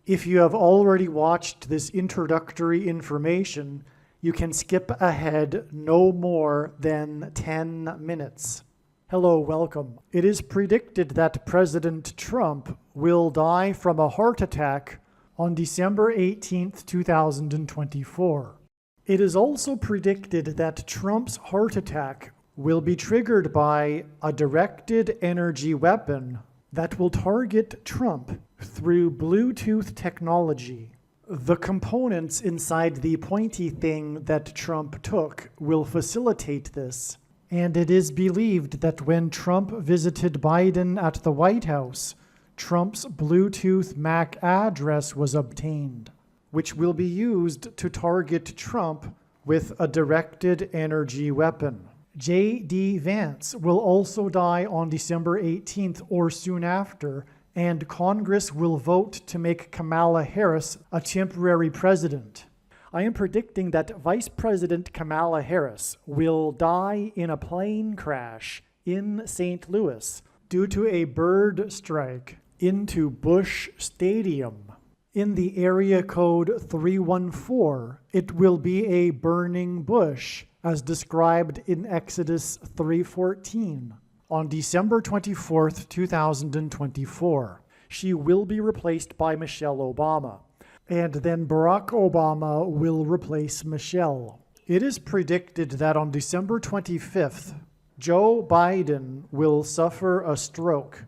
If you have already watched this introductory information, you can skip ahead no more than 10 minutes. Hello, welcome. It is predicted that President Trump will die from a heart attack on December 18th, 2024. It is also predicted that Trump's heart attack will be triggered by a directed energy weapon that will target Trump through Bluetooth technology. The components inside the pointy thing that Trump took will facilitate this, and it is believed that when Trump visited Biden at the White House, Trump's Bluetooth MAC address was obtained, which will be used to target Trump with a directed energy weapon. J.D. Vance will also die on December 18th or soon after, and Congress will vote to make Kamala Harris a temporary president. I am predicting that Vice President Kamala Harris will die in a plane crash in St. Louis due to a bird strike into Busch Stadium. In the area code 314, it will be a burning bush, as described in Exodus 3:14. On December 24th, 2024, she will be replaced by Michelle Obama, and then Barack Obama will replace Michelle. It is predicted that on December 25th, Joe Biden will suffer a stroke.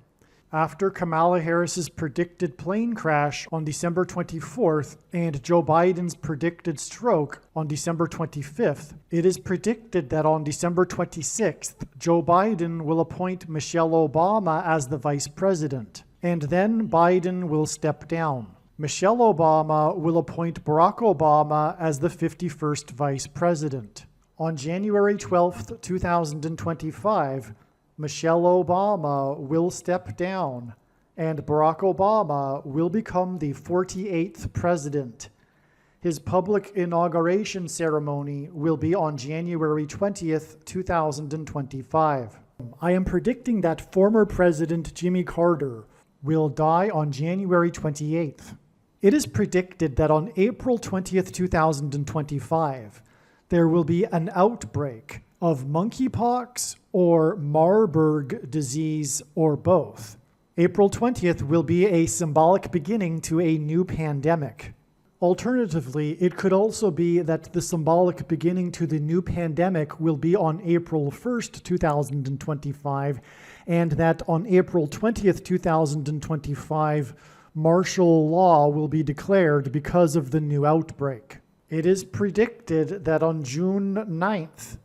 After Kamala Harris's predicted plane crash on December 24th and Joe Biden's predicted stroke on December 25th, it is predicted that on December 26th, Joe Biden will appoint Michelle Obama as the vice president, and then Biden will step down. Michelle Obama will appoint Barack Obama as the 51st vice president. On January 12th, 2025, Michelle Obama will step down, and Barack Obama will become the 48th president. His public inauguration ceremony will be on January 20th, 2025. I am predicting that former President Jimmy Carter will die on January 28th. It is predicted that on April 20th, 2025, there will be an outbreak of monkeypox or Marburg disease or both. April 20th will be a symbolic beginning to a new pandemic. Alternatively, it could also be that the symbolic beginning to the new pandemic will be on April 1st, 2025, and that on April 20th, 2025, martial law will be declared because of the new outbreak. It is predicted that on June 9th,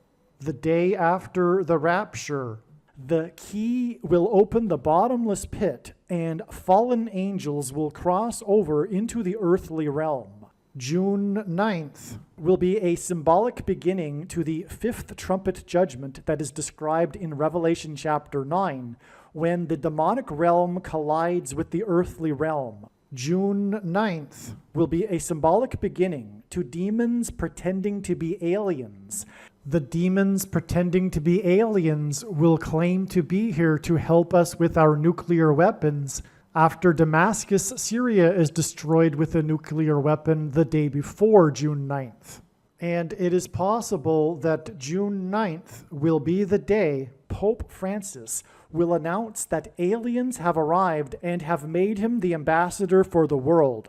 the day after the rapture, the key will open the bottomless pit and fallen angels will cross over into the earthly realm. June 9th will be a symbolic beginning to the fifth trumpet judgment that is described in Revelation chapter 9, when the demonic realm collides with the earthly realm. June 9th will be a symbolic beginning to demons pretending to be aliens. The demons pretending to be aliens will claim to be here to help us with our nuclear weapons after Damascus, Syria is destroyed with a nuclear weapon the day before June 9th. And it is possible that June 9th will be the day Pope Francis will announce that aliens have arrived and have made him the ambassador for the world.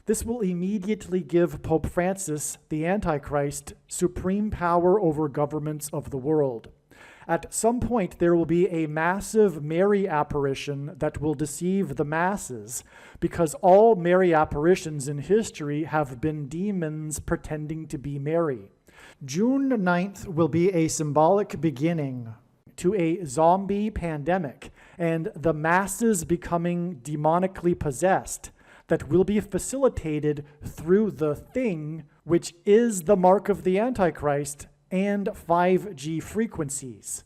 This will immediately give Pope Francis, the Antichrist, supreme power over governments of the world. At some point, there will be a massive Mary apparition that will deceive the masses, because all Mary apparitions in history have been demons pretending to be Mary. June 9th will be a symbolic beginning to a zombie pandemic and the masses becoming demonically possessed that will be facilitated through the thing, which is the mark of the Antichrist and 5G frequencies.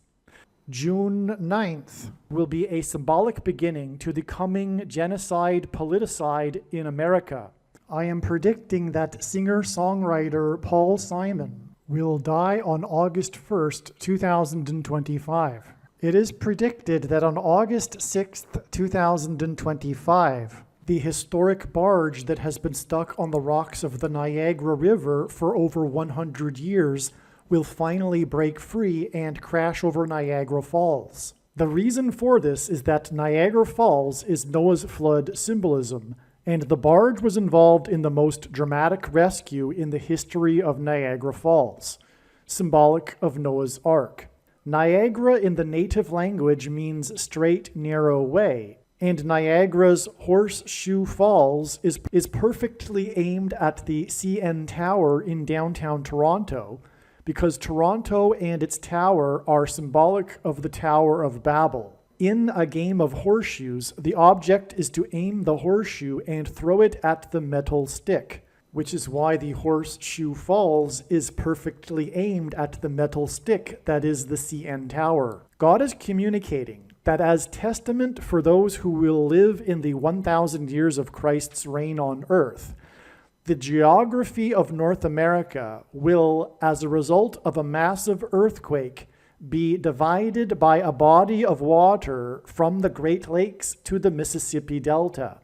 June 9th will be a symbolic beginning to the coming genocide politicide in America. I am predicting that singer-songwriter Paul Simon will die on August 1st, 2025. It is predicted that on August 6th, 2025, the historic barge that has been stuck on the rocks of the Niagara River for over 100 years will finally break free and crash over Niagara Falls. The reason for this is that Niagara Falls is Noah's flood symbolism, and the barge was involved in the most dramatic rescue in the history of Niagara Falls, symbolic of Noah's Ark. Niagara in the native language means straight, narrow way, and Niagara's Horseshoe Falls is perfectly aimed at the CN Tower in downtown Toronto, because Toronto and its tower are symbolic of the Tower of Babel. In a game of horseshoes, the object is to aim the horseshoe and throw it at the metal stick, which is why the Horseshoe Falls is perfectly aimed at the metal stick that is the CN Tower. God is communicating that as testament for those who will live in the 1,000 years of Christ's reign on earth, the geography of North America will, as a result of a massive earthquake, be divided by a body of water from the Great Lakes to the Mississippi Delta.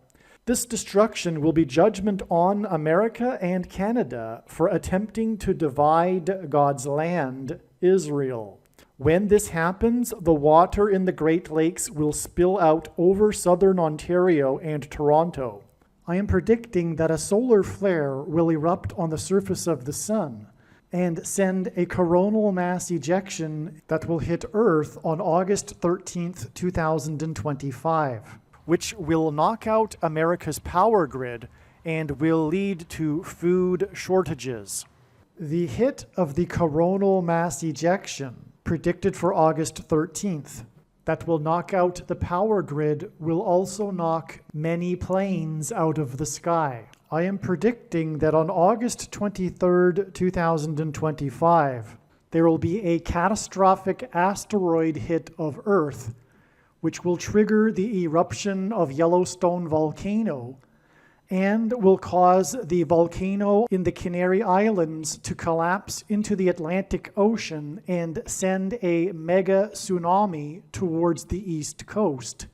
This destruction will be judgment on America and Canada for attempting to divide God's land, Israel. When this happens, the water in the Great Lakes will spill out over southern Ontario and Toronto. I am predicting that a solar flare will erupt on the surface of the sun and send a coronal mass ejection that will hit Earth on August 13th, 2025, which will knock out America's power grid and will lead to food shortages. The hit of the coronal mass ejection, predicted for August 13th, that will knock out the power grid will also knock many planes out of the sky. I am predicting that on August 23rd, 2025, there will be a catastrophic asteroid hit of Earth, which will trigger the eruption of Yellowstone volcano and will cause the volcano in the Canary Islands to collapse into the Atlantic Ocean and send a mega tsunami towards the east coast.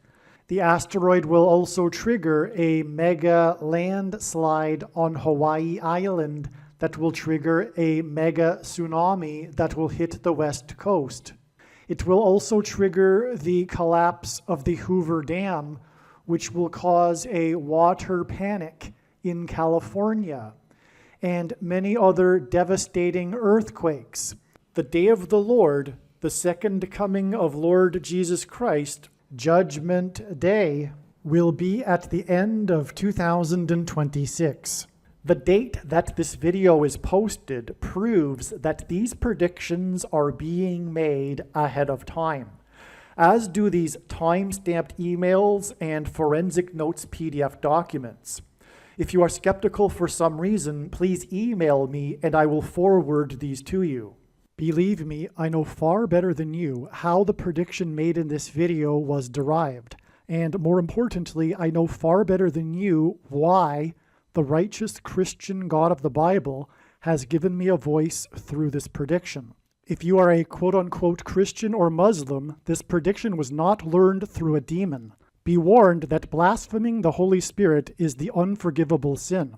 The asteroid will also trigger a mega landslide on Hawaii Island that will trigger a mega tsunami that will hit the west coast. It will also trigger the collapse of the Hoover Dam, which will cause a water panic in California, and many other devastating earthquakes. The day of the Lord, the second coming of Lord Jesus Christ, Judgment Day, will be at the end of 2026. The date that this video is posted proves that these predictions are being made ahead of time, as do these time-stamped emails and forensic notes PDF documents. If you are skeptical for some reason, please email me and I will forward these to you. Believe me, I know far better than you how the prediction made in this video was derived. And more importantly, I know far better than you why the righteous Christian God of the Bible has given me a voice through this prediction. If you are a quote-unquote Christian or Muslim, this prediction was not learned through a demon. Be warned that blaspheming the Holy Spirit is the unforgivable sin.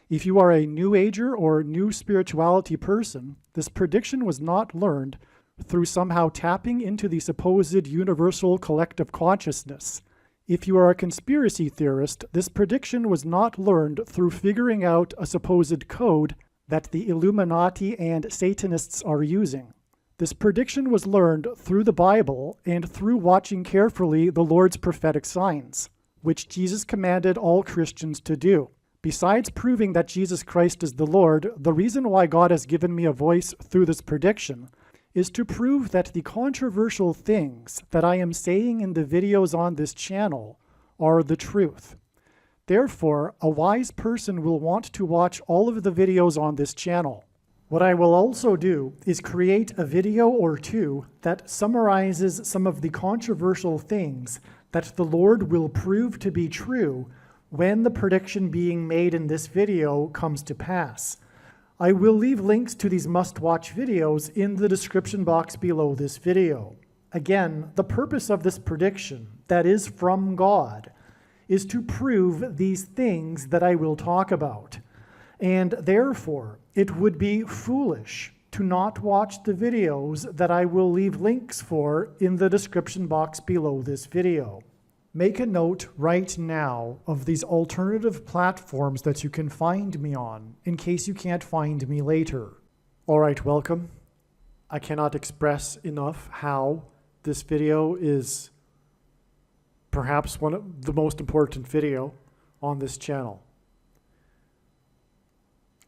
If you are a New Ager or New Spirituality person, this prediction was not learned through somehow tapping into the supposed universal collective consciousness. If you are a conspiracy theorist, this prediction was not learned through figuring out a supposed code that the Illuminati and Satanists are using. This prediction was learned through the Bible and through watching carefully the Lord's prophetic signs, which Jesus commanded all Christians to do. Besides proving that Jesus Christ is the Lord, the reason why God has given me a voice through this prediction is to prove that the controversial things that I am saying in the videos on this channel are the truth. Therefore, a wise person will want to watch all of the videos on this channel. What I will also do is create a video or two that summarizes some of the controversial things that the Lord will prove to be true when the prediction being made in this video comes to pass. I will leave links to these must-watch videos in the description box below this video. Again, the purpose of this prediction, that is from God, is to prove these things that I will talk about. And therefore, it would be foolish to not watch the videos that I will leave links for in the description box below this video. Make a note right now of these alternative platforms that you can find me on in case you can't find me later. All right, welcome. I cannot express enough how this video is perhaps one of the most important video on this channel.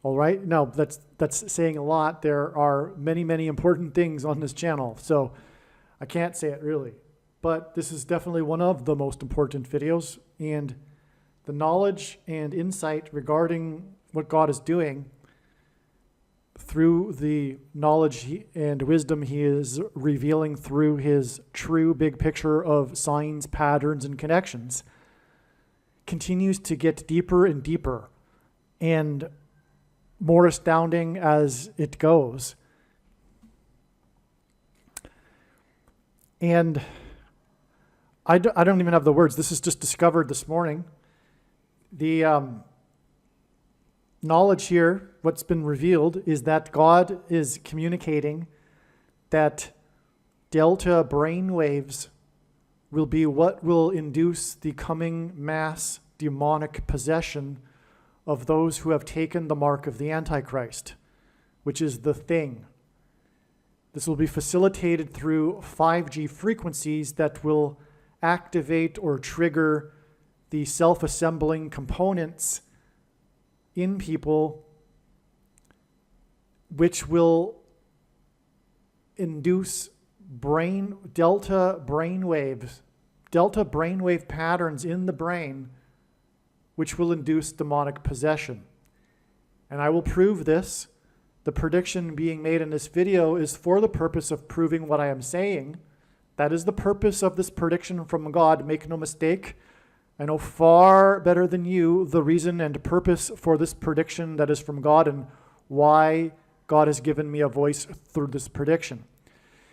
All right, now that's saying a lot. There are many, many important things on this channel, so I can't say it really. But this is definitely one of the most important videos, and the knowledge and insight regarding what God is doing through the knowledge and wisdom he is revealing through his true big picture of signs, patterns, and connections continues to get deeper and deeper and more astounding as it goes. And I don't even have the words. This is just discovered this morning. The knowledge here, what's been revealed, is that God is communicating that delta brain waves will be what will induce the coming mass demonic possession of those who have taken the mark of the Antichrist, which is the thing. This will be facilitated through 5G frequencies that will activate or trigger the self-assembling components in people, which will induce delta brainwave patterns in the brain, which will induce demonic possession. And I will prove this. The prediction being made in this video is for the purpose of proving what I am saying. That is the purpose of this prediction from God. Make no mistake. I know far better than you the reason and purpose for this prediction that is from God and why God has given me a voice through this prediction.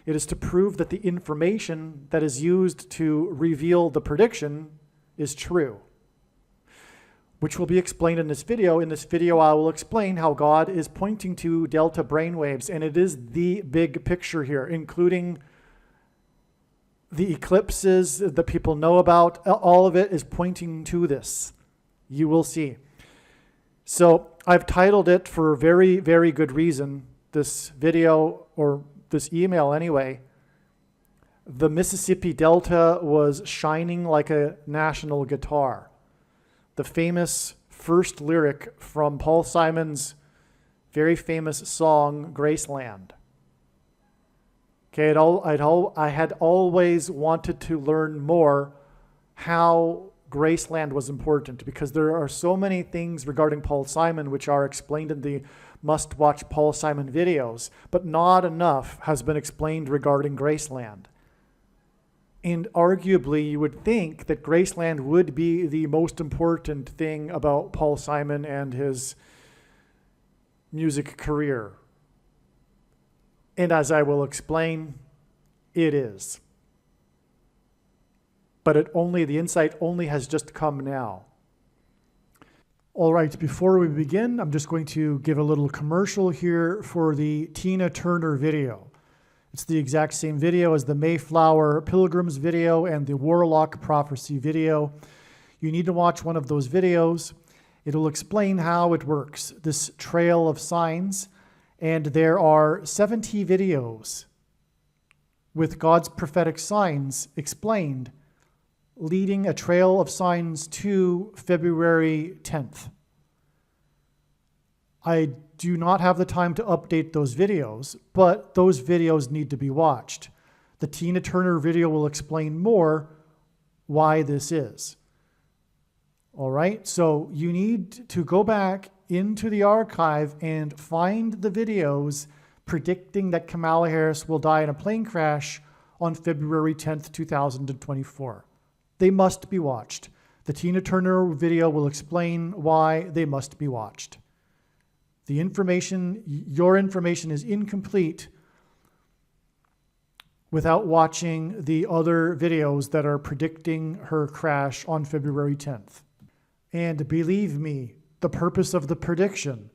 It is to prove that the information that is used to reveal the prediction is true, which will be explained in this video. In this video, I will explain how God is pointing to delta brainwaves, and it is the big picture here, including the eclipses that people know about. All of it is pointing to this. You will see. So I've titled it for a very, very good reason, this video, or this email anyway, "The Mississippi Delta was shining like a national guitar." The famous first lyric from Paul Simon's very famous song, Graceland. Okay, I had always wanted to learn more how Graceland was important, because there are so many things regarding Paul Simon which are explained in the must-watch Paul Simon videos, but not enough has been explained regarding Graceland. And arguably, you would think that Graceland would be the most important thing about Paul Simon and his music career. And as I will explain, it is. But the insight only has just come now. All right, before we begin, I'm just going to give a little commercial here for the Tina Turner video. It's the exact same video as the Mayflower Pilgrims video and the Warlock Prophecy video. You need to watch one of those videos. It'll explain how it works, this trail of signs. And there are 70 videos with God's prophetic signs explained, leading a trail of signs to February 10th. I do not have the time to update those videos, but those videos need to be watched. The Tina Turner video will explain more why this is. All right, so you need to go back into the archive and find the videos predicting that Kamala Harris will die in a plane crash on February 10th, 2024. They must be watched. The Tina Turner video will explain why they must be watched. Your information is incomplete without watching the other videos that are predicting her crash on February 10th. And believe me, the purpose of the prediction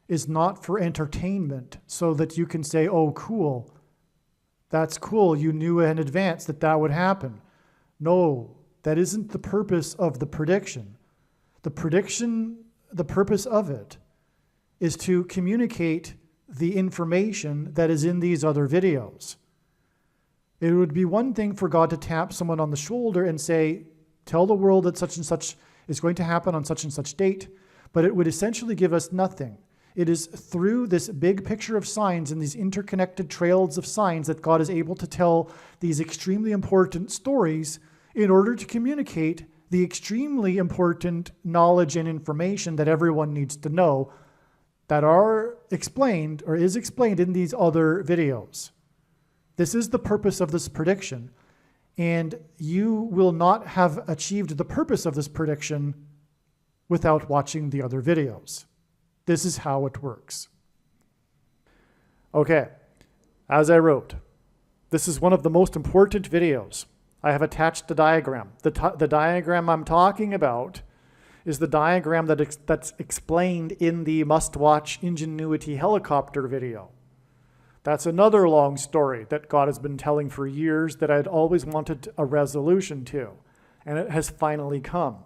is not for entertainment so that you can say, oh, cool, that's cool, you knew in advance that that would happen. No, that isn't the purpose of the prediction. The purpose of it is to communicate the information that is in these other videos. It would be one thing for God to tap someone on the shoulder and say, tell the world that such and such is going to happen on such and such date, but it would essentially give us nothing. It is through this big picture of signs and these interconnected trails of signs that God is able to tell these extremely important stories in order to communicate the extremely important knowledge and information that everyone needs to know that are explained or is explained in these other videos. This is the purpose of this prediction, and you will not have achieved the purpose of this prediction without watching the other videos. This is how it works. Okay, as I wrote, this is one of the most important videos. I have attached the diagram. The diagram I'm talking about is the diagram that's explained in the must-watch Ingenuity helicopter video. That's another long story that God has been telling for years that I'd always wanted a resolution to, and it has finally come.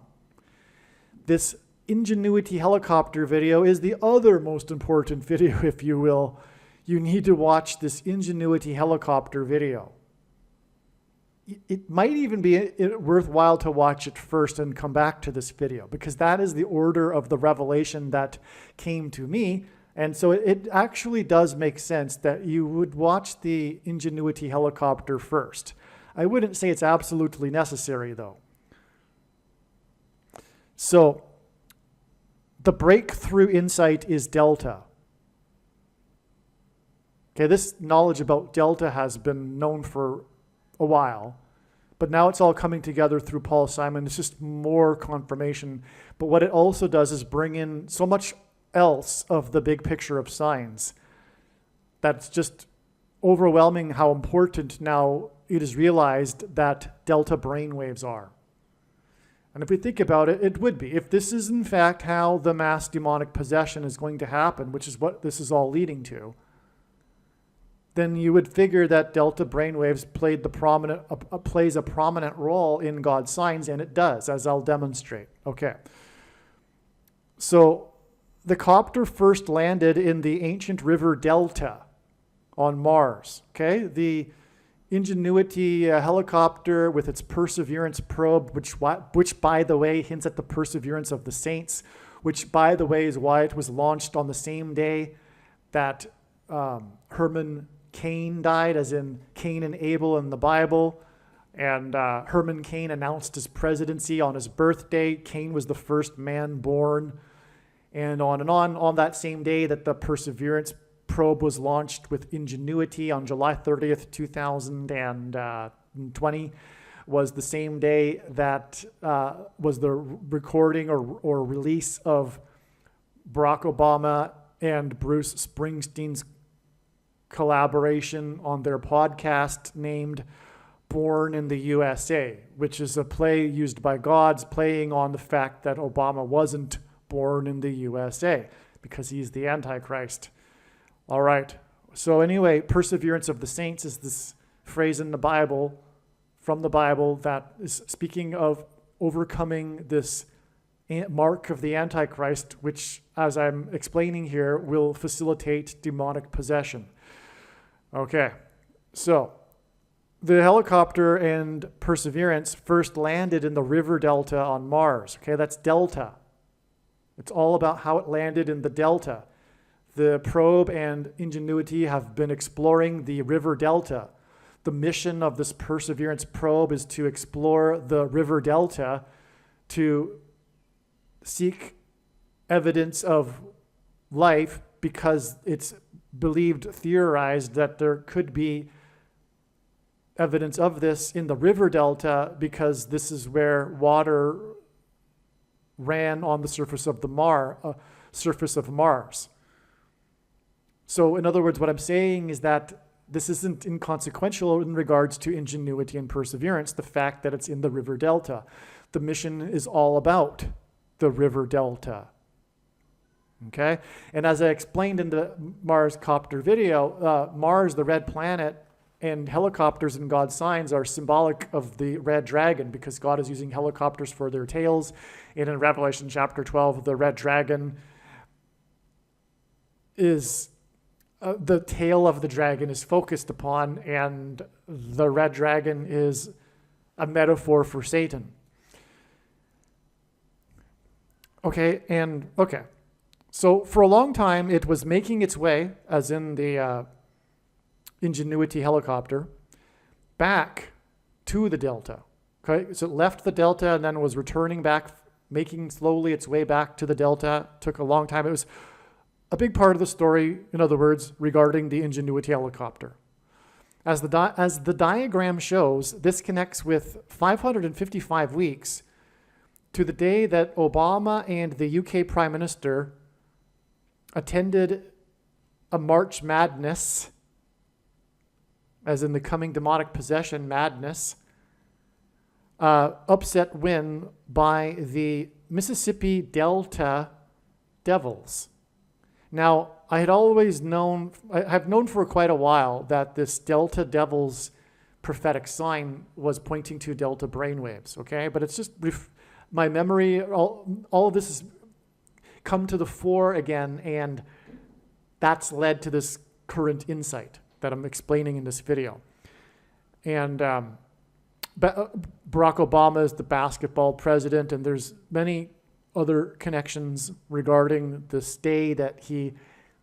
This Ingenuity helicopter video is the other most important video, if you will. You need to watch this Ingenuity helicopter video. It might even be worthwhile to watch it first and come back to this video, because that is the order of the revelation that came to me. And so it actually does make sense that you would watch the Ingenuity helicopter first. I wouldn't say it's absolutely necessary, though. So the breakthrough insight is delta. Okay, this knowledge about delta has been known for a while, but now it's all coming together through Paul Simon. It's just more confirmation. But what it also does is bring in so much else of the big picture of signs that's just overwhelming how important now it is realized that delta brainwaves are. And if we think about it, it would be. If this is in fact how the mass demonic possession is going to happen, which is what this is all leading to, then you would figure that delta brainwaves plays a prominent role in God's signs, and it does, as I'll demonstrate. Okay. So the copter first landed in the ancient river delta on Mars. Okay, the Ingenuity helicopter with its Perseverance probe, which by the way hints at the perseverance of the saints, which by the way is why it was launched on the same day that Herman Cain died, as in Cain and Abel in the Bible. And Herman Cain announced his presidency on his birthday. Cain was the first man born. And on that same day that the Perseverance probe was launched with Ingenuity on July 30th, 2020, was the same day that was the recording or release of Barack Obama and Bruce Springsteen's collaboration on their podcast named Born in the USA, which is a play used by gods playing on the fact that Obama wasn't born in the USA because he's the Antichrist. All right. So anyway, perseverance of the saints is this phrase in the Bible, from the Bible, that is speaking of overcoming this mark of the Antichrist, which, as I'm explaining here, will facilitate demonic possession. Okay. So the helicopter and Perseverance first landed in the river delta on Mars. Okay, that's delta. It's all about how it landed in the delta. The probe and Ingenuity have been exploring the river delta. The mission of this Perseverance probe is to explore the river delta to seek evidence of life, because it's theorized that there could be evidence of this in the river delta, because this is where water ran on the surface of Mars. So in other words, what I'm saying is that this isn't inconsequential in regards to ingenuity and perseverance, the fact that it's in the river delta. The mission is all about the river delta. Okay? And as I explained in the Mars copter video, Mars, the red planet, and helicopters in God's signs are symbolic of the red dragon, because God is using helicopters for their tails. And in Revelation chapter 12, the red dragon is, the tail of the dragon is focused upon, and the red dragon is a metaphor for Satan. Okay. So for a long time, it was making its way, as in the Ingenuity helicopter, back to the delta. Okay, so it left the delta and then was returning back, making slowly its way back to the delta. Took a long time. It was a big part of the story, in other words, regarding the Ingenuity helicopter. As the diagram shows, this connects with 555 weeks to the day that Obama and the UK Prime Minister attended a March Madness, as in the coming demonic possession madness, upset win by the Mississippi Delta Devils. Now, I've known for quite a while that this Delta Devils prophetic sign was pointing to delta brainwaves, okay? But it's just my memory, all of this has come to the fore again, and that's led to this current insight that I'm explaining in this video. And Barack Obama is the basketball president, and there's many other connections regarding the stay that he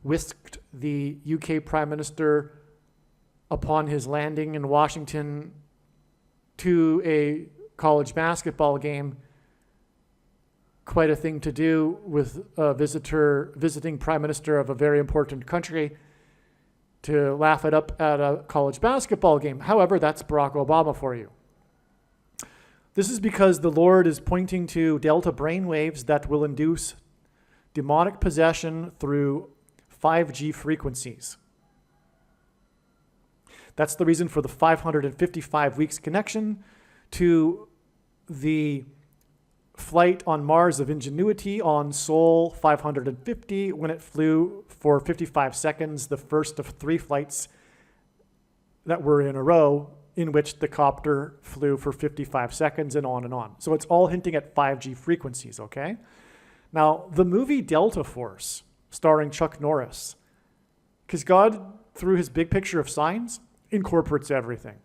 whisked the UK Prime Minister upon his landing in Washington to a college basketball game. Quite a thing to do with a visiting Prime Minister of a very important country, to laugh it up at a college basketball game. However, that's Barack Obama for you. This is because the Lord is pointing to delta brainwaves that will induce demonic possession through 5G frequencies. That's the reason for the 555 weeks connection to the flight on Mars of Ingenuity on Sol 550, when it flew for 55 seconds, the first of 3 flights that were in a row in which the copter flew for 55 seconds, and on and on. So it's all hinting at 5G frequencies, okay? Now, the movie Delta Force, starring Chuck Norris, because God, through his big picture of signs, incorporates everything.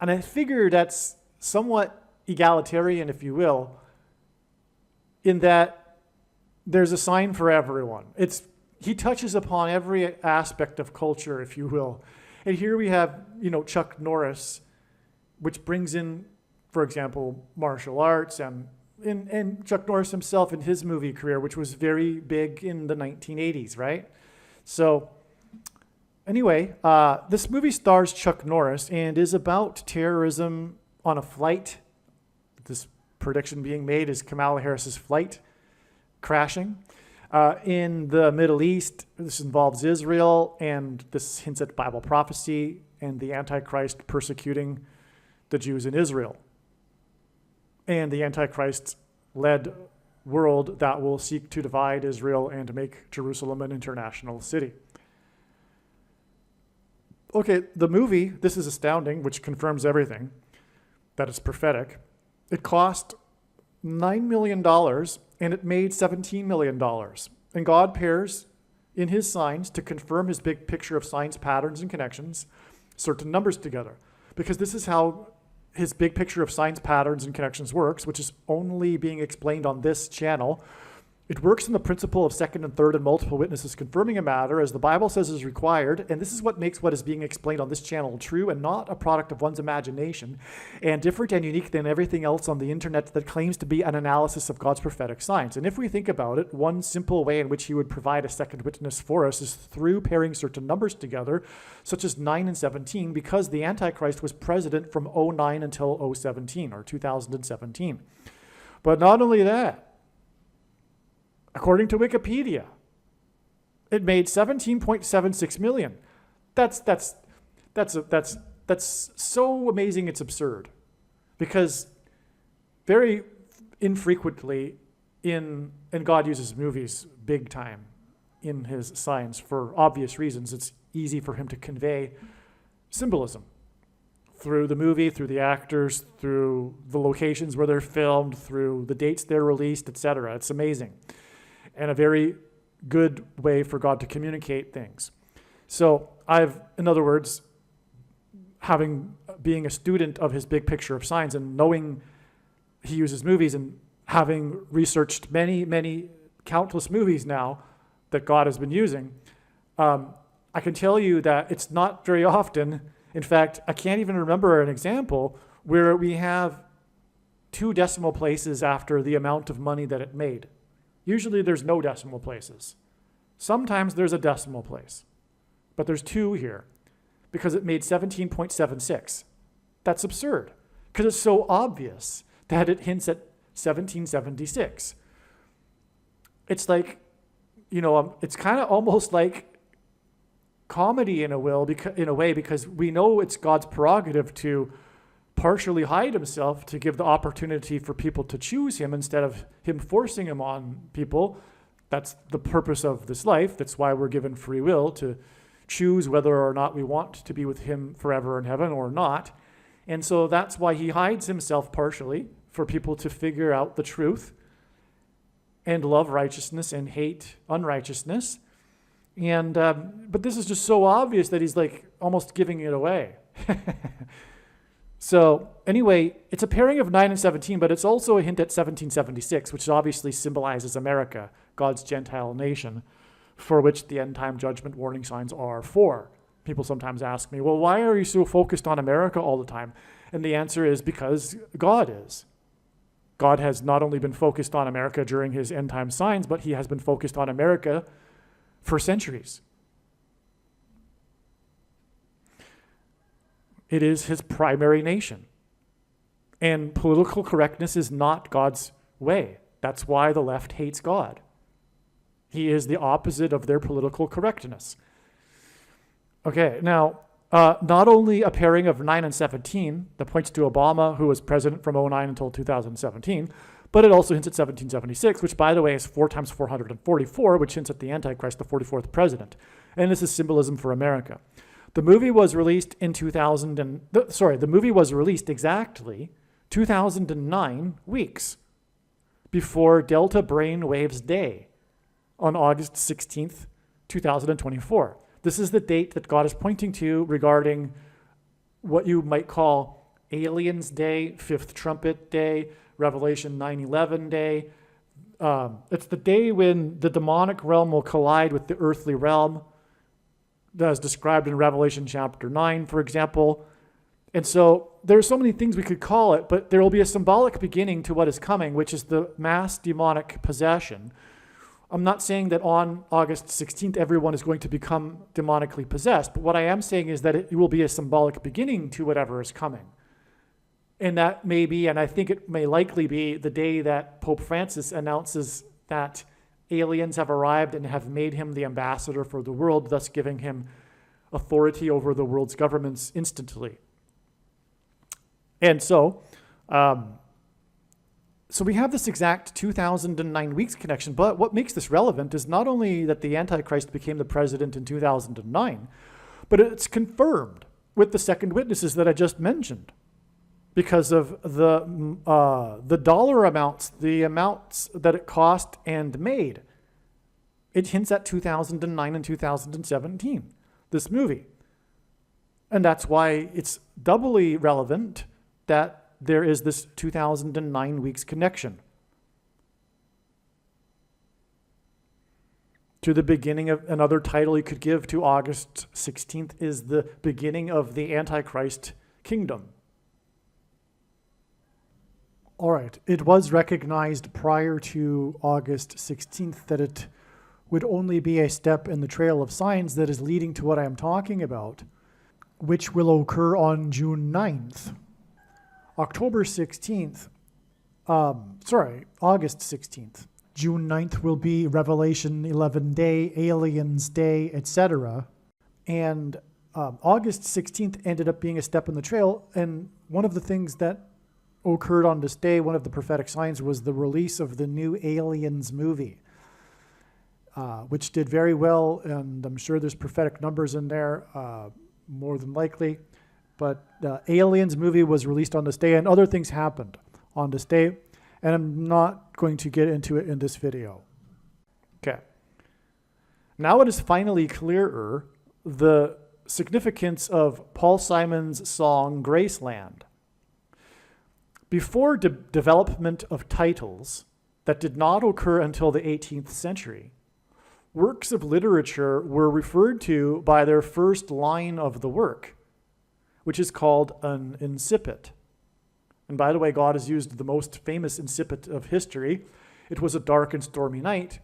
And I figure that's somewhat egalitarian, if you will, in that there's a sign for everyone. He touches upon every aspect of culture, if you will. And here we have, Chuck Norris, which brings in, for example, martial arts, and Chuck Norris himself in his movie career, which was very big in the 1980s, right? So anyway, this movie stars Chuck Norris and is about terrorism on a flight. This prediction being made is Kamala Harris's flight crashing. In the Middle East, this involves Israel, and this hints at Bible prophecy and the Antichrist persecuting the Jews in Israel, and the Antichrist-led world that will seek to divide Israel and make Jerusalem an international city. Okay, the movie, this is astounding, which confirms everything, that it's prophetic. It cost $9 million, and it made $17 million. And God pairs in his signs, to confirm his big picture of signs, patterns, and connections, certain numbers together. Because this is how his big picture of signs, patterns, and connections works, which is only being explained on this channel. It works in the principle of second and third and multiple witnesses confirming a matter, as the Bible says is required, and this is what makes what is being explained on this channel true and not a product of one's imagination, and different and unique than everything else on the internet that claims to be an analysis of God's prophetic signs. And if we think about it, one simple way in which he would provide a second witness for us is through pairing certain numbers together, such as 9 and 17, because the Antichrist was president from 2009 until 2017, or 2017. But not only that, according to Wikipedia, it made $17.76 million. That's That's so amazing it's absurd. Because very infrequently and God uses movies big time in his signs for obvious reasons. It's easy for him to convey symbolism through the movie, through the actors, through the locations where they're filmed, through the dates they're released, etc. It's amazing. And a very good way for God to communicate things. So in other words, being a student of his big picture of signs and knowing he uses movies and having researched many, countless movies now that God has been using, I can tell you that it's not very often. In fact, I can't even remember an example where we have 2 decimal places after the amount of money that it made. Usually there's no decimal places. Sometimes there's a decimal place, but there's 2 here because it made 17.76. That's absurd because it's so obvious that it hints at 1776. It's like, it's kind of almost like comedy in a way, because we know it's God's prerogative to partially hide himself to give the opportunity for people to choose him instead of him forcing him on people. That's the purpose of this life. That's why we're given free will to choose whether or not we want to be with him forever in heaven or not. And so that's why he hides himself partially, for people to figure out the truth and love righteousness and hate unrighteousness. And but this is just so obvious that he's like almost giving it away. So anyway, it's a pairing of 9 and 17, but it's also a hint at 1776, which obviously symbolizes America, God's Gentile nation, for which the end time judgment warning signs are for. People sometimes ask me, well, why are you so focused on America all the time? And the answer is because God is. God has not only been focused on America during his end time signs, but he has been focused on America for centuries. It is his primary nation. And political correctness is not God's way. That's why the left hates God. He is the opposite of their political correctness. Okay, now, not only a pairing of 9 and 17 that points to Obama, who was president from 2009 until 2017, but it also hints at 1776, which, by the way, is 4 times 444, which hints at the Antichrist, the 44th president. And this is symbolism for America. The movie was released in the movie was released exactly 2009 weeks before Delta Brainwaves Day on August 16th, 2024. This is the date that God is pointing to regarding what you might call Aliens Day, Fifth Trumpet Day, Revelation 9/11 Day. It's the day when the demonic realm will collide with the earthly realm, as described in Revelation chapter 9, for example. And so there's so many things we could call it, but there will be a symbolic beginning to what is coming, which is the mass demonic possession. I'm not saying that on August 16th, everyone is going to become demonically possessed, but what I am saying is that it will be a symbolic beginning to whatever is coming. And that may be, and I think it may likely be, the day that Pope Francis announces that aliens have arrived and have made him the ambassador for the world, thus giving him authority over the world's governments instantly. And so we have this exact 2009 weeks connection, but what makes this relevant is not only that the Antichrist became the president in 2009, but it's confirmed with the second witnesses that I just mentioned because of the dollar amounts, the amounts that it cost and made. It hints at 2009 and 2017, this movie. And that's why it's doubly relevant that there is this 2009 weeks connection to the beginning of another title you could give to August 16th is the beginning of the Antichrist kingdom. All right. It was recognized prior to August 16th that it would only be a step in the trail of signs that is leading to what I am talking about, which will occur on June 9th. August 16th. June 9th will be Revelation 11 Day, Aliens Day, etc. And August 16th ended up being a step in the trail. And one of the things that occurred on this day, one of the prophetic signs, was the release of the new Aliens movie, which did very well. And I'm sure there's prophetic numbers in there, more than likely. But the Aliens movie was released on this day, and other things happened on this day. And I'm not going to get into it in this video. Okay. Now it is finally clearer the significance of Paul Simon's song Graceland. Before development of titles that did not occur until the 18th century, works of literature were referred to by their first line of the work, which is called an incipit. And by the way, God has used the most famous incipit of history. It was a dark and stormy night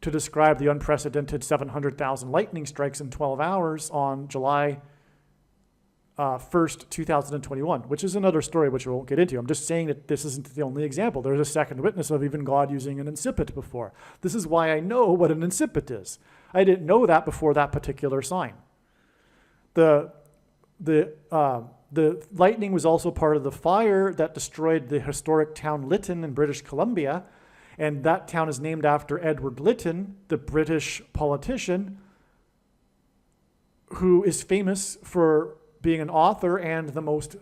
to describe the unprecedented 700,000 lightning strikes in 12 hours on July 1st, 2021, which is another story which we won't get into. I'm just saying that this isn't the only example. There's a second witness of even God using an incipit before. This is why I know what an incipit is. I didn't know that before that particular sign. The lightning was also part of the fire that destroyed the historic town Lytton in British Columbia, and that town is named after Edward Lytton, the British politician who is famous for being an author and the most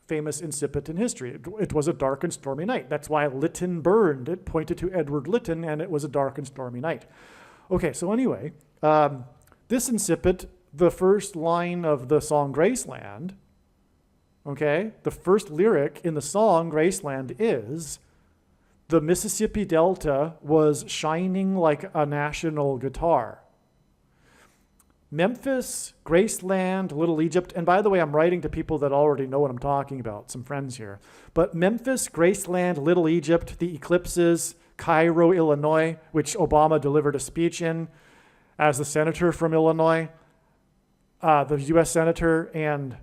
famous incipit in history. It was a dark and stormy night. That's why Lytton burned. It pointed to Edward Lytton, and it was a dark and stormy night. Okay, so anyway, this incipit, the first line of the song Graceland, okay, the first lyric in the song Graceland is, "The Mississippi Delta was shining like a national guitar." Memphis, Graceland, Little Egypt, and by the way, I'm writing to people that already know what I'm talking about, some friends here. But Memphis, Graceland, Little Egypt, the eclipses, Cairo, Illinois, which Obama delivered a speech in as the senator from Illinois, the U.S. senator, and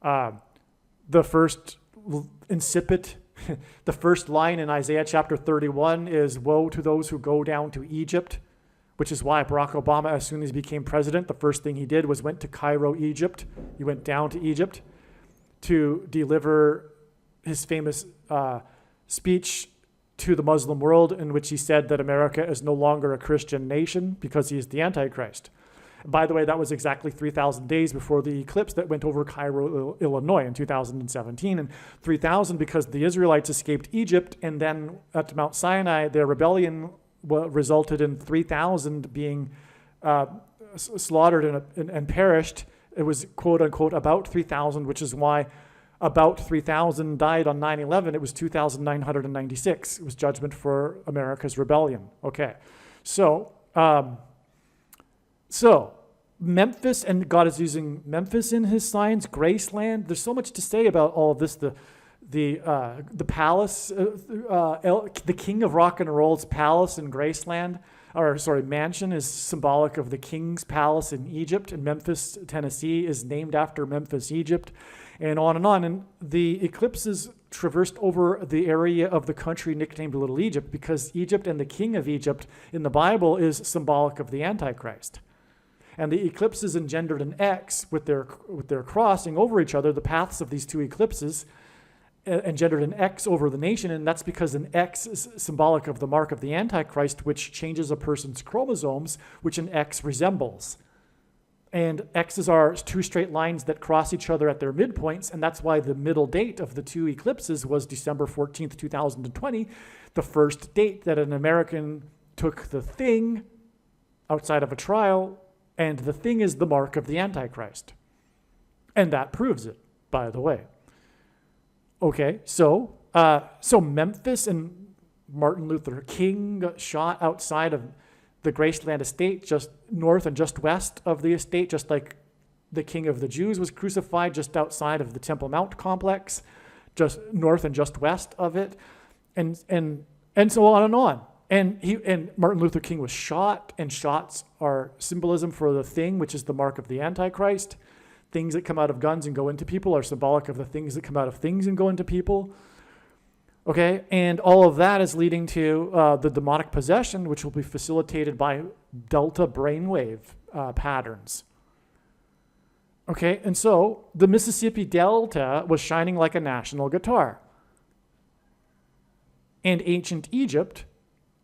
the first incipit, the first line in Isaiah chapter 31 is, "Woe to those who go down to Egypt," which is why Barack Obama, as soon as he became president, the first thing he did was went to Cairo, Egypt. He went down to Egypt to deliver his famous speech to the Muslim world, in which he said that America is no longer a Christian nation because he is the Antichrist. By the way, that was exactly 3,000 days before the eclipse that went over Cairo, Illinois in 2017, and 3,000 because the Israelites escaped Egypt, and then at Mount Sinai, their rebellion resulted in 3,000 being slaughtered and perished. It was, quote unquote, about 3,000, which is why about 3,000 died on 9/11. It was 2,996. It was judgment for America's rebellion. Okay, so Memphis, and God is using Memphis in his signs, Graceland. There's so much to say about all of this. The palace, the king of rock and roll's palace in Graceland, mansion, is symbolic of the king's palace in Egypt, and Memphis, Tennessee is named after Memphis, Egypt, and on and on. And the eclipses traversed over the area of the country nicknamed Little Egypt because Egypt and the king of Egypt in the Bible is symbolic of the Antichrist. And the eclipses engendered an X with their crossing over each other. The paths of these two eclipses engendered an X over the nation, and that's because an X is symbolic of the mark of the Antichrist, which changes a person's chromosomes, which an X resembles. And X's are two straight lines that cross each other at their midpoints, and that's why the middle date of the two eclipses was December 14th, 2020, the first date that an American took the thing outside of a trial, and the thing is the mark of the Antichrist. And that proves it, by the way. Okay, so Memphis and Martin Luther King got shot outside of the Graceland estate, just north and just west of the estate, just like the King of the Jews was crucified just outside of the Temple Mount complex, just north and just west of it, and so on and on. And Martin Luther King was shot, and shots are symbolism for the thing, which is the mark of the Antichrist. Things that come out of guns and go into people are symbolic of the things that come out of things and go into people. Okay, and all of that is leading to the demonic possession, which will be facilitated by delta brainwave patterns. Okay, and so the Mississippi Delta was shining like a national guitar. And ancient Egypt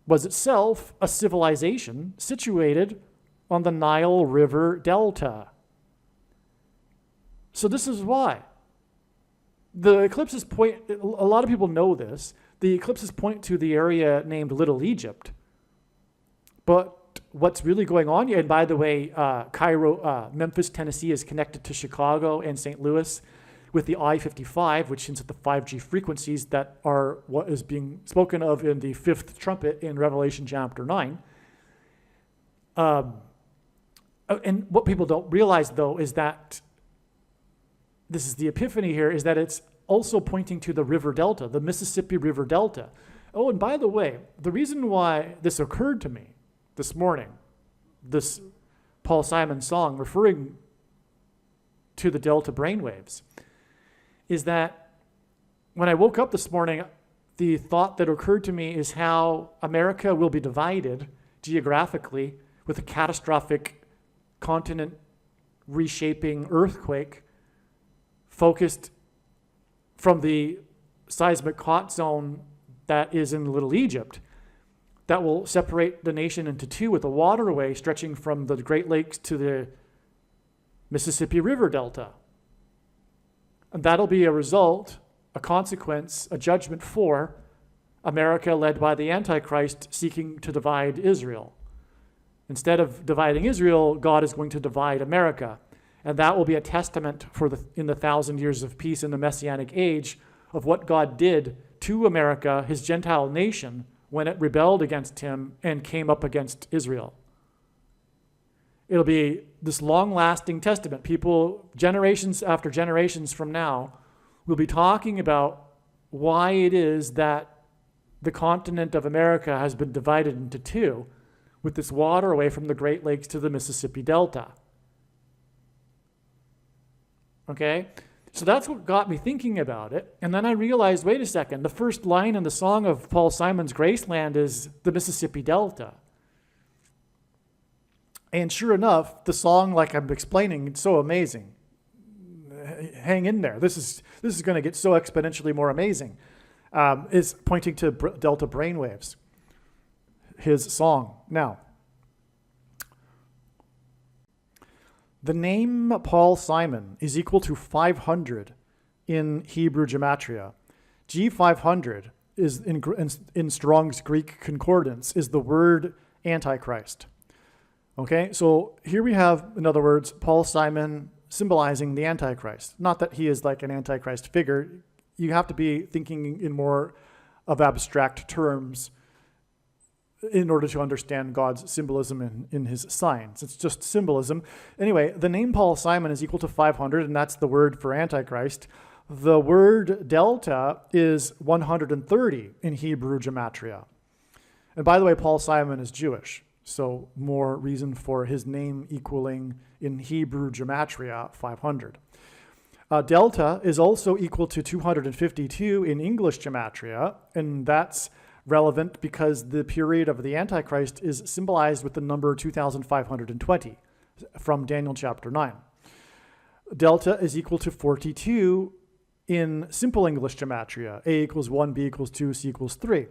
was itself a civilization situated on the Nile River Delta. So this is why. The eclipses point, a lot of people know this, the eclipses point to the area named Little Egypt. But what's really going on here, and by the way, Memphis, Tennessee is connected to Chicago and St. Louis with the I-55, which hints at the 5G frequencies that are what is being spoken of in the fifth trumpet in Revelation chapter 9. And what people don't realize, though, is that this is the epiphany here, is that it's also pointing to the river delta, the Mississippi River Delta. Oh, and by the way, the reason why this occurred to me this morning, this Paul Simon song referring to the delta brainwaves, is that when I woke up this morning, the thought that occurred to me is how America will be divided geographically with a catastrophic continent reshaping earthquake focused from the seismic hot zone that is in Little Egypt that will separate the nation into two with a waterway stretching from the Great Lakes to the Mississippi River Delta. And that'll be a result, a consequence, a judgment for America led by the Antichrist seeking to divide Israel. Instead of dividing Israel, God is going to divide America. And that will be a testament in the 1,000 years of peace in the Messianic age of what God did to America, his Gentile nation, when it rebelled against him and came up against Israel. It'll be this long-lasting testament. People, generations after generations from now, will be talking about why it is that the continent of America has been divided into two with this waterway from the Great Lakes to the Mississippi Delta. Okay? So that's what got me thinking about it. And then I realized, wait a second, the first line in the song of Paul Simon's Graceland is the Mississippi Delta. And sure enough, the song, like I'm explaining, it's so amazing. Hang in there. This is going to get so exponentially more amazing. Is pointing to delta brainwaves. His song. Now, the name Paul Simon is equal to 500 in Hebrew gematria. G500 is in Strong's Greek concordance is the word Antichrist. Okay, so here we have, in other words, Paul Simon symbolizing the Antichrist. Not that he is like an Antichrist figure. You have to be thinking in more of abstract terms in order to understand God's symbolism in his signs. It's just symbolism. Anyway, the name Paul Simon is equal to 500, and that's the word for Antichrist. The word delta is 130 in Hebrew gematria. And by the way, Paul Simon is Jewish, so more reason for his name equaling in Hebrew gematria 500. Delta is also equal to 252 in English gematria, and that's relevant because the period of the Antichrist is symbolized with the number 2520 from Daniel chapter 9. Delta is equal to 42 in simple English gematria. A equals 1, B equals 2, C equals 3.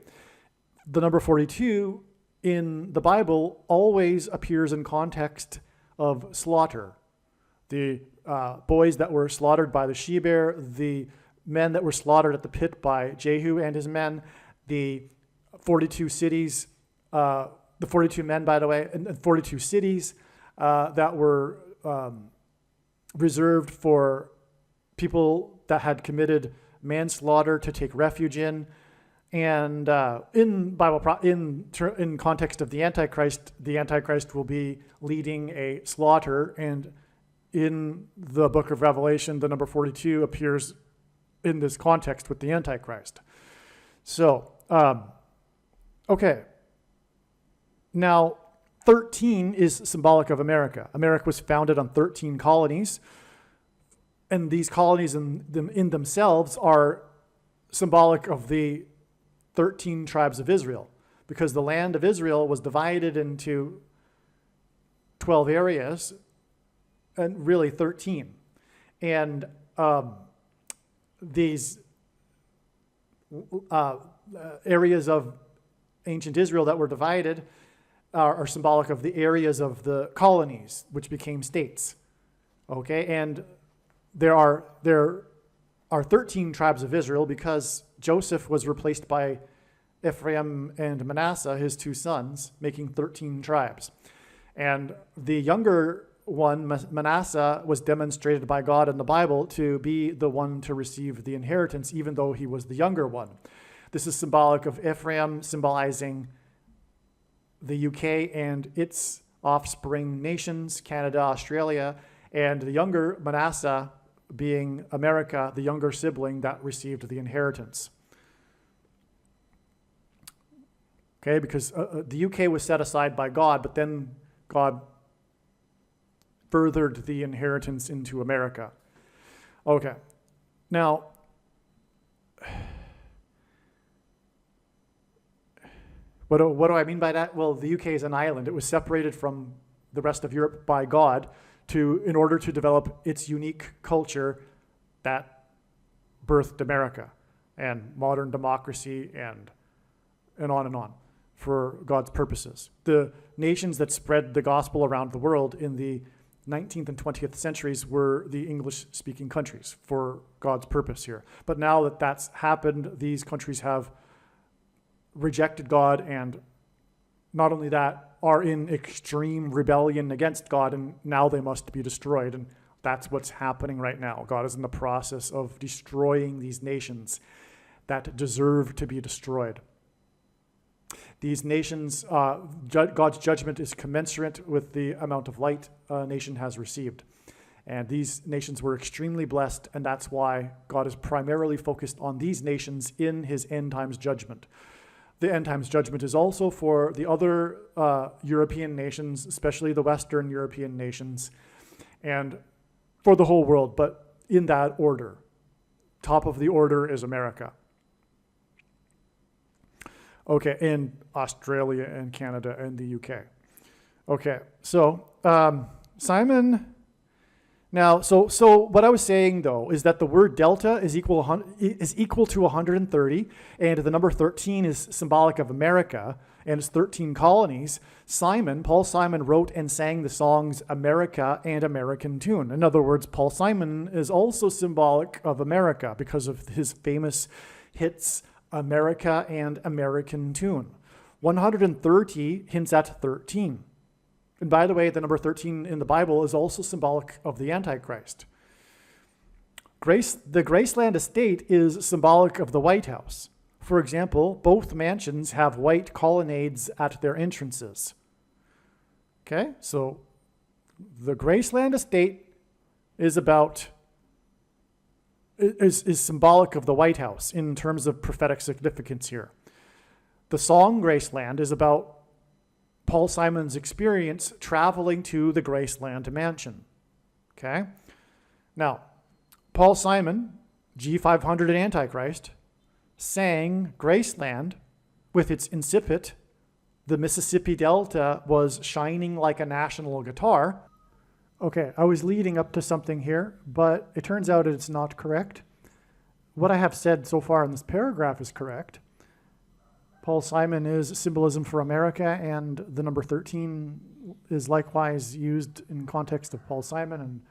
The number 42 in the Bible always appears in context of slaughter. The boys that were slaughtered by the she-bear, the men that were slaughtered at the pit by Jehu and his men, the 42 cities, the 42 men, by the way, and 42 cities that were reserved for people that had committed manslaughter to take refuge in. And in context of the Antichrist will be leading a slaughter. And in the book of Revelation, the number 42 appears in this context with the Antichrist. So, okay. Now, 13 is symbolic of America. America was founded on 13 colonies, and these colonies in themselves are symbolic of the 13 tribes of Israel, because the land of Israel was divided into 12 areas, and really 13. And these areas of ancient Israel that were divided are symbolic of the areas of the colonies, which became states. Okay, and there are 13 tribes of Israel because Joseph was replaced by Ephraim and Manasseh, his two sons, making 13 tribes. And the younger one, Manasseh, was demonstrated by God in the Bible to be the one to receive the inheritance, even though he was the younger one. This is symbolic of Ephraim symbolizing the UK and its offspring nations, Canada, Australia, and the younger Manasseh being America, the younger sibling that received the inheritance. Okay, because the UK was set aside by God, but then God furthered the inheritance into America. Okay, now, what do I mean by that? Well, the UK is an island. It was separated from the rest of Europe by God in order to develop its unique culture that birthed America and modern democracy and on for God's purposes. The nations that spread the gospel around the world in the 19th and 20th centuries were the English-speaking countries for God's purpose here. But now that that's happened, these countries have rejected God, and not only that, are in extreme rebellion against God, and now they must be destroyed. And that's what's happening right now. God is in the process of destroying these nations that deserve to be destroyed. These nations, God's judgment is commensurate with the amount of light a nation has received. And these nations were extremely blessed, and that's why God is primarily focused on these nations in his end times judgment. The end times judgment is also for the other European nations, especially the Western European nations, and for the whole world, but in that order. Top of the order is America. Okay, and Australia and Canada and the UK. Okay, so Simon. Now, so what I was saying though is that the word delta is equal to 130, and the number 13 is symbolic of America and its 13 colonies. Paul Simon wrote and sang the songs America and American Tune. In other words, Paul Simon is also symbolic of America because of his famous hits America and American Tune. 130 hints at 13. And by the way, the number 13 in the Bible is also symbolic of the Antichrist. The Graceland estate is symbolic of the White House. For example, both mansions have white colonnades at their entrances. Okay, so the Graceland estate is symbolic of the White House in terms of prophetic significance here. The song Graceland is about Paul Simon's experience traveling to the Graceland mansion. Okay? Now, Paul Simon, G500 and Antichrist, sang Graceland with its incipit, "The Mississippi Delta was shining like a national guitar." Okay, I was leading up to something here, but it turns out it's not correct. What I have said so far in this paragraph is correct. Paul Simon is symbolism for America, and the number 13 is likewise used in context of Paul Simon, and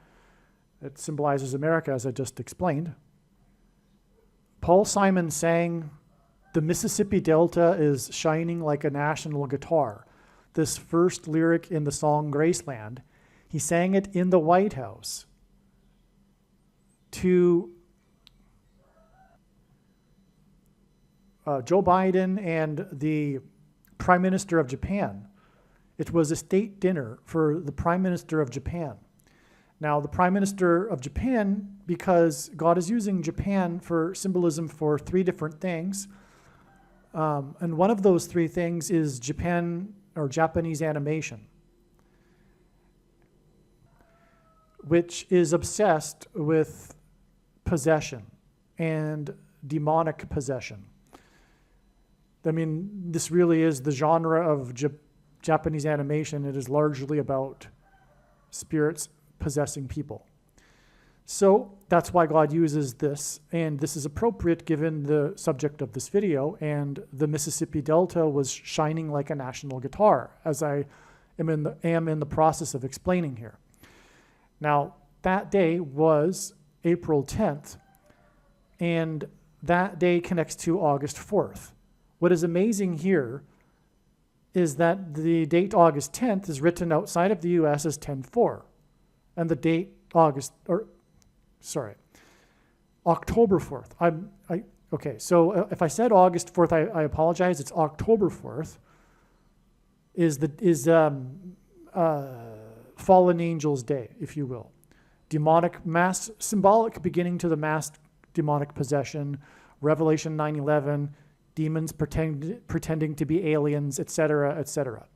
it symbolizes America, as I just explained. Paul Simon sang, "The Mississippi Delta is shining like a national guitar." This first lyric in the song Graceland, he sang it in the White House to Joe Biden and the Prime Minister of Japan. It was a state dinner for the Prime Minister of Japan. Now, the Prime Minister of Japan, because God is using Japan for symbolism for three different things, and one of those three things is Japan or Japanese animation, which is obsessed with possession and demonic possession. I mean, this really is the genre of Japanese animation. It is largely about spirits possessing people. So that's why God uses this, and this is appropriate given the subject of this video, and the Mississippi Delta was shining like a national guitar, as I am in the process of explaining here. Now, that day was April 10th, and that day connects to August 4th. What is amazing here is that the date August 10th is written outside of the US as 10/4, and the date October 4th. Okay, so if I said August 4th, I apologize. It's October 4th. Is Fallen Angels Day, if you will. Demonic mass, symbolic beginning to the mass demonic possession, Revelation 9:11, demons pretending to be aliens, etc., etc.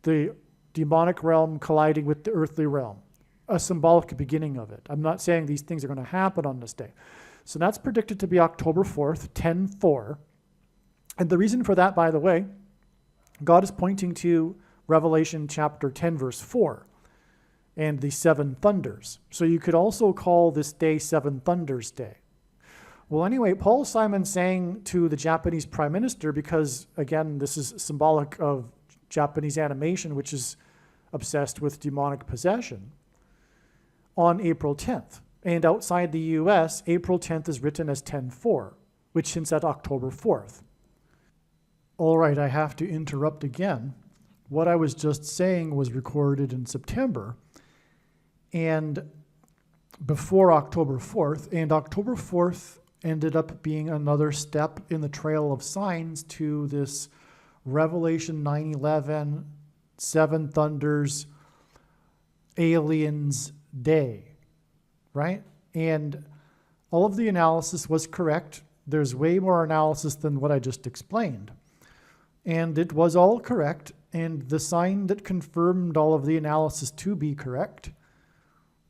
The demonic realm colliding with the earthly realm, a symbolic beginning of it. I'm not saying these things are going to happen on this day. So that's predicted to be October 4th, 10/4. And the reason for that, by the way, God is pointing to Revelation chapter 10, verse 4, and the seven thunders. So you could also call this day Seven Thunders Day. Well, anyway, Paul Simon saying to the Japanese prime minister, because again, this is symbolic of Japanese animation, which is obsessed with demonic possession, on April 10th. And outside the US, April 10th is written as 10/4, which hints at October 4th. All right, I have to interrupt again. What I was just saying was recorded in September and before October 4th, and October 4th ended up being another step in the trail of signs to this Revelation 9:11, Seven Thunders, Aliens Day, right? And all of the analysis was correct. There's way more analysis than what I just explained. And it was all correct, and the sign that confirmed all of the analysis to be correct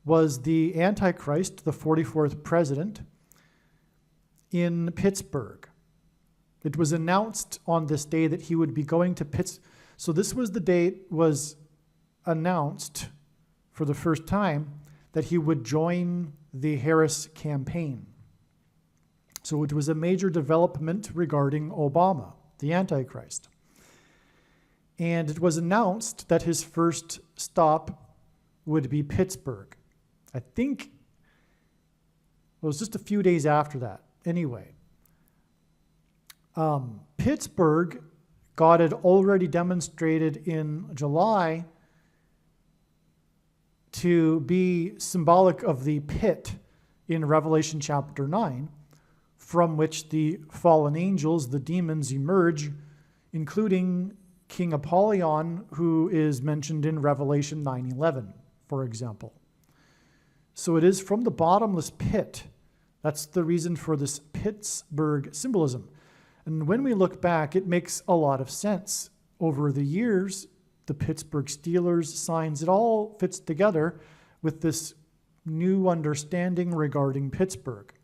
was the Antichrist, the 44th president, in Pittsburgh. It was announced on this day that he would be going to Pittsburgh. So this was the date was announced for the first time that he would join the Harris campaign. So it was a major development regarding Obama, the Antichrist. And it was announced that his first stop would be Pittsburgh. I think it was just a few days after that. Anyway, Pittsburgh, God had already demonstrated in July to be symbolic of the pit in Revelation chapter 9, from which the fallen angels, the demons, emerge, including King Apollyon, who is mentioned in Revelation 9:11, for example. So it is from the bottomless pit. That's the reason for this Pittsburgh symbolism. And when we look back, it makes a lot of sense. Over the years, the Pittsburgh Steelers signs, it all fits together with this new understanding regarding Pittsburgh.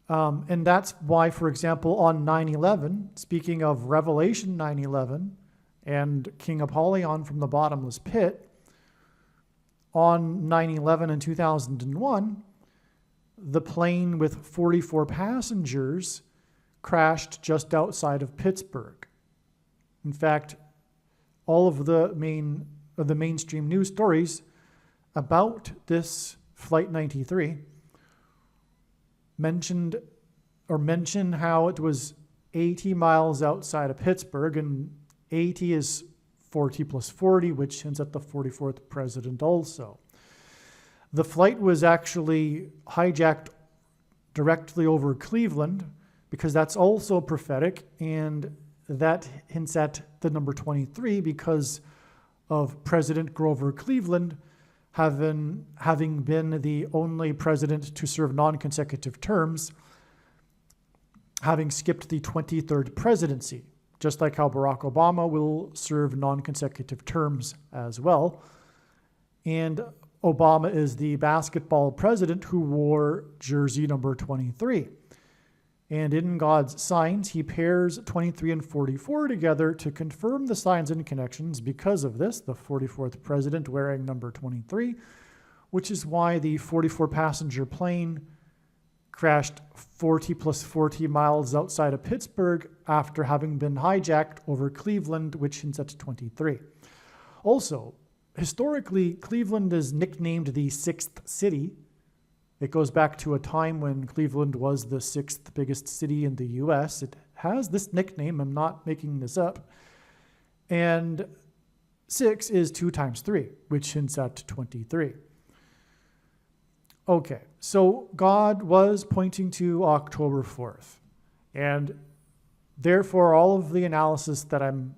And that's why, for example, on 9/11, speaking of Revelation 9:11 and King Apollyon from the bottomless pit, on 9/11 in 2001, the plane with 44 passengers crashed just outside of Pittsburgh. In fact, all of the mainstream news stories about this Flight 93 mention how it was 80 miles outside of Pittsburgh, and 80 is 40 plus 40, which hints at the 44th president also. The flight was actually hijacked directly over Cleveland, because that's also prophetic, and that hints at the number 23 because of President Grover Cleveland having been the only president to serve non-consecutive terms, having skipped the 23rd presidency, just like how Barack Obama will serve non-consecutive terms as well. And Obama is the basketball president who wore jersey number 23. And in God's signs, he pairs 23 and 44 together to confirm the signs and connections. Because of this, the 44th president wearing number 23, which is why the 44-passenger plane crashed 40 plus 40 miles outside of Pittsburgh after having been hijacked over Cleveland, which hints at 23. Also, historically, Cleveland is nicknamed the sixth city. It goes back to a time when Cleveland was the sixth biggest city in the US. It has this nickname, I'm not making this up. And 6 is 2 times 3, which hints at 23. Okay, so God was pointing to October 4th. And therefore, all of the analysis that I'm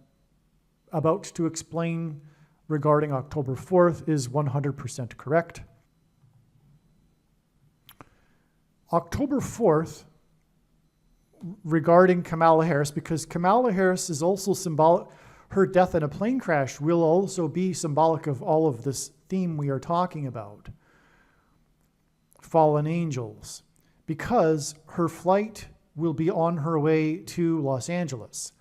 about to explain regarding October 4th is 100% correct. October 4th, regarding Kamala Harris, because Kamala Harris is also symbolic, her death in a plane crash will also be symbolic of all of this theme we are talking about. Fallen angels, because her flight will be on her way to Los Angeles.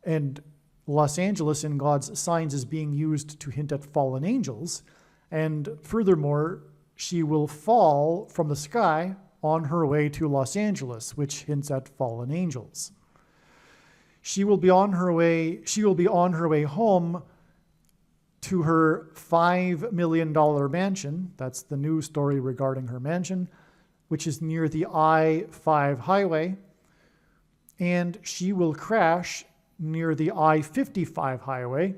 And Los Angeles in God's signs is being used to hint at fallen angels. And furthermore, she will fall from the sky on her way to Los Angeles, which hints at fallen angels. She will be on her way home to her $5 million mansion. That's the news story regarding her mansion, which is near the I-5 highway. And she will crash near the I-55 highway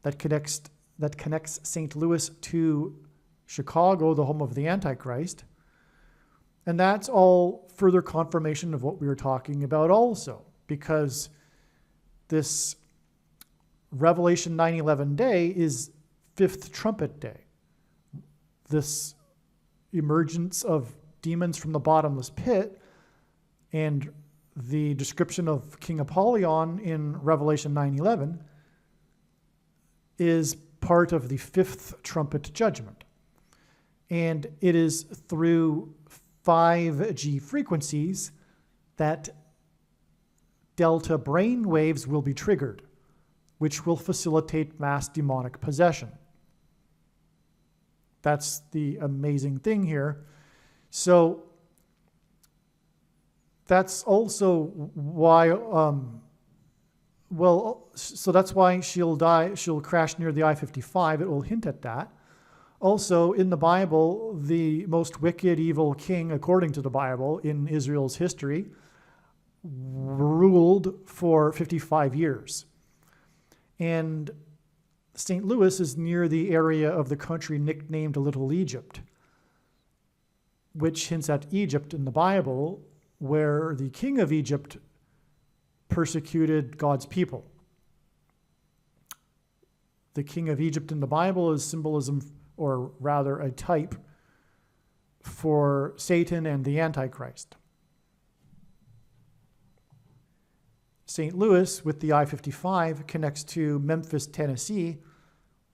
that connects St. Louis to Chicago, the home of the Antichrist. And that's all further confirmation of what we were talking about also, because this Revelation 9/11 day is fifth trumpet day. This emergence of demons from the bottomless pit and the description of King Apollyon in Revelation 9/11 is part of the fifth trumpet judgment. And it is through 5G frequencies that delta brain waves will be triggered, which will facilitate mass demonic possession. That's the amazing thing here. So that's also why, so that's why she'll crash near the I-55. It will hint at that. Also, in the Bible, the most wicked, evil king, according to the Bible, in Israel's history, ruled for 55 years. And St. Louis is near the area of the country nicknamed Little Egypt, which hints at Egypt in the Bible, where the king of Egypt persecuted God's people. The king of Egypt in the Bible is symbolism, or rather a type, for Satan and the Antichrist. St. Louis, with the I-55, connects to Memphis, Tennessee,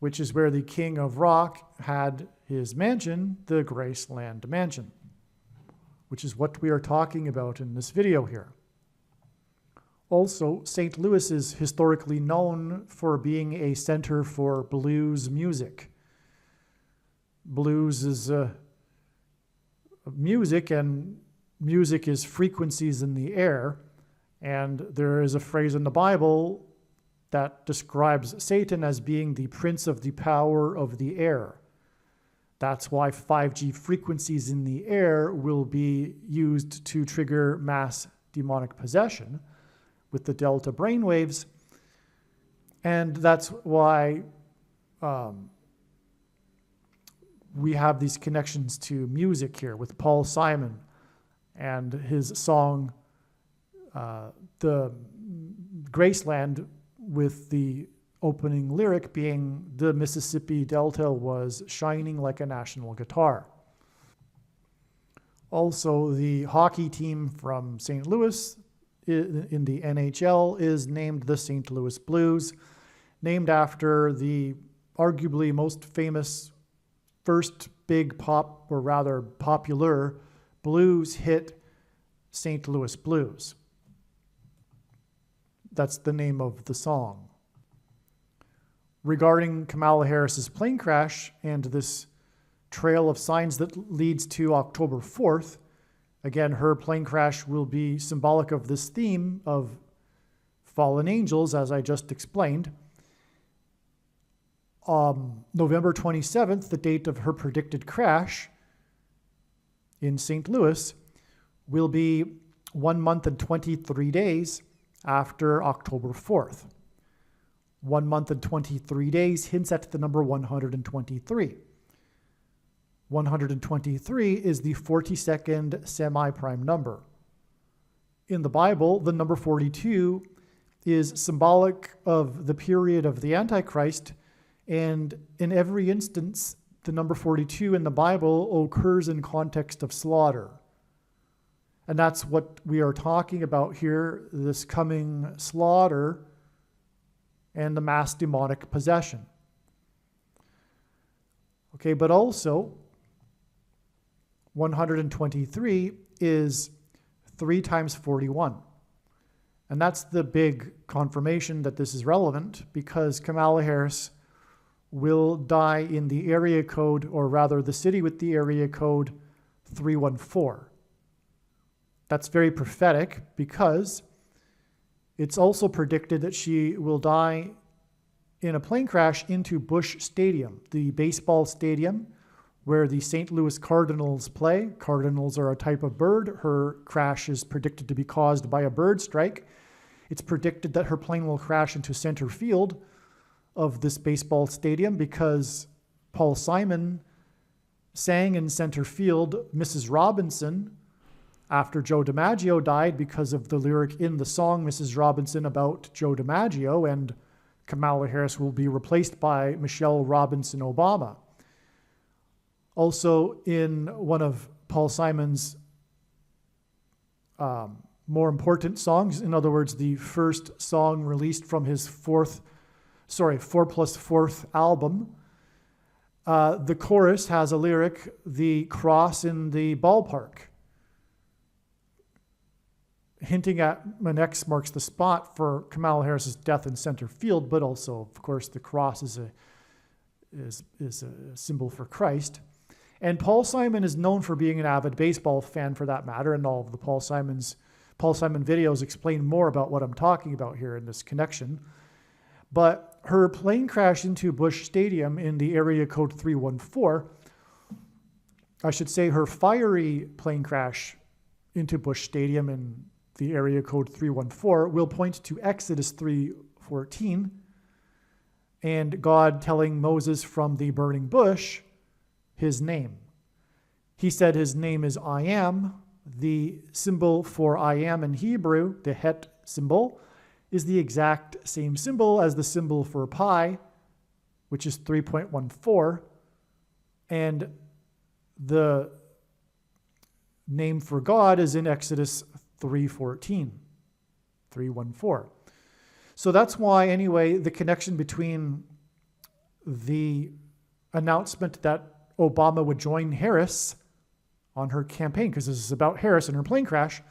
which is where the king of rock had his mansion, the Graceland Mansion, which is what we are talking about in this video here. Also, St. Louis is historically known for being a center for blues music. Blues is music, and music is frequencies in the air. And there is a phrase in the Bible that describes Satan as being the prince of the power of the air. That's why 5G frequencies in the air will be used to trigger mass demonic possession with the delta brainwaves. And that's why we have these connections to music here with Paul Simon and his song, the Graceland, with the opening lyric being, "The Mississippi Delta was shining like a national guitar." Also, the hockey team from St. Louis in the NHL is named the St. Louis Blues, named after the arguably most famous first big pop, or rather popular, blues hit St. Louis Blues. That's the name of the song. Regarding Kamala Harris's plane crash and this trail of signs that leads to October 4th, again, her plane crash will be symbolic of this theme of fallen angels, as I just explained. November 27th, the date of her predicted crash in St. Louis, will be 1 month and 23 days after October 4th. 1 month and 23 days hints at the number 123. 123 is the 42nd semi-prime number. In the Bible, the number 42 is symbolic of the period of the Antichrist, and in every instance, the number 42 in the Bible occurs in context of slaughter. And that's what we are talking about here, this coming slaughter and the mass demonic possession. Okay, but also 123 is 3 times 41. And that's the big confirmation that this is relevant, because Kamala Harris will die in the area code, or rather the city with the area code 314. That's very prophetic, because it's also predicted that she will die in a plane crash into Busch Stadium, the baseball stadium where the St. Louis Cardinals play. Cardinals are a type of bird. Her crash is predicted to be caused by a bird strike. It's predicted that her plane will crash into center field of this baseball stadium because Paul Simon sang in center field Mrs. Robinson after Joe DiMaggio died, because of the lyric in the song Mrs. Robinson about Joe DiMaggio, and Kamala Harris will be replaced by Michelle Robinson Obama. Also, in one of Paul Simon's more important songs, in other words, the first song released from his 4+4th album, the chorus has a lyric, "The cross in the ballpark," hinting at an X marks the spot for Kamala Harris's death in center field, but also, of course, the cross is a symbol for Christ. And Paul Simon is known for being an avid baseball fan, for that matter, and all of the Paul Simon videos explain more about what I'm talking about here in this connection. But her plane crash into Busch Stadium in the area code 314, I should say her fiery plane crash into Busch Stadium in the area code 314 will point to Exodus 3:14 and God telling Moses from the burning bush his name. He said his name is I am. The symbol for I am in Hebrew, the het symbol, is the exact same symbol as the symbol for pi, which is 3.14, and the name for God is in Exodus 3:14. So that's why, anyway, the connection between the announcement that Obama would join Harris on her campaign, because this is about Harris and her plane crash,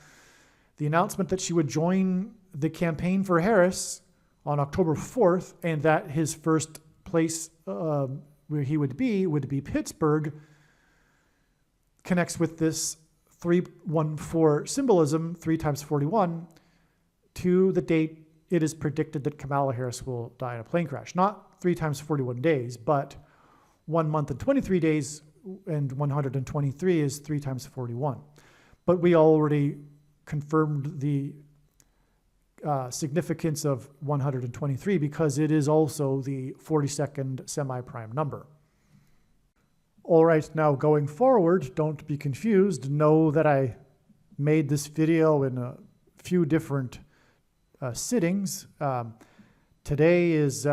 the announcement that she would join the campaign for Harris on October 4th, and that his first place where he would be Pittsburgh, connects with this 314 symbolism, 3 times 41, to the date it is predicted that Kamala Harris will die in a plane crash. Not 3 times 41 days, but 1 month and 23 days, and 123 is 3 times 41. But we already confirmed the significance of 123 because it is also the 42nd semi-prime number. All right, now going forward, don't be confused. Know that I made this video in a few different sittings. Today is,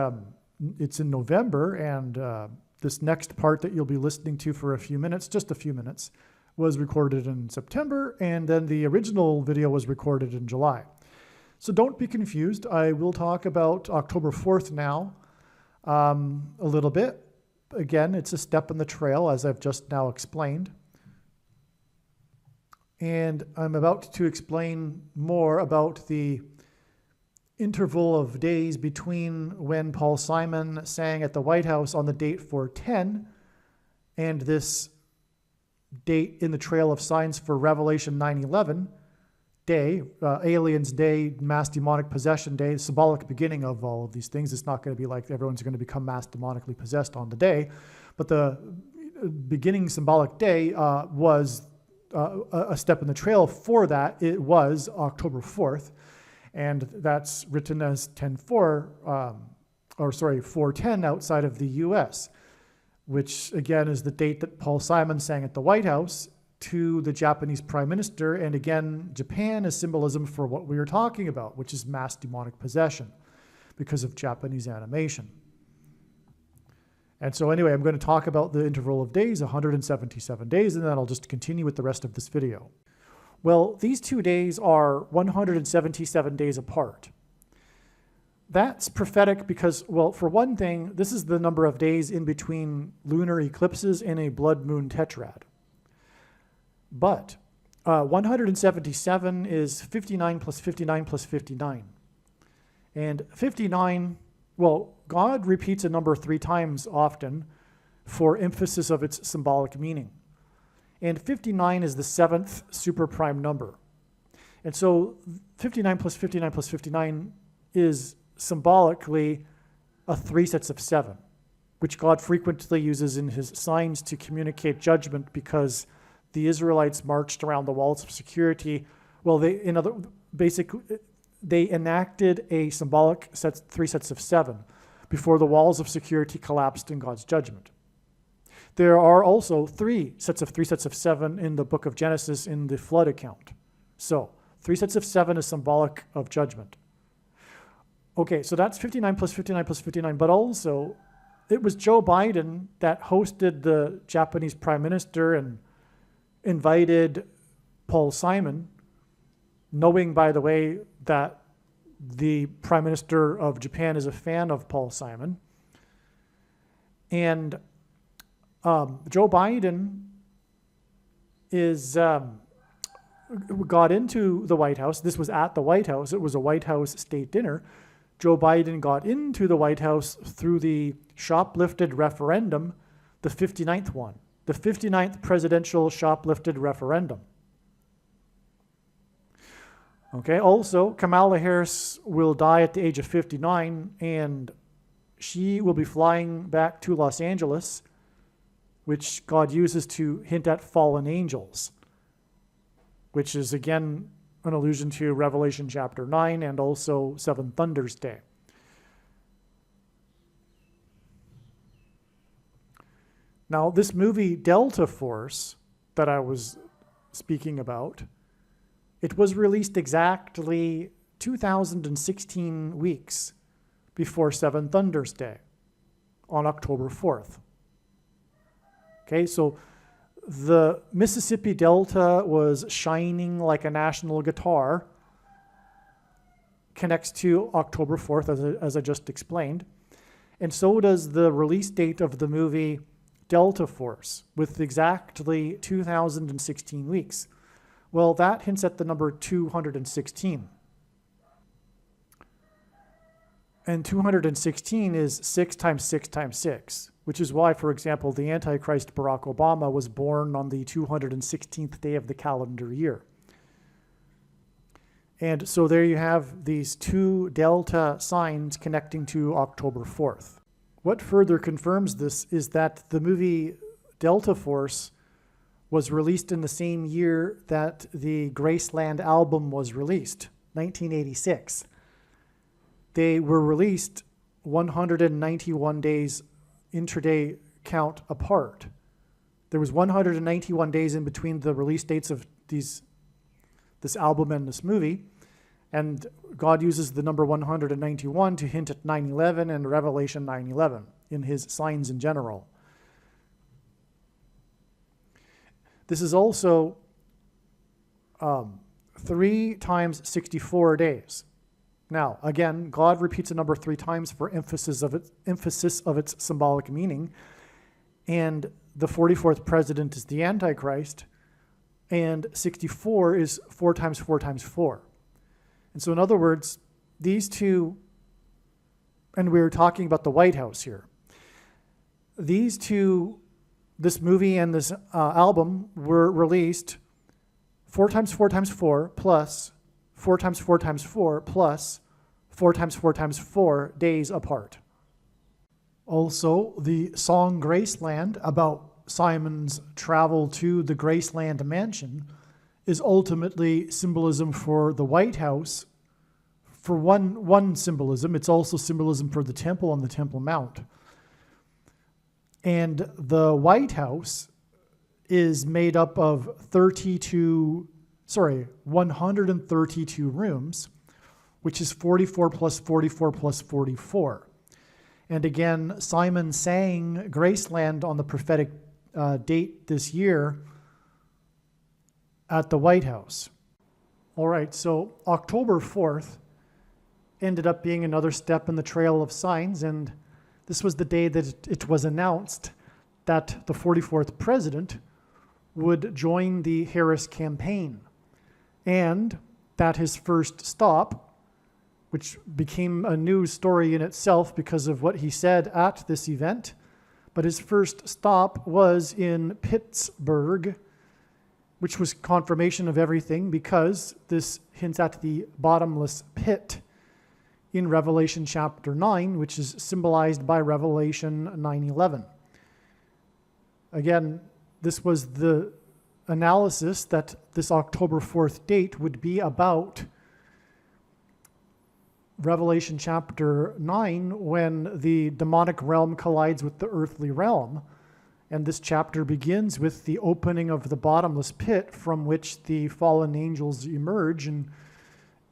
it's in November, and this next part that you'll be listening to for a few minutes, just a few minutes, was recorded in September, and then the original video was recorded in July. So don't be confused. I will talk about October 4th now a little bit. Again, it's a step in the trail, as I've just now explained. And I'm about to explain more about the interval of days between when Paul Simon sang at the White House on the date 410 and this date in the Trail of Signs for Revelation 9/11 day, Aliens Day, Mass Demonic Possession Day, the symbolic beginning of all of these things. It's not going to be like everyone's going to become mass demonically possessed on the day, but the beginning symbolic day was a step in the trail for that. It was October 4th, and that's written as 410 outside of the U.S., which again is the date that Paul Simon sang at the White House to the Japanese Prime Minister. And again, Japan is symbolism for what we were talking about, which is mass demonic possession because of Japanese animation. And so anyway, I'm going to talk about the interval of days, 177 days, and then I'll just continue with the rest of this video. Well, these 2 days are 177 days apart. That's prophetic because, well, for one thing, this is the number of days in between lunar eclipses and a blood moon tetrad. But 177 is 59 plus 59 plus 59. And 59, well, God repeats a number 3 times often for emphasis of its symbolic meaning. And 59 is the 7th superprime number. And so 59 plus 59 plus 59 is symbolically a 3 sets of 7, which God frequently uses in his signs to communicate judgment because the Israelites marched around the walls of security. Well, they enacted a symbolic 3 sets of 7 before the walls of security collapsed in God's judgment. There are also 3 sets of 7 in the book of Genesis in the flood account. So 3 sets of 7 is symbolic of judgment. Okay, so that's 59 plus 59 plus 59, but also it was Joe Biden that hosted the Japanese Prime Minister and invited Paul Simon, knowing, by the way, that the Prime Minister of Japan is a fan of Paul Simon. And Joe Biden got into the White House. This was at the White House. It was a White House state dinner. Joe Biden got into the White House through the shoplifted referendum, the 59th one, the 59th presidential shoplifted referendum. Okay, also, Kamala Harris will die at the age of 59, and she will be flying back to Los Angeles, which God uses to hint at fallen angels, which is, again, an allusion to Revelation chapter 9 and also Seven Thunders Day. Now, this movie, Delta Force, that I was speaking about, it was released exactly 2016 weeks before Seven Thunders Day on October 4th. Okay, so the Mississippi Delta was shining like a national guitar, connects to October 4th, as I just explained. And so does the release date of the movie Delta Force, with exactly 2016 weeks. Well, that hints at the number 216. And 216 is 6 times 6 times 6, which is why, for example, the Antichrist Barack Obama was born on the 216th day of the calendar year. And so there you have these 2 delta signs connecting to October 4th. What further confirms this is that the movie Delta Force was released in the same year that the Graceland album was released, 1986. They were released 191 days intraday count apart. There was 191 days in between the release dates of this album and this movie, and God uses the number 191 to hint at 9/11 and Revelation 9/11 in his signs in general. This is also 3 times 64 days. Now, again, God repeats a number 3 times for emphasis of its symbolic meaning. And the 44th president is the Antichrist. and 64 is 4 times 4 times 4. And so in other words, these two, and we were talking about the White House here, these two, this movie and this album were released 4 times 4 times 4 plus 4 times 4 times 4 plus 4 times 4 times 4 days apart. Also, the song Graceland, about Simon's travel to the Graceland mansion, is ultimately symbolism for the White House. For one symbolism, it's also symbolism for the temple on the Temple Mount. And the White House is made up of 132 rooms, which is 44 plus 44 plus 44. And again, Simon sang Graceland on the prophetic date this year at the White House. All right, so October 4th ended up being another step in the trail of signs, and this was the day that it was announced that the 44th president would join the Harris campaign, and that his first stop, which became a news story in itself because of what he said at this event, but his first stop was in Pittsburgh, which was confirmation of everything because this hints at the bottomless pit in Revelation chapter 9, which is symbolized by Revelation 9:11. Again, this was the analysis that this October 4th date would be about Revelation chapter 9, when the demonic realm collides with the earthly realm. And this chapter begins with the opening of the bottomless pit from which the fallen angels emerge and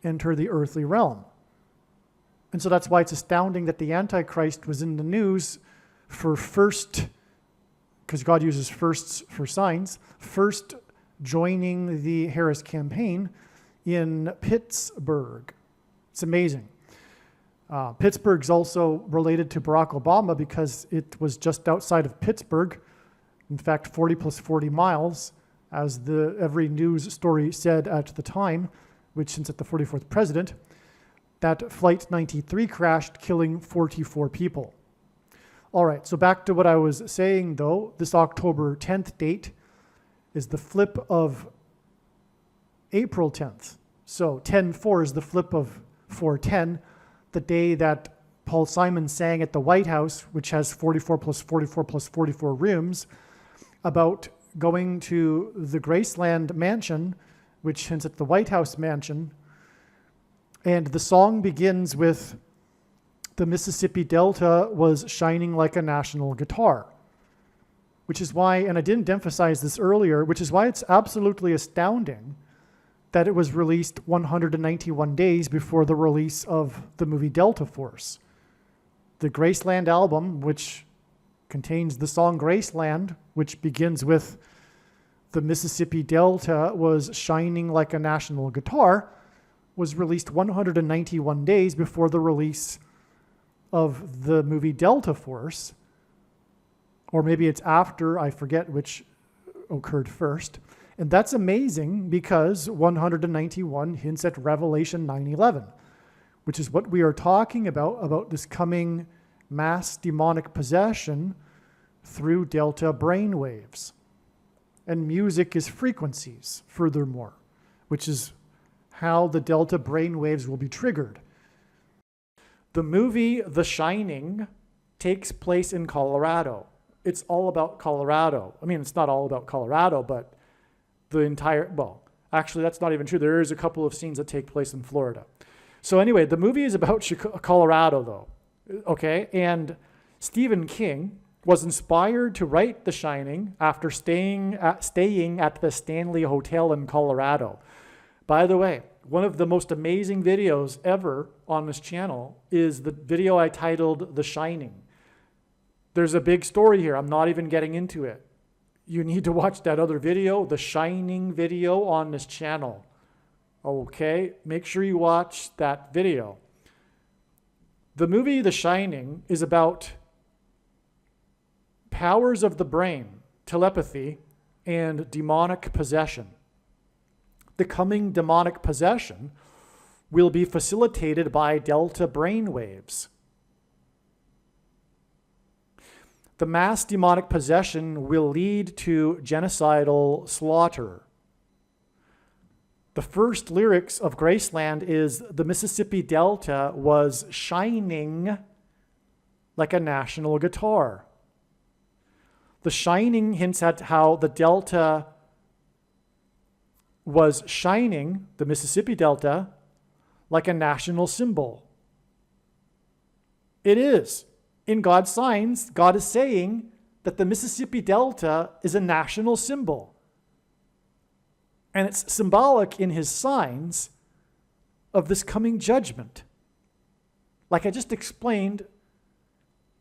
enter the earthly realm. And so that's why it's astounding that the Antichrist was in the news for first, because God uses firsts for signs, first joining the Harris campaign in Pittsburgh. It's amazing. Pittsburgh's also related to Barack Obama because it was just outside of Pittsburgh. In fact, 40 plus 40 miles, as every news story said at the time, which hints at the 44th president, that Flight 93 crashed, killing 44 people. All right, so back to what I was saying, though. This October 10th date is the flip of April 10th. So 10-4 is the flip of 4-10, the day that Paul Simon sang at the White House, which has 44 plus 44 plus 44 rooms, about going to the Graceland mansion, which hints at the White House mansion. And the song begins with, "The Mississippi Delta was shining like a national guitar," which is why, and I didn't emphasize this earlier, which is why it's absolutely astounding that it was released 191 days before the release of the movie Delta Force. The Graceland album, which contains the song Graceland, which begins with "The Mississippi Delta was shining like a national guitar," was released 191 days before the release of the movie Delta Force. Or maybe it's after, I forget which occurred first. And that's amazing because 191 hints at Revelation 9:11, which is what we are talking about this coming mass demonic possession through delta brainwaves. And music is frequencies, furthermore, which is how the delta brainwaves will be triggered. The movie The Shining takes place in Colorado. It's all about Colorado. I mean, it's not all about Colorado, but the entire, well, actually, that's not even true. There is a couple of scenes that take place in Florida. So anyway, the movie is about Colorado, though, okay? And Stephen King was inspired to write The Shining after staying at the Stanley Hotel in Colorado. By the way, one of the most amazing videos ever on this channel is the video I titled The Shining. There's a big story here. I'm not even getting into it. You need to watch that other video, The Shining video on this channel. Okay, make sure you watch that video. The movie The Shining is about powers of the brain, telepathy, and demonic possession. the coming demonic possession will be facilitated by delta brainwaves. The mass demonic possession will lead to genocidal slaughter. The first lyrics of Graceland is, "The Mississippi Delta was shining like a national guitar." The shining hints at how the Delta was shining, the Mississippi Delta, like a national symbol. It is. In God's signs, God is saying that the Mississippi Delta is a national symbol. And it's symbolic in his signs of this coming judgment. Like I just explained,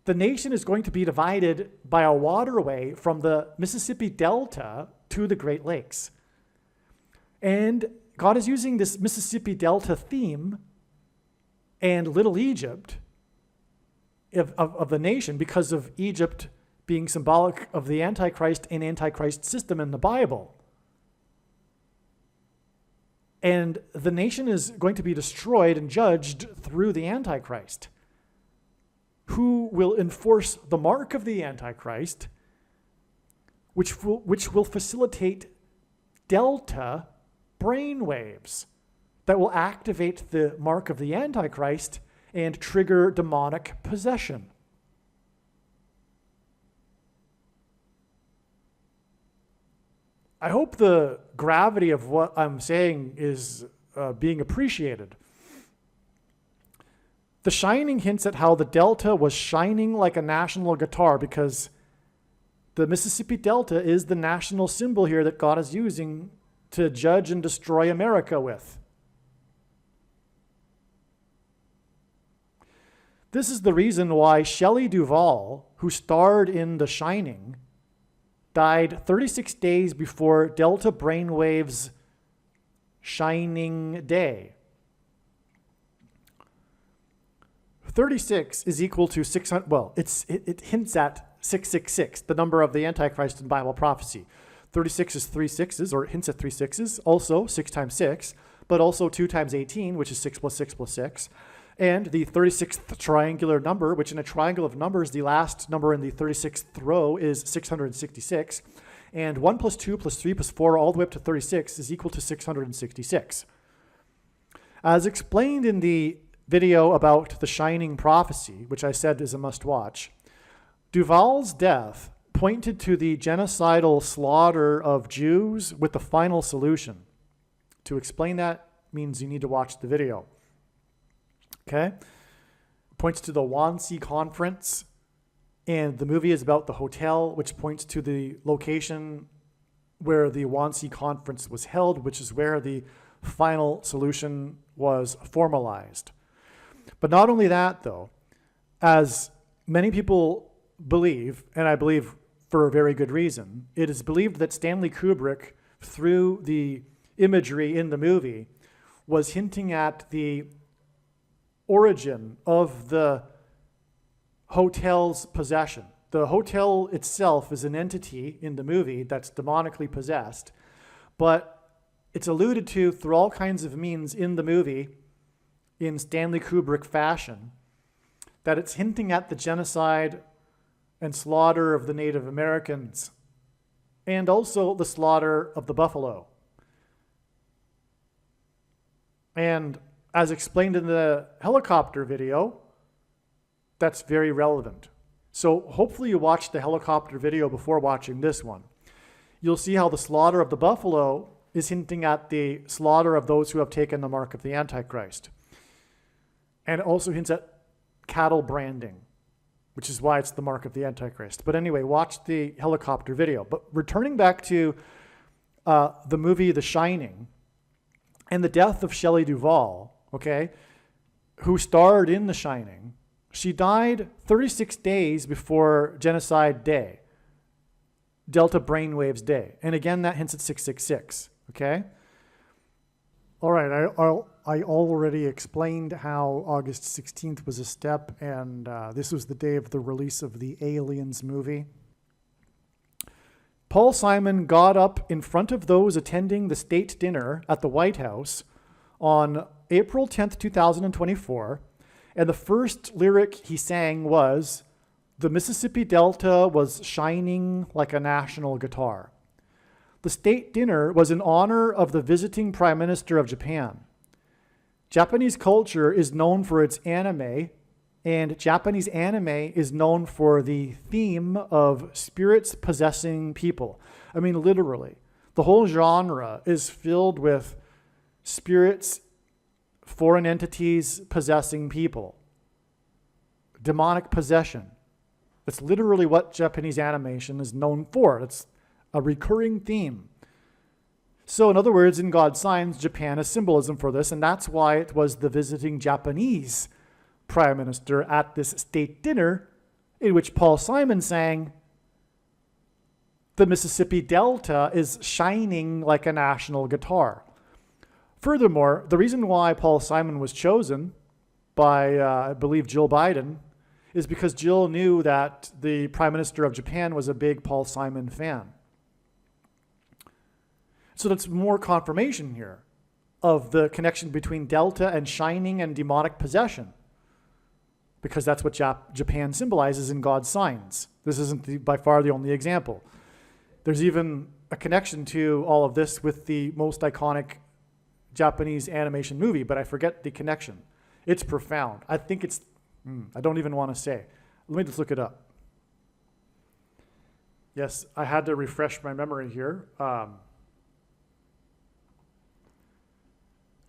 the nation is going to be divided by a waterway from the Mississippi Delta to the Great Lakes. And God is using this Mississippi Delta theme and Little Egypt of the nation because of Egypt being symbolic of the Antichrist and Antichrist system in the Bible. And the nation is going to be destroyed and judged through the Antichrist, who will enforce the mark of the Antichrist, which will facilitate delta brainwaves that will activate the mark of the Antichrist and trigger demonic possession. I hope the gravity of what I'm saying is being appreciated. The shining hints at how the Delta was shining like a national guitar because the Mississippi Delta is the national symbol here that God is using to judge and destroy America with. This is the reason why Shelley Duvall, who starred in The Shining, died 36 days before Delta Brainwave's shining day. 36 is equal to 600, well, it hints at 666, the number of the Antichrist in Bible prophecy. 36 is 3 sixes, or it hints at 3 sixes, also 6 times 6, but also 2 times 18, which is 6 plus 6 plus 6. And the 36th triangular number, which in a triangle of numbers, the last number in the 36th row is 666. And 1 plus 2 plus 3 plus 4 all the way up to 36 is equal to 666. As explained in the video about the Shining prophecy, which I said is a must-watch, Duvall's death pointed to the genocidal slaughter of Jews with the final solution. To explain that means you need to watch the video. Okay? It points to the Wannsee Conference, and the movie is about the hotel, which points to the location where the Wannsee Conference was held, which is where the final solution was formalized. But not only that, though, as many people believe, and I believe for a very good reason, it is believed that Stanley Kubrick, through the imagery in the movie, was hinting at the origin of the hotel's possession. The hotel itself is an entity in the movie that's demonically possessed, but it's alluded to through all kinds of means in the movie in Stanley Kubrick fashion, that it's hinting at the genocide and slaughter of the Native Americans and also the slaughter of the buffalo. And as explained in the helicopter video, that's very relevant. So hopefully you watched the helicopter video before watching this one. You'll see how the slaughter of the buffalo is hinting at the slaughter of those who have taken the mark of the Antichrist. And it also hints at cattle branding, which is why it's the mark of the Antichrist. But anyway, watch the helicopter video. But returning back to the movie The Shining and the death of Shelley Duvall, okay, who starred in The Shining, she died 36 days before Genocide Day, Delta Brainwaves Day. And again, that hints at 666, okay? All right, I already explained how August 16th was a step, and this was the day of the release of the Aliens movie. Paul Simon got up in front of those attending the state dinner at the White House on April 10th, 2024, and the first lyric he sang was, "The Mississippi Delta was shining like a national guitar." The state dinner was in honor of the visiting Prime Minister of Japan. Japanese culture is known for its anime, and Japanese anime is known for the theme of spirits possessing people. I mean, literally. The whole genre is filled with spirits, foreign entities possessing people. Demonic possession. That's literally what Japanese animation is known for. It's a recurring theme. So in other words, in God's Signs, Japan is symbolism for this, and that's why it was the visiting Japanese Prime Minister at this state dinner in which Paul Simon sang, "The Mississippi Delta is shining like a national guitar." Furthermore, the reason why Paul Simon was chosen by, I believe, Jill Biden is because Jill knew that the Prime Minister of Japan was a big Paul Simon fan. So that's more confirmation here of the connection between Delta and shining and demonic possession, because that's what Japan symbolizes in God's Signs. This isn't by far the only example. There's even a connection to all of this with the most iconic Japanese animation movie, but I forget the connection. It's profound. I think it's, I don't even want to say. Let me just look it up. Yes, I had to refresh my memory here.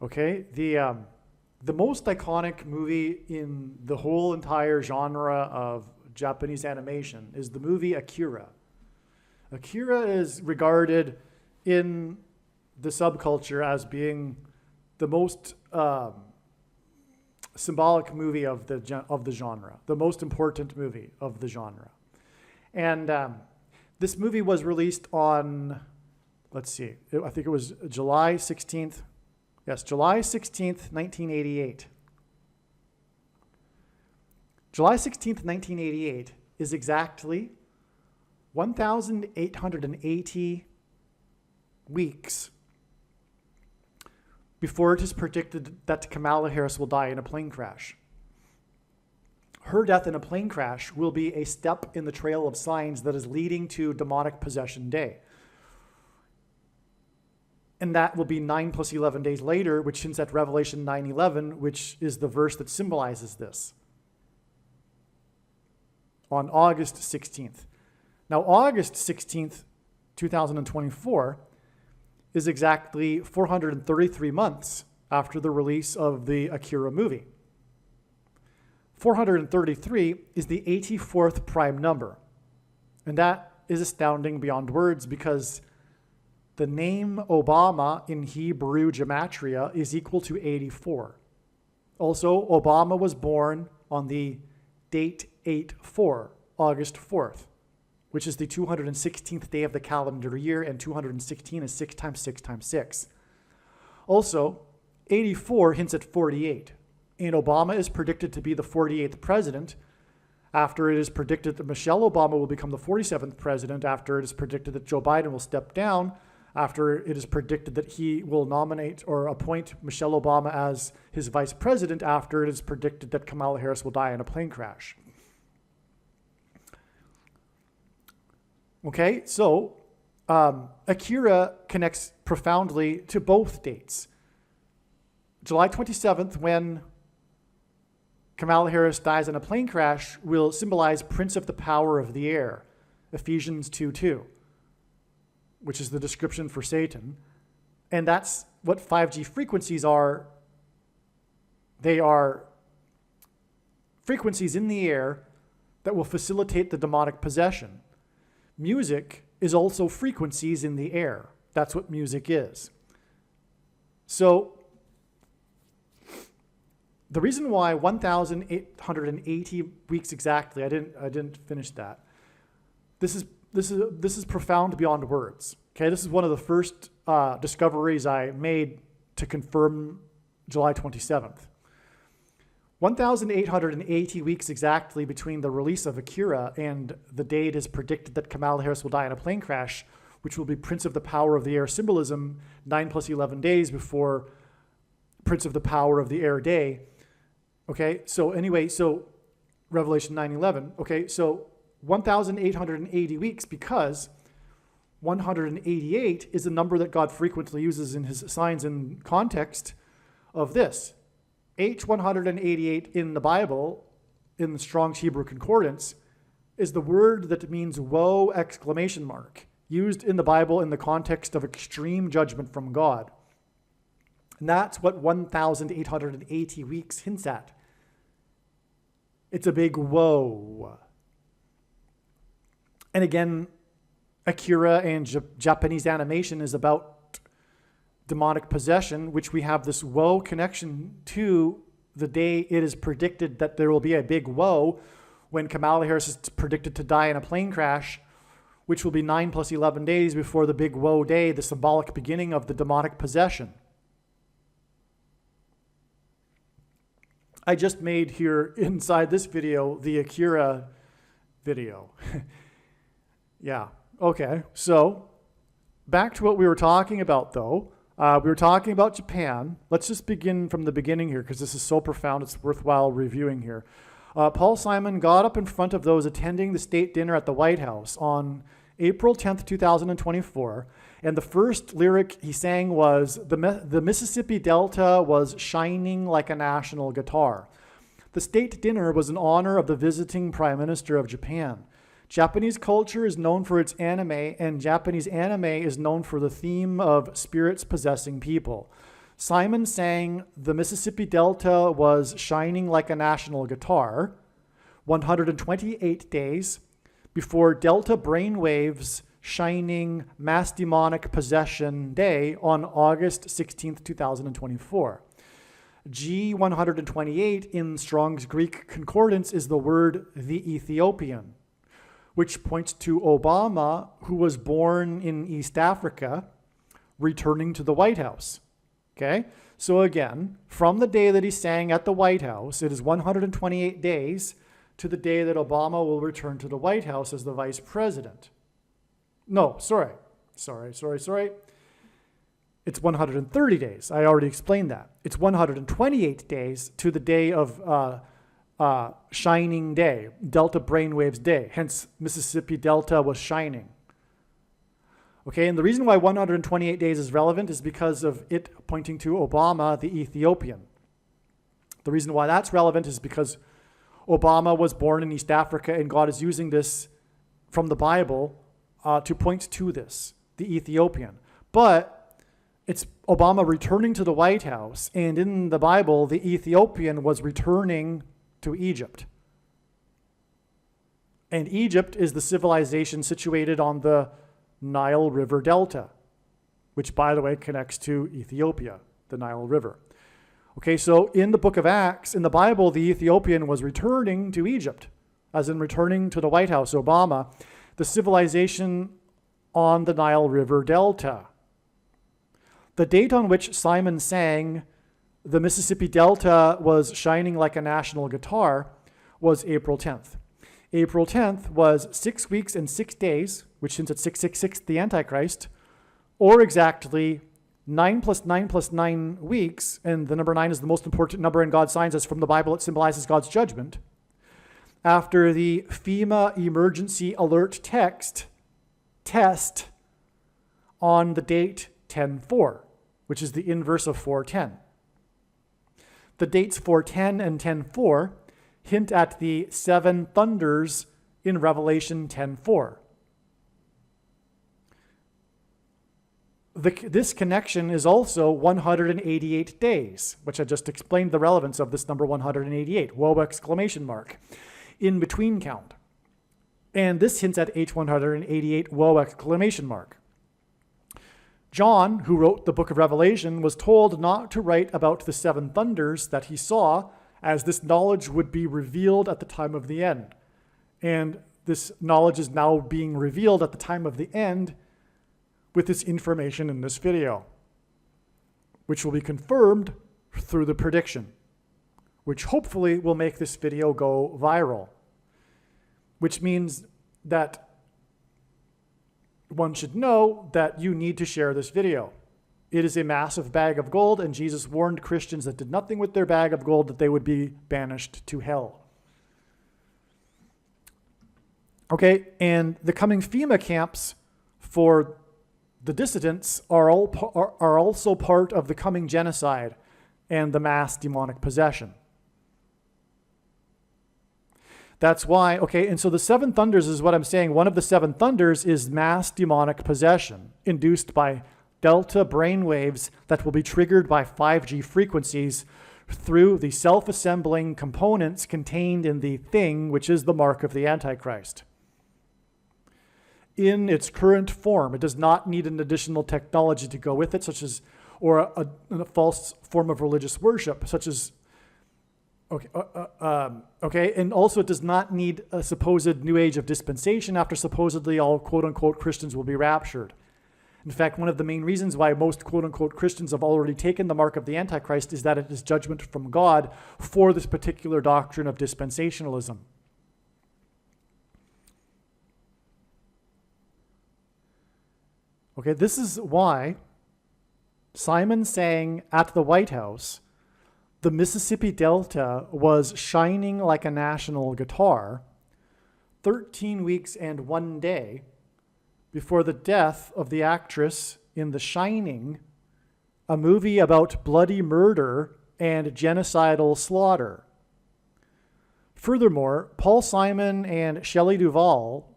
Okay, the most iconic movie in the whole entire genre of Japanese animation is the movie Akira. Akira is regarded in the subculture as being the most symbolic movie of the genre, the most important movie of the genre. And this movie was released on, let's see, I think it was July 16th. Yes, July 16th, 1988. July 16th, 1988 is exactly 1,880 weeks before it is predicted that Kamala Harris will die in a plane crash. Her death in a plane crash will be a step in the trail of signs that is leading to demonic possession day. And that will be 9 plus 11 days later, which hints at Revelation 9:11, which is the verse that symbolizes this, on August 16th. Now, August 16th, 2024, is exactly 433 months after the release of the Akira movie. 433 is the 84th prime number. And that is astounding beyond words, because the name Obama in Hebrew gematria is equal to 84. Also, Obama was born on the date 8/4, August 4th, which is the 216th day of the calendar year, and 216 is 6 times 6 times 6. Also, 84 hints at 48, and Obama is predicted to be the 48th president, after it is predicted that Michelle Obama will become the 47th president, after it is predicted that Joe Biden will step down, after it is predicted that he will nominate or appoint Michelle Obama as his vice president, after it is predicted that Kamala Harris will die in a plane crash. Okay, so Akira connects profoundly to both dates. July 27th, when Kamala Harris dies in a plane crash, will symbolize Prince of the Power of the Air, Ephesians 2:2. Which is the description for Satan. And that's what 5G frequencies are. They are frequencies in the air that will facilitate the demonic possession. Music is also frequencies in the air. That's what music is. So the reason why 1,880 weeks exactly, I didn't finish that. This is profound beyond words. Okay, this is one of the first discoveries I made to confirm July 27th. 1,880 weeks exactly between the release of Akira and the day it is predicted that Kamala Harris will die in a plane crash, which will be Prince of the Power of the Air symbolism, 9 plus 11 days before Prince of the Power of the Air Day. Okay, so anyway, so Revelation 9:11. Okay, so 1,880 weeks, because 188 is a number that God frequently uses in his signs in context of this. H188 in the Bible, in the Strong's Hebrew Concordance, is the word that means woe exclamation mark, used in the Bible in the context of extreme judgment from God. And that's what 1,880 weeks hints at. It's a big woe. And again, Akira and Japanese animation is about demonic possession, which we have this woe connection to the day it is predicted that there will be a big woe when Kamala Harris is predicted to die in a plane crash, which will be 9 plus 11 days before the big woe day, the symbolic beginning of the demonic possession. I just made here inside this video the Akira video. Yeah, okay. So back to what we were talking about, though. We were talking about Japan. Let's just begin from the beginning here, because this is so profound, it's worthwhile reviewing here. Paul Simon got up in front of those attending the state dinner at the White House on April 10th, 2024, and the first lyric he sang was, the Mississippi Delta was shining like a national guitar. The state dinner was in honor of the visiting Prime Minister of Japan. Japanese culture is known for its anime, and Japanese anime is known for the theme of spirits possessing people. Simon sang the Mississippi Delta was shining like a national guitar 128 days before Delta Brainwaves Shining Mass Demonic Possession Day on August 16th, 2024. G128 in Strong's Greek Concordance is the word the Ethiopian, which points to Obama, who was born in East Africa, returning to the White House. Okay? So again, from the day that he sang at the White House, it is 128 days to the day that Obama will return to the White House as the vice president. No, sorry. It's 130 days. I already explained that. It's 128 days to the day of shining day, Delta Brainwaves Day. Hence, Mississippi Delta was shining. Okay, and the reason why 128 days is relevant is because of it pointing to Obama, the Ethiopian. The reason why that's relevant is because Obama was born in East Africa, and God is using this from the Bible to point to this, the Ethiopian. But it's Obama returning to the White House, and in the Bible, the Ethiopian was returning to Egypt. And Egypt is the civilization situated on the Nile River Delta, which, by the way, connects to Ethiopia, the Nile River. Okay, so in the book of Acts, in the Bible, the Ethiopian was returning to Egypt, as in returning to the White House, Obama, the civilization on the Nile River Delta. The date on which Simon sang the Mississippi Delta was shining like a national guitar was April 10th. April 10th was 6 weeks and 6 days, which hints at 666, the Antichrist, or exactly 9 plus 9 plus 9 weeks, and the number 9 is the most important number in God's signs, as from the Bible it symbolizes God's judgment, after the FEMA emergency alert test on the date 10-4, which is the inverse of 410. The dates 410 and 10-4 hint at the 7 thunders in Revelation 10-4. This connection is also 188 days, which I just explained the relevance of this number 188, woe exclamation mark, in between count. And this hints at H188, woe exclamation mark. John, who wrote the book of Revelation, was told not to write about the 7 thunders that he saw, as this knowledge would be revealed at the time of the end. And this knowledge is now being revealed at the time of the end with this information in this video, which will be confirmed through the prediction, which hopefully will make this video go viral, which means that one should know that you need to share this video. It is a massive bag of gold, and Jesus warned Christians that did nothing with their bag of gold that they would be banished to hell. Okay, and the coming FEMA camps for the dissidents are also part of the coming genocide and the mass demonic possession. That's why, okay, and so the seven thunders is what I'm saying. One of the seven thunders is mass demonic possession induced by delta brain waves that will be triggered by 5G frequencies through the self-assembling components contained in the thing, which is the mark of the Antichrist. In its current form, it does not need an additional technology to go with it, such as, or a false form of religious worship, such as, okay, and also it does not need a supposed new age of dispensation after supposedly all quote-unquote Christians will be raptured. In fact, one of the main reasons why most quote-unquote Christians have already taken the mark of the Antichrist is that it is judgment from God for this particular doctrine of dispensationalism. Okay, this is why Simon sang at the White House, the Mississippi Delta was shining like a national guitar 13 weeks and 1 day before the death of the actress in The Shining, a movie about bloody murder and genocidal slaughter. Furthermore, Paul Simon and Shelley Duvall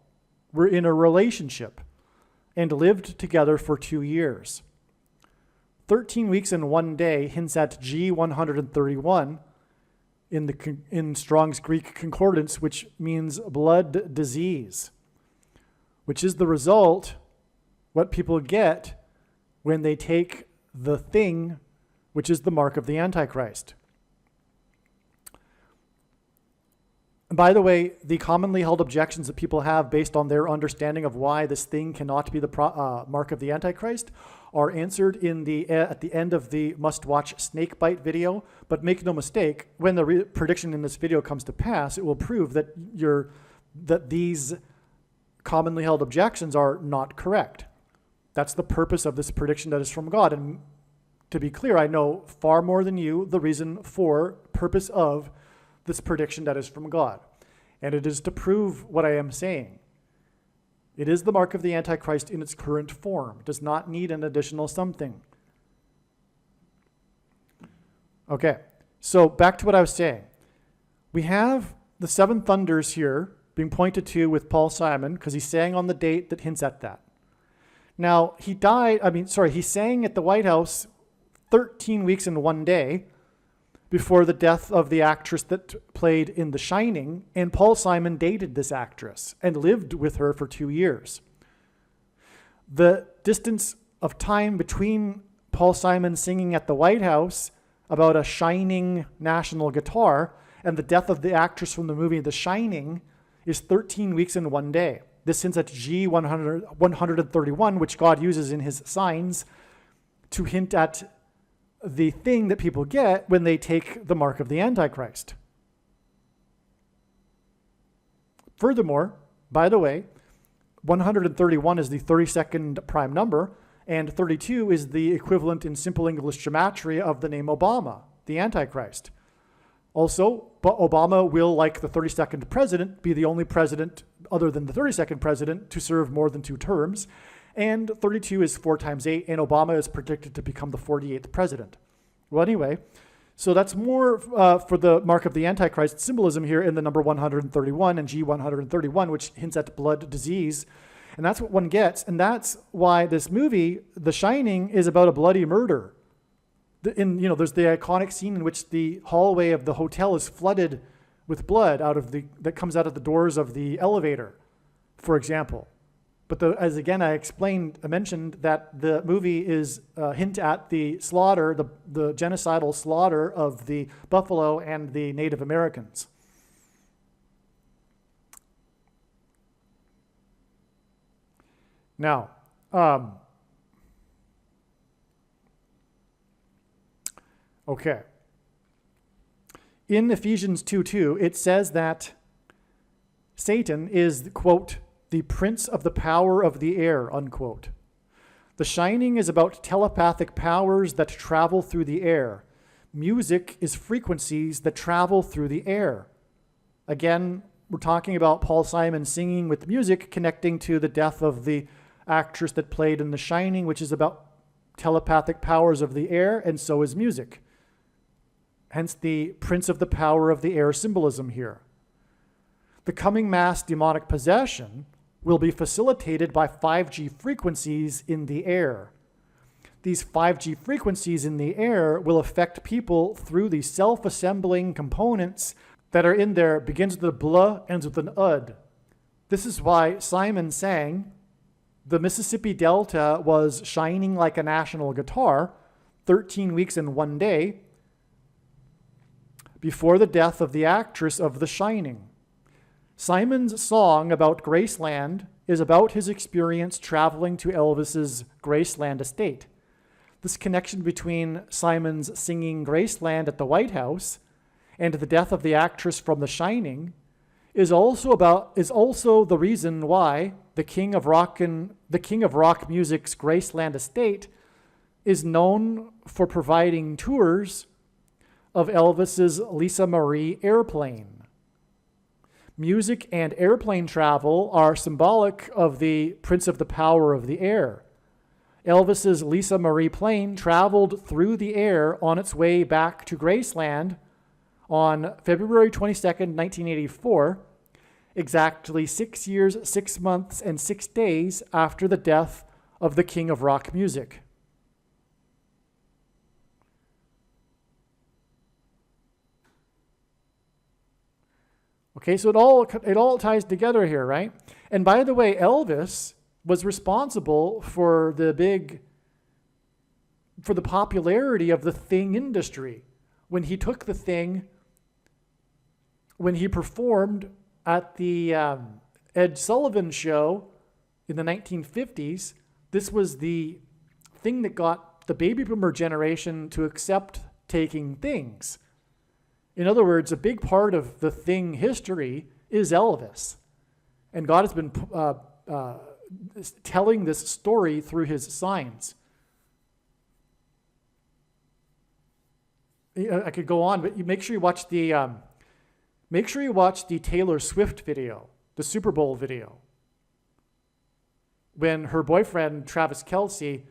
were in a relationship and lived together for 2 years. 13 weeks and 1 day hints at G131 in Strong's Greek Concordance, which means blood disease, which is the result, what people get when they take the thing, which is the mark of the Antichrist. And by the way, the commonly held objections that people have based on their understanding of why this thing cannot be the mark of the Antichrist are answered in at the end of the must-watch snakebite video. But make no mistake, when the prediction in this video comes to pass, it will prove that these commonly held objections are not correct. That's the purpose of this prediction that is from God. And to be clear, I know far more than you the reason for, purpose of this prediction that is from God. And it is to prove what I am saying. It is the mark of the Antichrist in its current form. It does not need an additional something. Okay, so back to what I was saying. We have the seven thunders here being pointed to with Paul Simon because he sang on the date that hints at that. Now, he sang at the White House 13 weeks and 1 day before the death of the actress that played in The Shining, and Paul Simon dated this actress and lived with her for 2 years. The distance of time between Paul Simon singing at the White House about a shining national guitar and the death of the actress from the movie The Shining is 13 weeks and 1 day. This hints at G131, which God uses in his signs to hint at the thing that people get when they take the mark of the Antichrist. Furthermore, by the way, 131 is the 32nd prime number, and 32 is the equivalent in simple English gematria of the name Obama, the Antichrist. Also, Obama will, like the 32nd president, be the only president other than the 32nd president to serve more than 2 terms. And 32 is 4 times 8, and Obama is predicted to become the 48th president. Well, anyway, so that's more for the mark of the Antichrist symbolism here in the number 131 and G131, which hints at blood disease. And that's what one gets. And that's why this movie, The Shining, is about a bloody murder. There's the iconic scene in which the hallway of the hotel is flooded with blood that comes out of the doors of the elevator, for example. But as again I mentioned that the movie is a hint at the slaughter, the genocidal slaughter of the buffalo and the Native Americans. Now, okay. in Ephesians 2:2, it says that Satan is, quote, the prince of the power of the air, unquote. The Shining is about telepathic powers that travel through the air. Music is frequencies that travel through the air. Again, we're talking about Paul Simon singing with music, connecting to the death of the actress that played in The Shining, which is about telepathic powers of the air, and so is music. Hence the prince of the power of the air symbolism here. The coming mass demonic possession will be facilitated by 5G frequencies in the air. These 5G frequencies in the air will affect people through the self-assembling components that are in there. Begins with a blah, ends with an ud. This is why Simon sang, "The Mississippi Delta was shining like a national guitar 13 weeks and 1 day before the death of the actress of The Shining." Simon's song about Graceland is about his experience traveling to Elvis's Graceland estate. This connection between Simon's singing Graceland at the White House and the death of the actress from The Shining is also the reason why the King of Rock music's Graceland estate is known for providing tours of Elvis's Lisa Marie airplane. Music and airplane travel are symbolic of the prince of the power of the air. Elvis's Lisa Marie plane traveled through the air on its way back to Graceland on February 22nd, 1984, exactly 6 years, 6 months, and 6 days after the death of the King of Rock music. Okay, so it all ties together here, right? And by the way, Elvis was responsible for the popularity of the Thing industry. When he took the Thing, when he performed at the Ed Sullivan Show in the 1950s, this was the thing that got the baby boomer generation to accept taking things. In other words, a big part of the Thing history is Elvis. And God has been telling this story through his signs. I could go on, but make sure you watch the Taylor Swift video, the Super Bowl video, when her boyfriend Travis Kelce,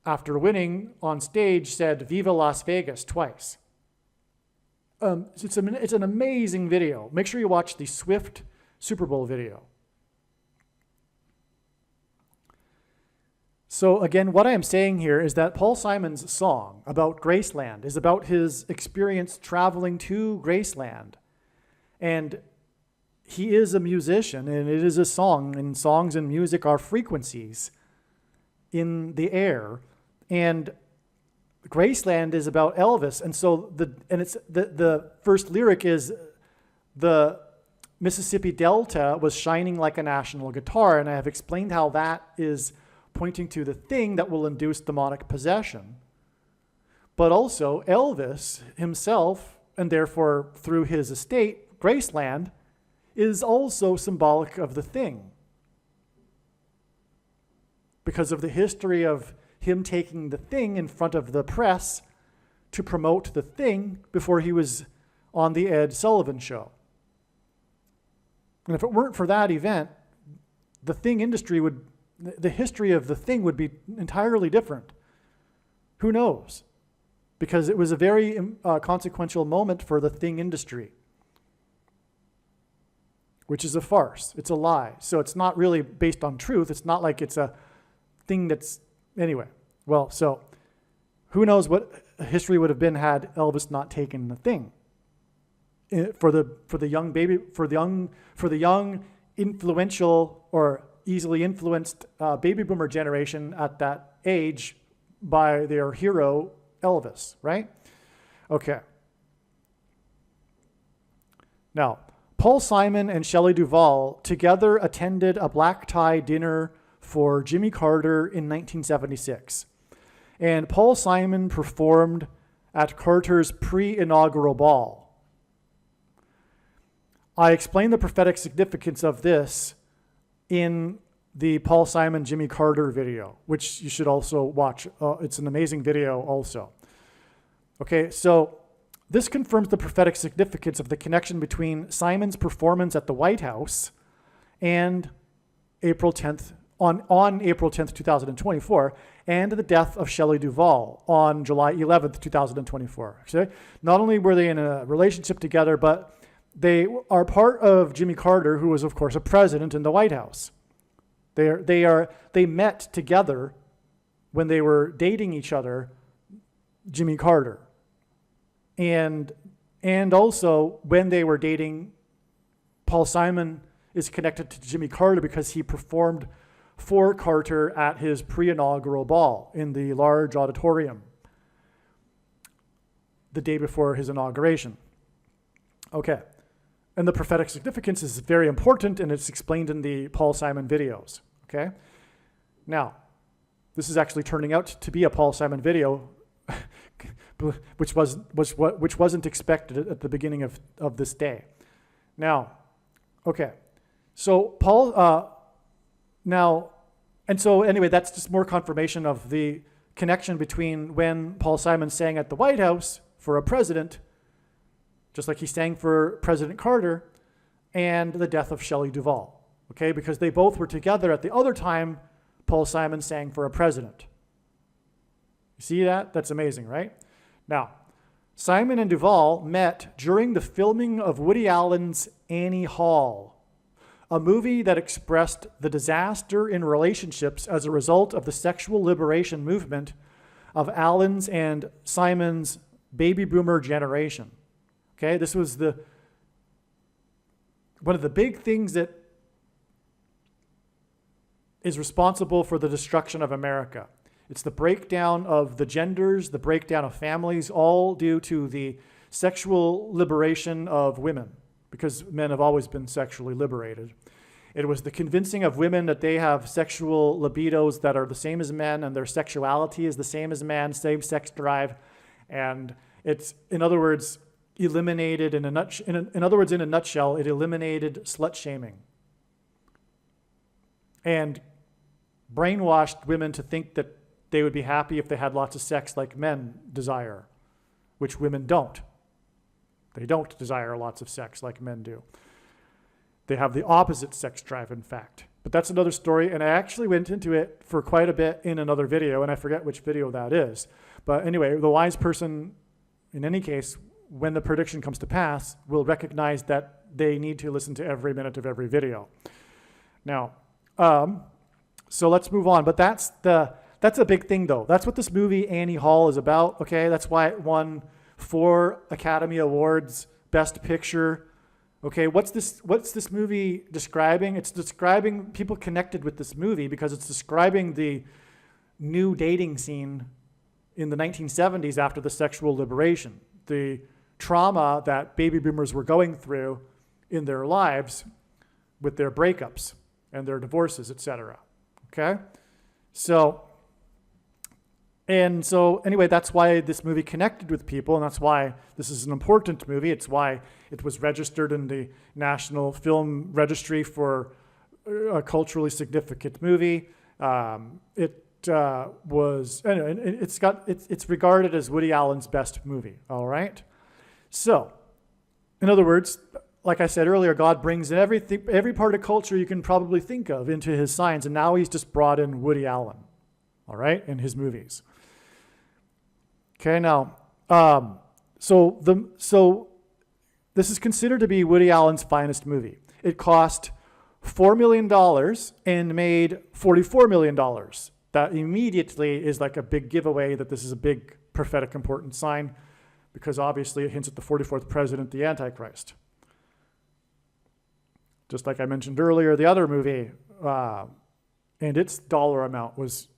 after winning on stage, said "Viva Las Vegas" twice. It's an amazing video. Make sure you watch the Swift Super Bowl video. So again, what I am saying here is that Paul Simon's song about Graceland is about his experience traveling to Graceland. And he is a musician, and it is a song, and songs and music are frequencies in the air. And Graceland is about Elvis, and so the first lyric is the Mississippi Delta was shining like a national guitar, and I have explained how that is pointing to the thing that will induce demonic possession. But also Elvis himself, and therefore through his estate, Graceland, is also symbolic of the thing, because of the history of him taking the thing in front of the press to promote the thing before he was on the Ed Sullivan Show. And if it weren't for that event, the thing industry the history of the thing would be entirely different. Who knows? Because it was a very consequential moment for the thing industry, which is a farce. It's a lie. So it's not really based on truth. It's not like it's a thing that's, anyway. Well, so who knows what history would have been had Elvis not taken the thing. For the young influential or easily influenced baby boomer generation at that age by their hero Elvis, right? Okay. Now, Paul Simon and Shelley Duvall together attended a black tie dinner for Jimmy Carter in 1976. And Paul Simon performed at Carter's pre-inaugural ball. I explain the prophetic significance of this in the Paul Simon, Jimmy Carter video, which you should also watch. It's an amazing video also. Okay, so this confirms the prophetic significance of the connection between Simon's performance at the White House and April 10th, on April 10th, 2024, and the death of Shelley Duvall on July 11th, 2024. Okay? Not only were they in a relationship together, but they are part of Jimmy Carter, who was, of course, a president in the White House. They met together when they were dating each other, Jimmy Carter. And also when they were dating, Paul Simon is connected to Jimmy Carter because he performed for Carter at his pre-inaugural ball in the large auditorium the day before his inauguration. Okay. And the prophetic significance is very important, and it's explained in the Paul Simon videos. Okay? Now, this is actually turning out to be a Paul Simon video, which wasn't expected at the beginning of this day. Now, okay. So anyway, that's just more confirmation of the connection between when Paul Simon sang at the White House for a president, just like he sang for President Carter, and the death of Shelley Duvall. Okay, because they both were together at the other time Paul Simon sang for a president. You see that? That's amazing, right? Now, Simon and Duvall met during the filming of Woody Allen's Annie Hall, a movie that expressed the disaster in relationships as a result of the sexual liberation movement of Allen's and Simon's baby boomer generation. Okay, this was one of the big things that is responsible for the destruction of America. It's the breakdown of the genders, the breakdown of families, all due to the sexual liberation of women, because men have always been sexually liberated. It was the convincing of women that they have sexual libidos that are the same as men, and their sexuality is the same as men, same sex drive. And it's, in other words, eliminated in a nutshell, it eliminated slut shaming and brainwashed women to think that they would be happy if they had lots of sex like men desire, which women don't. They don't desire lots of sex like men do. They have the opposite sex drive, in fact. But that's another story, and I actually went into it for quite a bit in another video, and I forget which video that is. But anyway, the wise person, in any case, when the prediction comes to pass, will recognize that they need to listen to every minute of every video. Now, so let's move on. But that's a big thing, though. That's what this movie Annie Hall is about. Okay, that's why it won 4 Academy Awards, Best Picture. Okay, what's this movie describing? It's describing people connected with this movie because it's describing the new dating scene in the 1970s after the sexual liberation, the trauma that baby boomers were going through in their lives with their breakups and their divorces, etc. Okay? So anyway, that's why this movie connected with people, and that's why this is an important movie. It's why it was registered in the National Film Registry for a culturally significant movie. It's regarded as Woody Allen's best movie. All right. So, in other words, like I said earlier, God brings in every part of culture you can probably think of into his signs, and now he's just brought in Woody Allen, all right, in his movies. Okay, now, so this is considered to be Woody Allen's finest movie. It cost $4 million and made $44 million. That immediately is like a big giveaway that this is a big prophetic important sign, because obviously it hints at the 44th president, the Antichrist. Just like I mentioned earlier, the other movie and its dollar amount was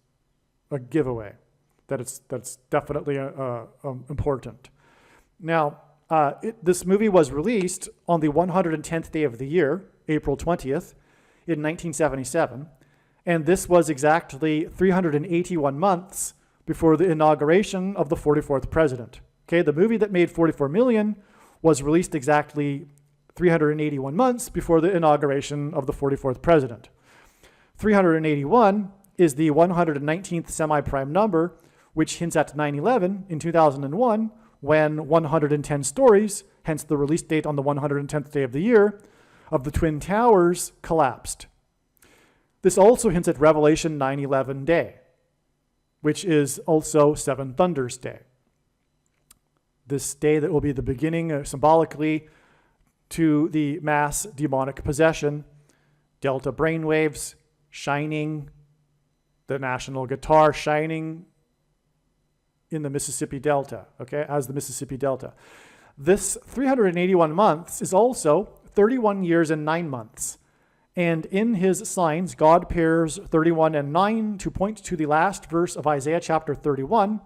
a giveaway. That's definitely important. Now, this movie was released on the 110th day of the year, April 20th, in 1977, and this was exactly 381 months before the inauguration of the 44th president. Okay, the movie that made $44 million was released exactly 381 months before the inauguration of the 44th president. 381 is the 119th semi-prime number, which hints at 9/11 in 2001, when 110 stories, hence the release date on the 110th day of the year, of the Twin Towers collapsed. This also hints at Revelation 9/11 day, which is also Seven Thunders Day. This day that will be the beginning, symbolically, to the mass demonic possession, delta brainwaves shining, the national guitar shining in the Mississippi Delta, okay, as the Mississippi Delta. This 381 months is also 31 years and 9 months. And in his signs, God pairs 31 and 9 to point to the last verse of Isaiah chapter 31,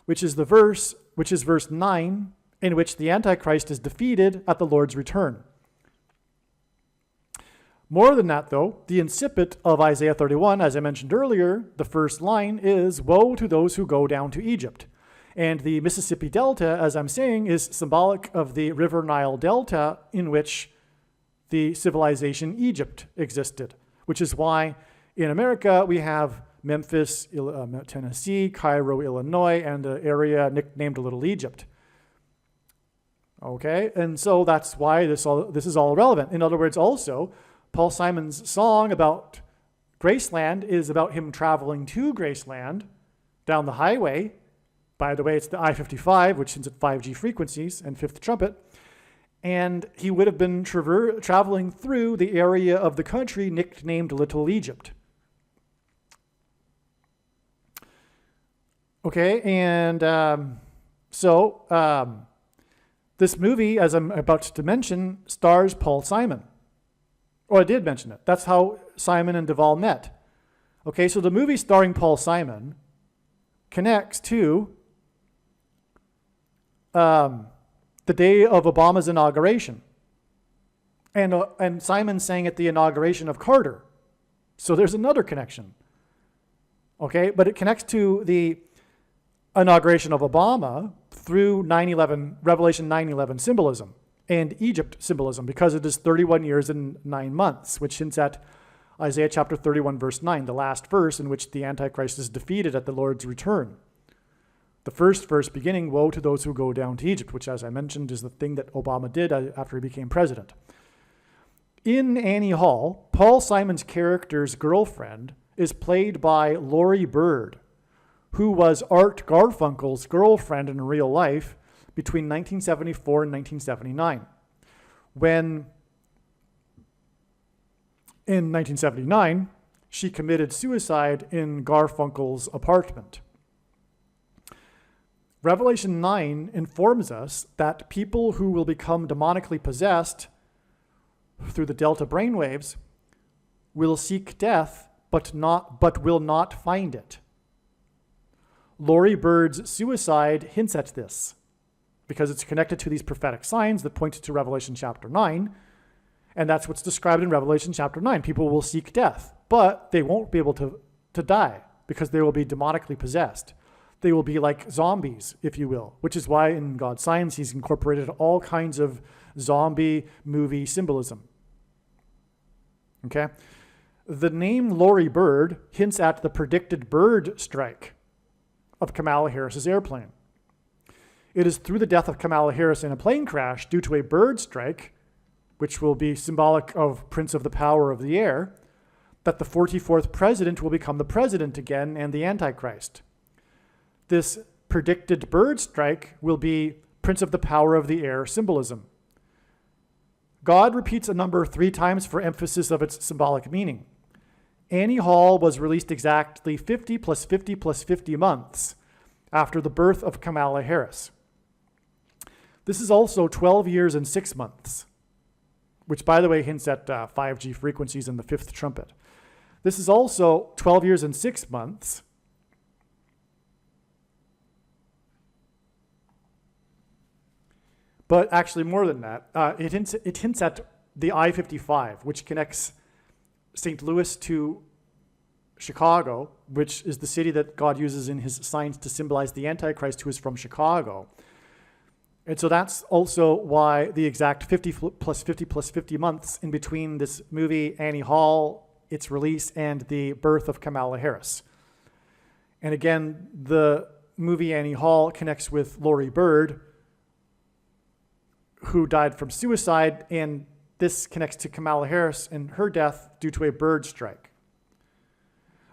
which is verse 9, in which the Antichrist is defeated at the Lord's return. More than that, though, the incipit of Isaiah 31, as I mentioned earlier, the first line is, "Woe to those who go down to Egypt." And the Mississippi Delta, as I'm saying, is symbolic of the River Nile Delta in which the civilization Egypt existed, which is why in America we have Memphis, Tennessee, Cairo, Illinois, and an area nicknamed Little Egypt. Okay, and so that's why this is all relevant. In other words, also, Paul Simon's song about Graceland is about him traveling to Graceland down the highway. By the way, it's the I-55, which is at 5G frequencies and fifth trumpet. And he would have been traveling through the area of the country nicknamed Little Egypt. Okay, and this movie, as I'm about to mention, stars Paul Simon. Oh, I did mention it. That's how Simon and Duvall met. Okay, so the movie starring Paul Simon connects to the day of Obama's inauguration. And Simon sang at the inauguration of Carter. So there's another connection. Okay, but it connects to the inauguration of Obama through 9/11, Revelation 9/11 symbolism and Egypt symbolism, because it is 31 years and 9 months, which hints at Isaiah chapter 31, verse 9, the last verse in which the Antichrist is defeated at the Lord's return. The first verse beginning, "Woe to those who go down to Egypt," which, as I mentioned, is the thing that Obama did after he became president. In Annie Hall, Paul Simon's character's girlfriend is played by Laurie Bird, who was Art Garfunkel's girlfriend in real life between 1974 and 1979. When, in 1979, she committed suicide in Garfunkel's apartment. Revelation 9 informs us that people who will become demonically possessed through the delta brainwaves will seek death, but will not find it. Laurie Bird's suicide hints at this, because it's connected to these prophetic signs that point to Revelation chapter 9, and that's what's described in Revelation chapter 9. People will seek death, but they won't be able to die, because they will be demonically possessed. They will be like zombies, if you will, which is why in God's Signs he's incorporated all kinds of zombie movie symbolism. Okay? The name Laurie Bird hints at the predicted bird strike of Kamala Harris's airplane. It is through the death of Kamala Harris in a plane crash due to a bird strike, which will be symbolic of Prince of the Power of the Air, that the 44th president will become the president again and the Antichrist. This predicted bird strike will be Prince of the Power of the Air symbolism. God repeats a number 3 times for emphasis of its symbolic meaning. Annie Hall was released exactly 50 plus 50 plus 50 months after the birth of Kamala Harris. This is also 12 years and 6 months, which, by the way, hints at 5G frequencies and the fifth trumpet. This is also 12 years and 6 months but actually more than that. It hints at the I-55, which connects St. Louis to Chicago, which is the city that God uses in his signs to symbolize the Antichrist, who is from Chicago. And so that's also why the exact 50 plus 50 plus 50 months in between this movie, Annie Hall, its release, and the birth of Kamala Harris. And again, the movie Annie Hall connects with Lori Bird, who died from suicide, and this connects to Kamala Harris and her death due to a bird strike.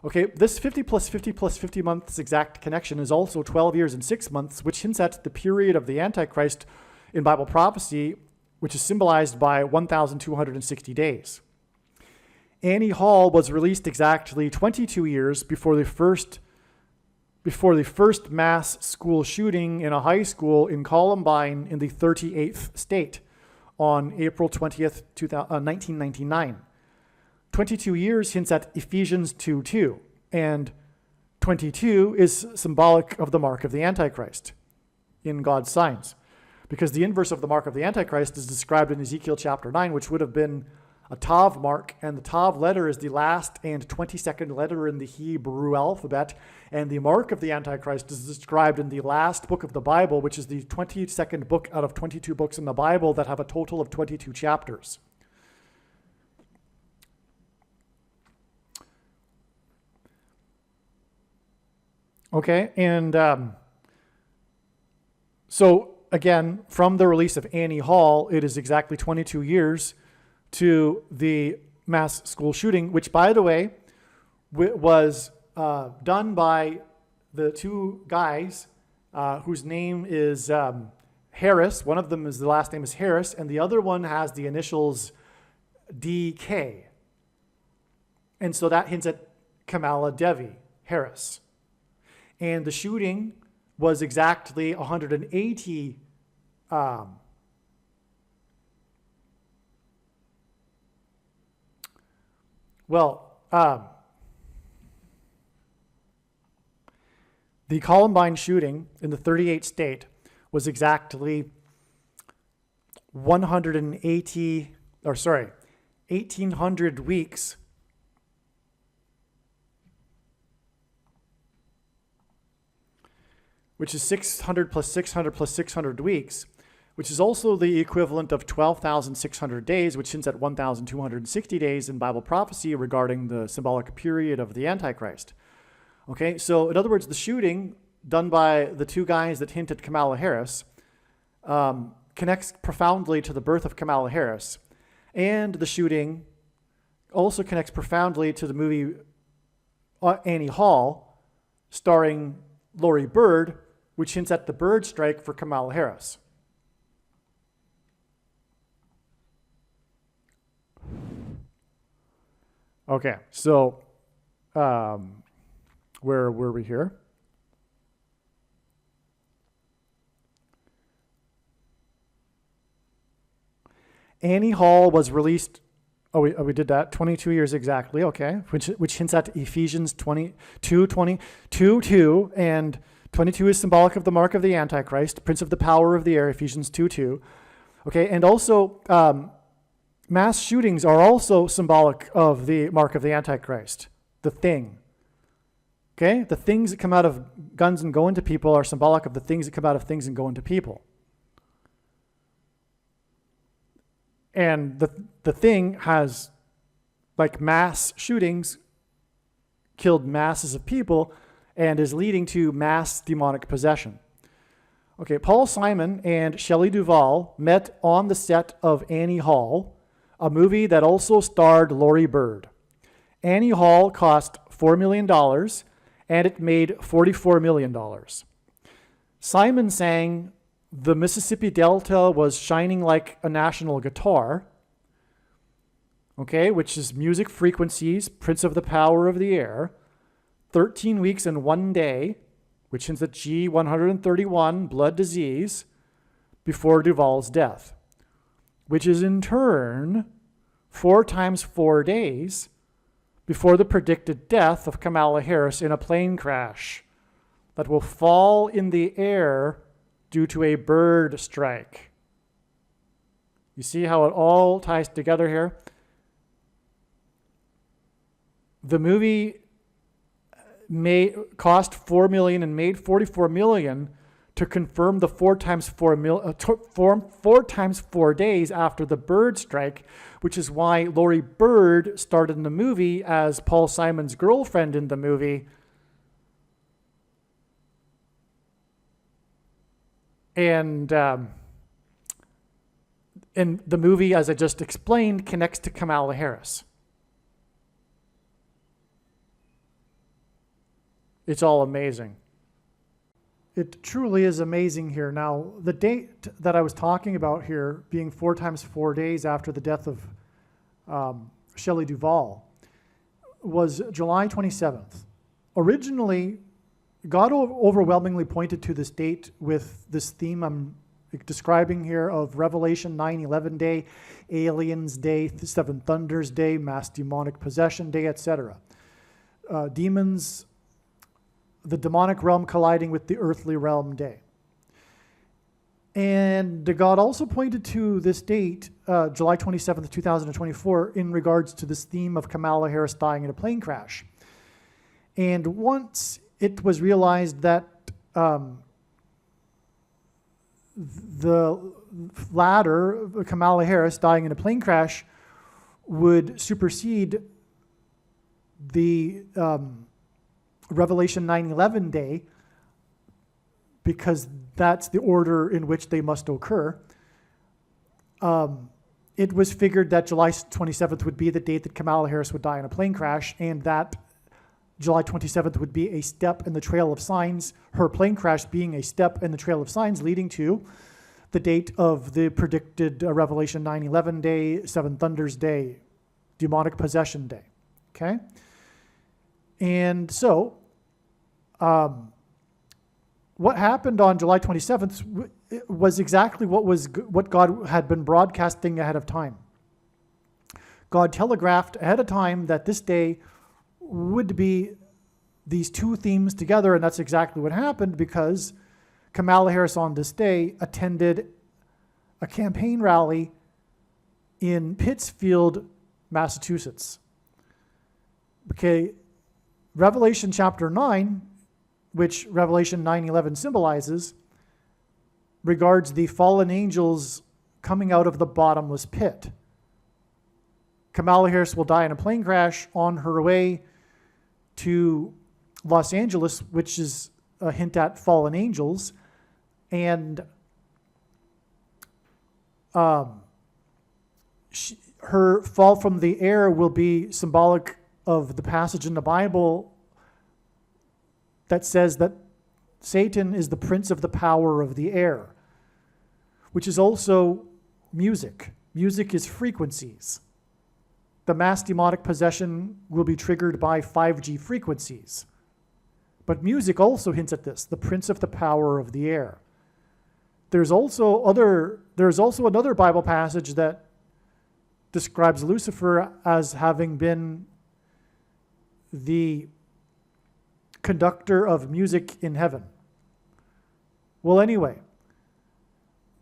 Okay, this 50 plus 50 plus 50 months exact connection is also 12 years and 6 months, which hints at the period of the Antichrist in Bible prophecy, which is symbolized by 1,260 days. Annie Hall was released exactly 22 years before the first mass school shooting in a high school in Columbine in the 38th state on April 20th, 1999. 22 years hints at Ephesians 2:2, and 22 is symbolic of the mark of the Antichrist in God's signs, because the inverse of the mark of the Antichrist is described in Ezekiel chapter 9, which would have been a Tav mark, and the Tav letter is the last and 22nd letter in the Hebrew alphabet, and the mark of the Antichrist is described in the last book of the Bible, which is the 22nd book out of 22 books in the Bible that have a total of 22 chapters. Okay, and so again, from the release of Annie Hall, it is exactly 22 years to the mass school shooting, which, by the way, was done by the two guys whose name is Harris. One of them is, the last name is Harris, and the other one has the initials DK. And so that hints at Kamala Devi Harris. And the shooting was exactly 180 the Columbine shooting in the 38th state was exactly 1,800 weeks which is 600 plus 600 plus 600 weeks, which is also the equivalent of 12,600 days, which hints at 1,260 days in Bible prophecy regarding the symbolic period of the Antichrist. Okay, so in other words, the shooting done by the two guys that hint at Kamala Harris connects profoundly to the birth of Kamala Harris, and the shooting also connects profoundly to the movie Annie Hall, starring Lori Bird, which hints at the bird strike for Kamala Harris. Okay, so where were we here? Annie Hall was released. Oh, we did that. 22 years exactly. Okay, which hints at Ephesians 22:2, and 22 is symbolic of the mark of the Antichrist, prince of the power of the air, Ephesians 2:2. Okay, and also mass shootings are also symbolic of the mark of the Antichrist, the thing. Okay, the things that come out of guns and go into people are symbolic of the things that come out of things and go into people. And the thing has, like, mass shootings, killed masses of people, and is leading to mass demonic possession. Okay, Paul Simon and Shelley Duvall met on the set of Annie Hall, a movie that also starred Lori Bird. Annie Hall cost $4 million, and it made $44 million. Simon sang, "The Mississippi Delta was shining like a national guitar," okay, which is music frequencies, prince of the power of the air, 13 weeks and 1 day, which hints at G131, blood disease, before Duvall's death, which is in turn 4 times 4 days before the predicted death of Kamala Harris in a plane crash that will fall in the air due to a bird strike. You see how it all ties together here? The movie cost $4 million and made $44 million to confirm the 4 times 4 days after the bird strike, which is why Laurie Bird starred in the movie as Paul Simon's girlfriend in the movie. And the movie, as I just explained, connects to Kamala Harris. It's all amazing. It truly is amazing here. Now, the date that I was talking about here, being 4 times 4 days after the death of Shelley Duvall, was July 27th. Originally, God overwhelmingly pointed to this date with this theme I'm describing here of Revelation 9/11 Day, Aliens Day, Seven Thunders Day, Mass Demonic Possession Day, etc. Demons, the demonic realm colliding with the earthly realm day. And God also pointed to this date, July 27th, 2024, in regards to this theme of Kamala Harris dying in a plane crash. And once it was realized that the latter, Kamala Harris dying in a plane crash, would supersede the Revelation 9/11 Day, because that's the order in which they must occur, it was figured that July 27th would be the date that Kamala Harris would die in a plane crash, and that July 27th would be a step in the trail of signs, her plane crash being a step in the trail of signs leading to the date of the predicted Revelation 9/11 Day, Seven Thunders Day, Demonic Possession Day. Okay? And so, what happened on July 27th was exactly what God had been broadcasting ahead of time. God telegraphed ahead of time that this day would be these two themes together, and that's exactly what happened, because Kamala Harris on this day attended a campaign rally in Pittsfield, Massachusetts. Okay, Revelation chapter 9, which Revelation 9/11 symbolizes, regards the fallen angels coming out of the bottomless pit. Kamala Harris will die in a plane crash on her way to Los Angeles, which is a hint at fallen angels, and her fall from the air will be symbolic of the passage in the Bible that says that Satan is the prince of the power of the air, which is also music. Music is frequencies. The mass demonic possession will be triggered by 5G frequencies. But music also hints at this, the prince of the power of the air. There's also another Bible passage that describes Lucifer as having been the conductor of music in heaven. Well, anyway,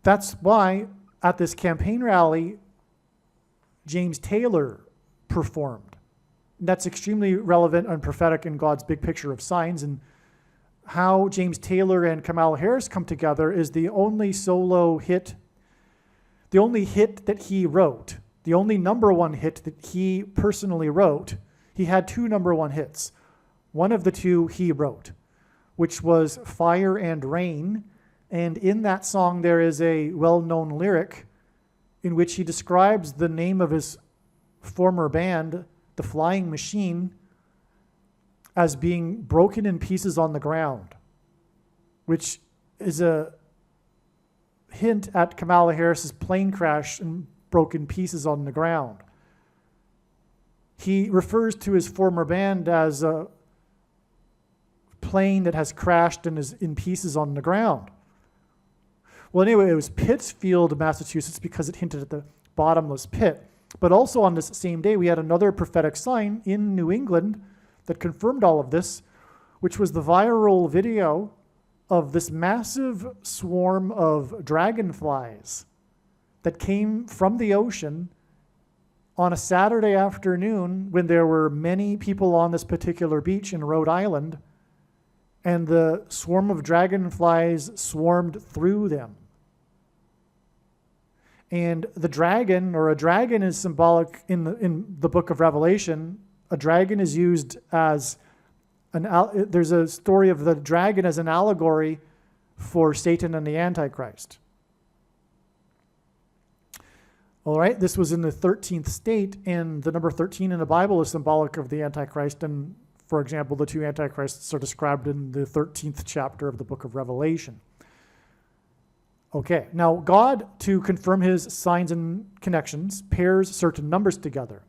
that's why at this campaign rally, James Taylor performed. That's extremely relevant and prophetic in God's big picture of signs. And how James Taylor and Kamala Harris come together is the only solo hit, the only hit that he wrote, the only number one hit that he personally wrote. He had 2 number one hits. One of the 2 he wrote, which was Fire and Rain. And in that song, there is a well-known lyric in which he describes the name of his former band, The Flying Machine, as being broken in pieces on the ground, which is a hint at Kamala Harris's plane crash and broken pieces on the ground. He refers to his former band as a plane that has crashed and is in pieces on the ground. Well, anyway, it was Pittsfield, Massachusetts, because it hinted at the bottomless pit. But also on this same day, we had another prophetic sign in New England that confirmed all of this, which was the viral video of this massive swarm of dragonflies that came from the ocean on a Saturday afternoon when there were many people on this particular beach in Rhode Island, and the swarm of dragonflies swarmed through them. And the dragon, or a dragon, is symbolic in the book of Revelation. A dragon is used as there's a story of the dragon as an allegory for Satan and the Antichrist. All right, this was in the 13th state, and the number 13 in the Bible is symbolic of the Antichrist. And for example, the two Antichrists are described in the 13th chapter of the book of Revelation. Okay, now God, to confirm his signs and connections, pairs certain numbers together,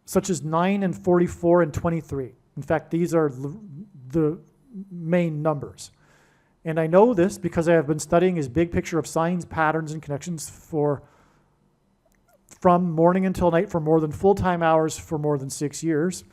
such as 9 and 44 and 23. In fact, these are the main numbers. And I know this because I have been studying his big picture of signs, patterns, and connections from morning until night for more than full-time hours for more than 6 years.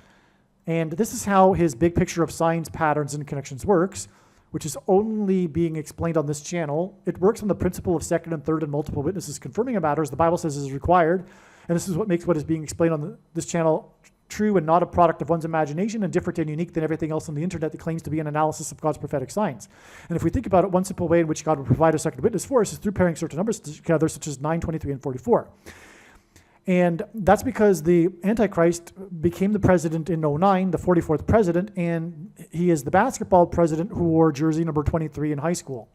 And this is how his big picture of signs, patterns, and connections works, which is only being explained on this channel. It works on the principle of second and third and multiple witnesses confirming a matter, as the Bible says is required. And this is what makes what is being explained on this channel true and not a product of one's imagination, and different and unique than everything else on the internet that claims to be an analysis of God's prophetic signs. And if we think about it, one simple way in which God will provide a second witness for us is through pairing certain numbers together, such as 9, 23, and 44. And that's because the Antichrist became the president in 09, the 44th president, and he is the basketball president who wore jersey number 23 in high school.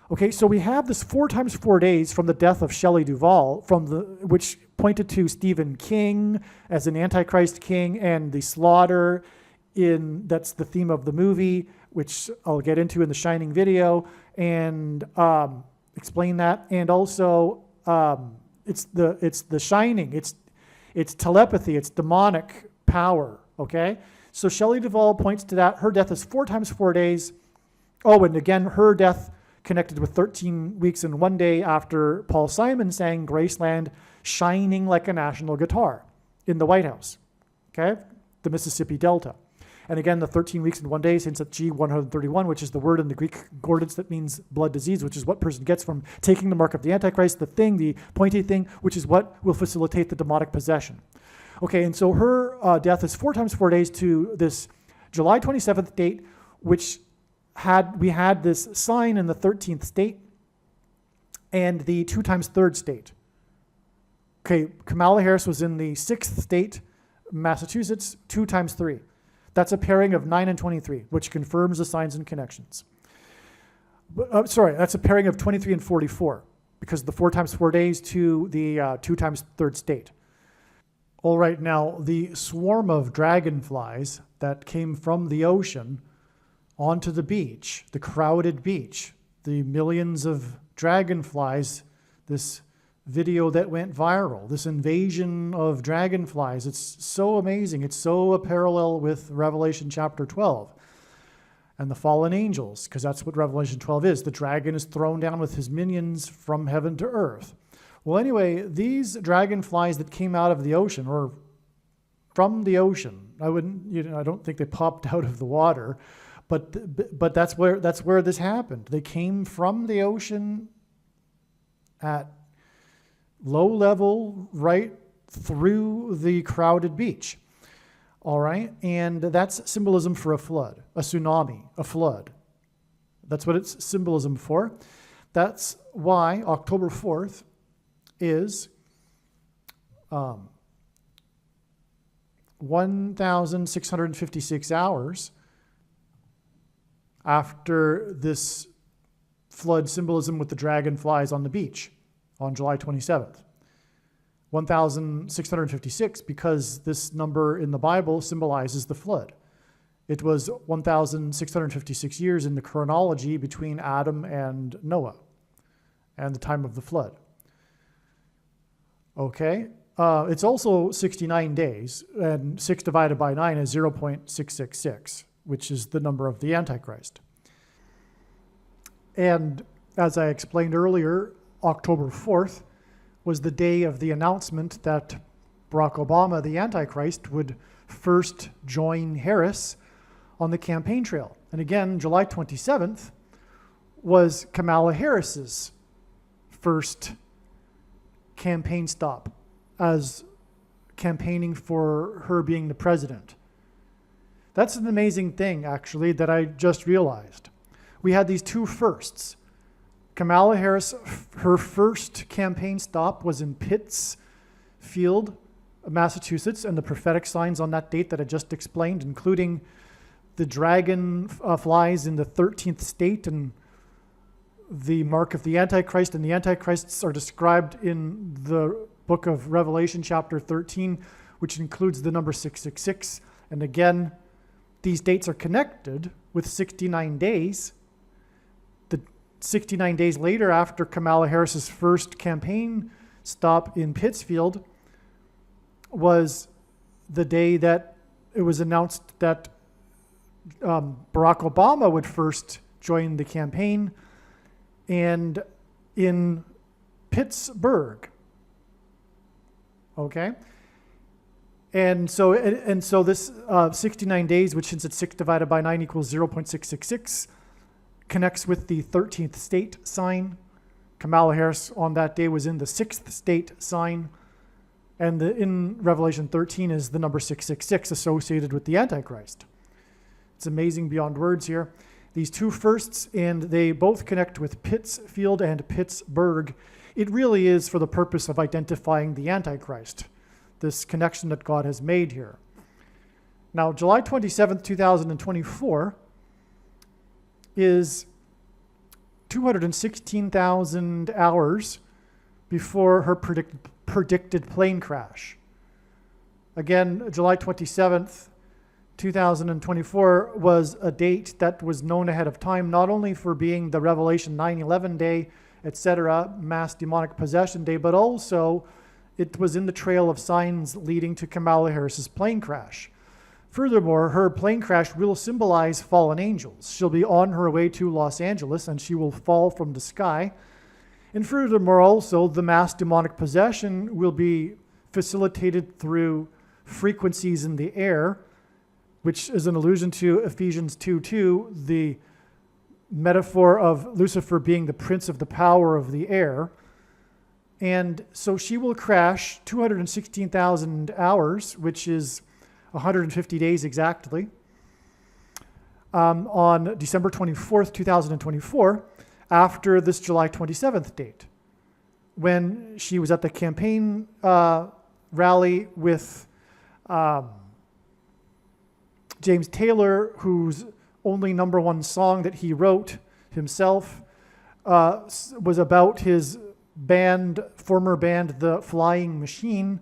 Okay, so we have this 4 times 4 days from the death of Shelley Duvall, which pointed to Stephen King as an Antichrist king, and the slaughter that's the theme of the movie, which I'll get into in the Shining video, and explain that. And also, it's the Shining. It's telepathy. It's demonic power. Okay, so Shelley Duvall points to that. Her death is 4 times 4 days. Oh, and again, her death connected with 13 weeks and 1 day after Paul Simon sang Graceland, shining like a national guitar in the White House, okay, the Mississippi Delta. And again, the 13 weeks and 1 day hints at G131, which is the word in the Greek concordance that means blood disease, which is what person gets from taking the mark of the Antichrist, the pointy thing, which is what will facilitate the demonic possession. Okay, and so her death is 4 times 4 days to this July 27th date, which we had this sign in the 13th state and the 2 times 3rd state. Okay, Kamala Harris was in the 6th state, Massachusetts, 2 times 3. That's a pairing of 9 and 23, which confirms the signs and connections. That's a pairing of 23 and 44, because the 4 times 4 days to the 2 times 3rd state. All right, now the swarm of dragonflies that came from the ocean onto the beach, the crowded beach, the millions of dragonflies, this video that went viral, this invasion of dragonflies. It's so amazing. It's so a parallel with Revelation chapter 12 and the fallen angels, because that's what Revelation 12 is. The dragon is thrown down with his minions from heaven to earth. Well, anyway, these dragonflies that came out of the ocean, or from the ocean, I don't think they popped out of the water, but that's where this happened. They came from the ocean at low level, right through the crowded beach. All right, and that's symbolism for a flood, a tsunami, a flood. That's what it's symbolism for. That's why October 4th is 1,656 hours after this flood symbolism with the dragonflies on the beach on July 27th. 1,656, because this number in the Bible symbolizes the flood. It was 1,656 years in the chronology between Adam and Noah and the time of the flood. Okay, it's also 69 days, and 6 divided by 9 is 0.666, which is the number of the Antichrist. And as I explained earlier, October 4th was the day of the announcement that Barack Obama, the Antichrist, would first join Harris on the campaign trail. And again, July 27th was Kamala Harris's first campaign stop as campaigning for her being the president. That's an amazing thing, actually, that I just realized. We had these two firsts. Kamala Harris, her first campaign stop was in Pittsfield, Massachusetts, and the prophetic signs on that date that I just explained, including the dragon flies in the 13th state and the mark of the Antichrist, and the Antichrists are described in the book of Revelation, chapter 13, which includes the number 666. And again, these dates are connected with 69 days. The 69 days later, after Kamala Harris's first campaign stop in Pittsfield, was the day that it was announced that Barack Obama would first join the campaign, and in Pittsburgh. Okay? And so this 69 days, which since it's 6 divided by 9 equals 0.666, connects with the 13th state sign. Kamala Harris on that day was in the 6th state sign. And in Revelation 13 is the number 666 associated with the Antichrist. It's amazing beyond words here. These two firsts, and they both connect with Pittsfield and Pittsburgh. It really is for the purpose of identifying the Antichrist, this connection that God has made here. Now, July 27th, 2024 is 216,000 hours before her predicted plane crash. Again, July 27th, 2024 was a date that was known ahead of time, not only for being the Revelation 9/11 day, etc., mass demonic possession day, but also it was in the trail of signs leading to Kamala Harris's plane crash. Furthermore, her plane crash will symbolize fallen angels. She'll be on her way to Los Angeles and she will fall from the sky. And furthermore, also, the mass demonic possession will be facilitated through frequencies in the air, which is an allusion to Ephesians 2:2, the metaphor of Lucifer being the prince of the power of the air. And so she will crash 216,000 hours, which is 150 days exactly, on December 24th, 2024, after this July 27th date, when she was at the campaign rally with James Taylor, whose only number one song that he wrote himself was about his former band, The Flying Machine,